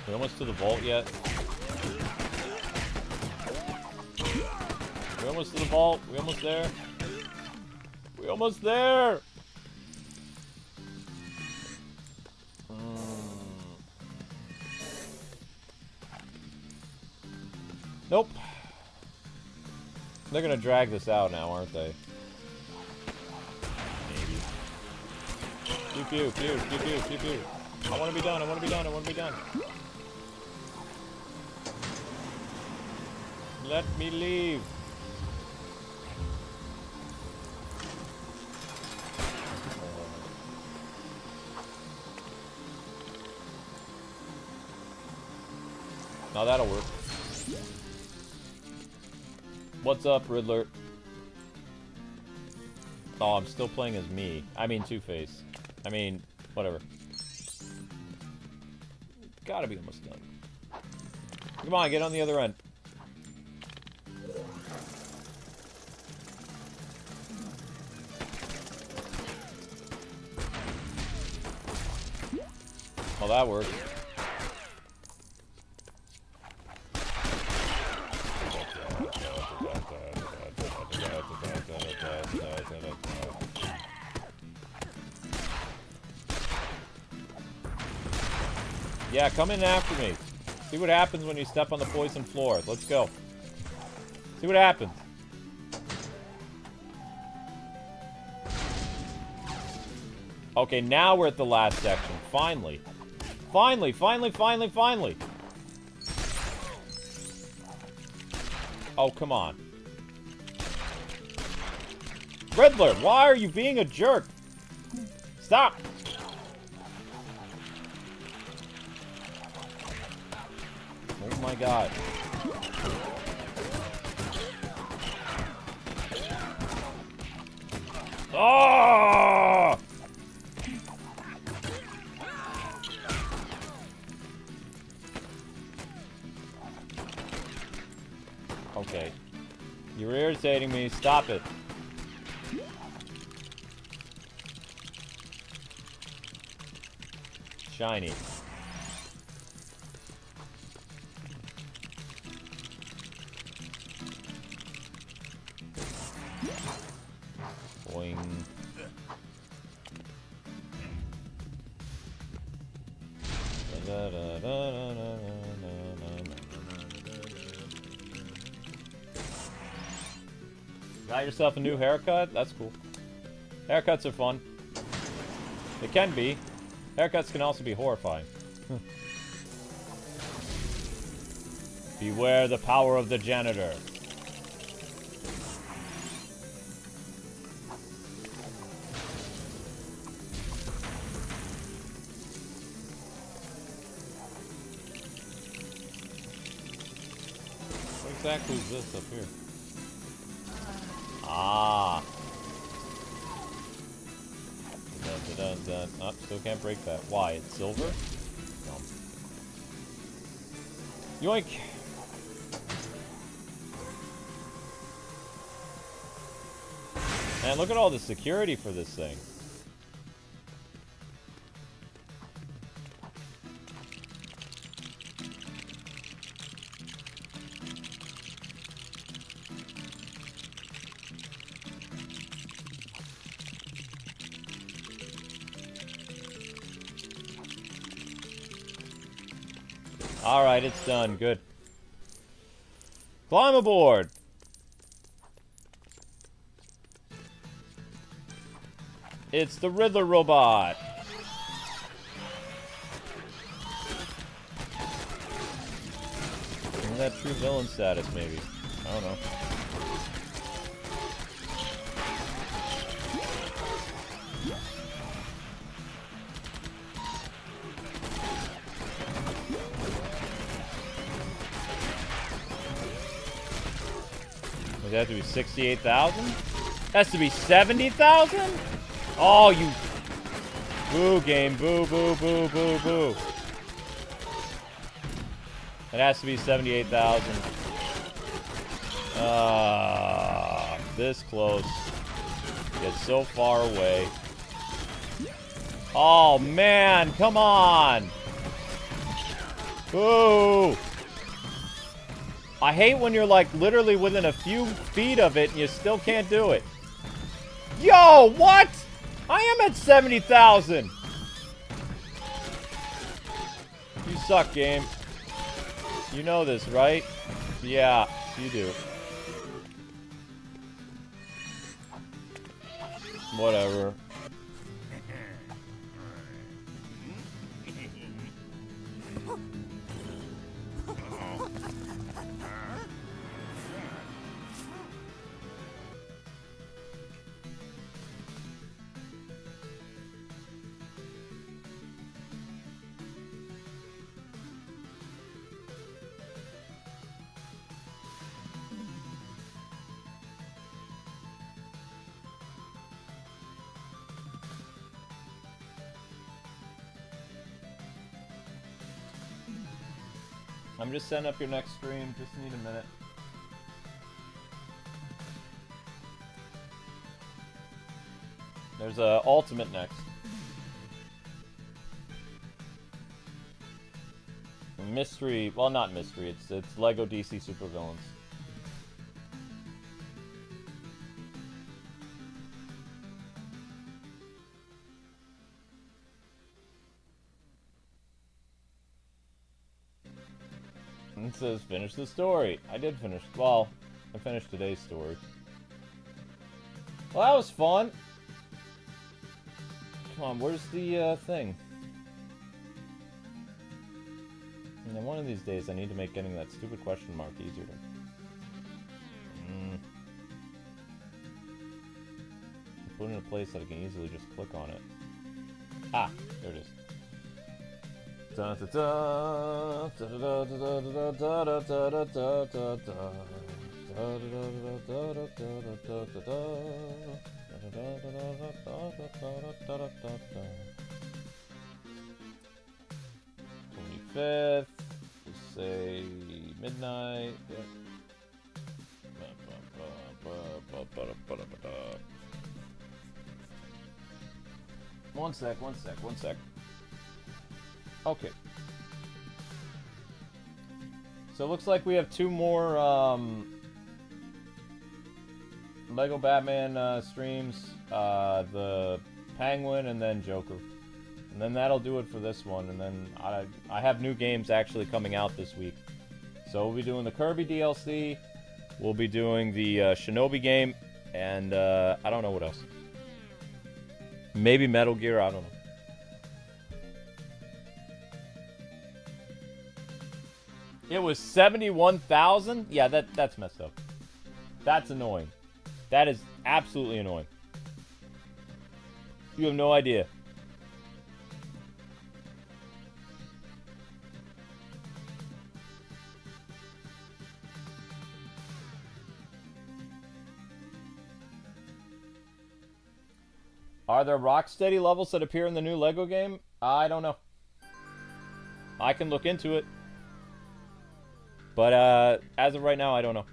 We almost to the vault yet? We almost to the vault? We almost there? We almost there! Nope. They're gonna drag this out now, aren't they? Maybe. Pew pew pew pew pew pew pew. I wanna be done, I wanna be done, I wanna be done. Let me leave. Now that'll work. What's up, Riddler? Oh, I'm still playing as me. I mean, Two-Face. I mean, whatever. Gotta be almost done. Come on, get on the other end. Oh, that worked. Yeah, come in after me. See what happens when you step on the poison floor. Let's go. See what happens. Okay, now we're at the last section. Finally. Finally, finally, finally, finally. Oh, come on. Riddler, why are you being a jerk? Stop. Oh my god. Oh! Okay. You're irritating me. Stop it. Shiny. Boing. Got yourself a new haircut? That's cool. Haircuts are fun. They can be. Haircuts can also be horrifying. Beware the power of the janitor. What exactly is this up here? Ah. Oh, still can't break that. Why? It's silver? No. Yoink! Man, look at all the security for this thing. Alright, it's done. Good. Climb aboard! It's the Riddler robot! Isn't that true villain status, maybe? I don't know. Does it have to be 68,000? Has to be 70,000? Oh, you... Boo, game. Boo, boo, boo, boo, boo. It has to be 78,000. This close. Yet so far away. Oh, man. Come on. Boo. I hate when you're, like, literally within a few feet of it and you still can't do it. Yo, what? I am at 70,000. You suck, game. You know this, right? Yeah, you do. Whatever. I'm just setting up your next stream. Just need a minute. There's a ultimate next. Mystery, well, not mystery. It's Lego DC Supervillains. It says finish the story. I did finish. Well, I finished today's story. Well, that was fun. Come on, where's the thing? And then one of these days, I need to make getting that stupid question mark easier to... Put it in a place that I can easily just click on it. Ah, there it is. Da da da da da da da da da da da da da. 25th, we'll say midnight. Yep. One sec. Okay. So it looks like we have two more Lego Batman streams. The Penguin and then Joker. And then that'll do it for this one. And then I have new games actually coming out this week. So we'll be doing the Kirby DLC. We'll be doing the Shinobi game. And I don't know what else. Maybe Metal Gear, I don't know. It was 71,000? Yeah, that's messed up. That's annoying. That is absolutely annoying. You have no idea. Are there Rocksteady levels that appear in the new Lego game? I don't know. I can look into it. But as of right now, I don't know.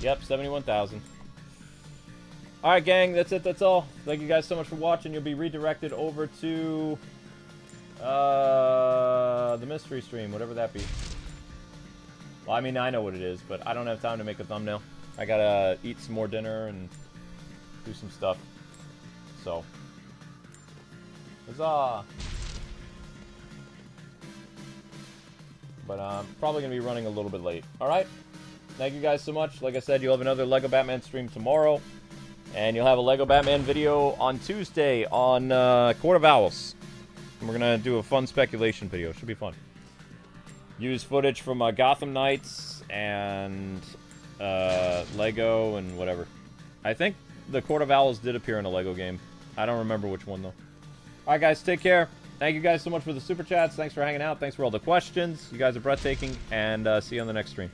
Yep, 71,000. Alright, gang, that's it, that's all. Thank you guys so much for watching. You'll be redirected over to the mystery stream, whatever that be. Well, I mean, I know what it is, but I don't have time to make a thumbnail. I gotta eat some more dinner and do some stuff. So, huzzah! But I'm probably gonna be running a little bit late. Alright? Thank you guys so much. Like I said, you'll have another Lego Batman stream tomorrow. And you'll have a Lego Batman video on Tuesday on Court of Owls. And we're gonna do a fun speculation video. Should be fun. Use footage from Gotham Knights and Lego and whatever. I think the Court of Owls did appear in a Lego game. I don't remember which one though. Alright guys, take care. Thank you guys so much for the super chats. Thanks for hanging out. Thanks for all the questions. You guys are breathtaking. And see you on the next stream.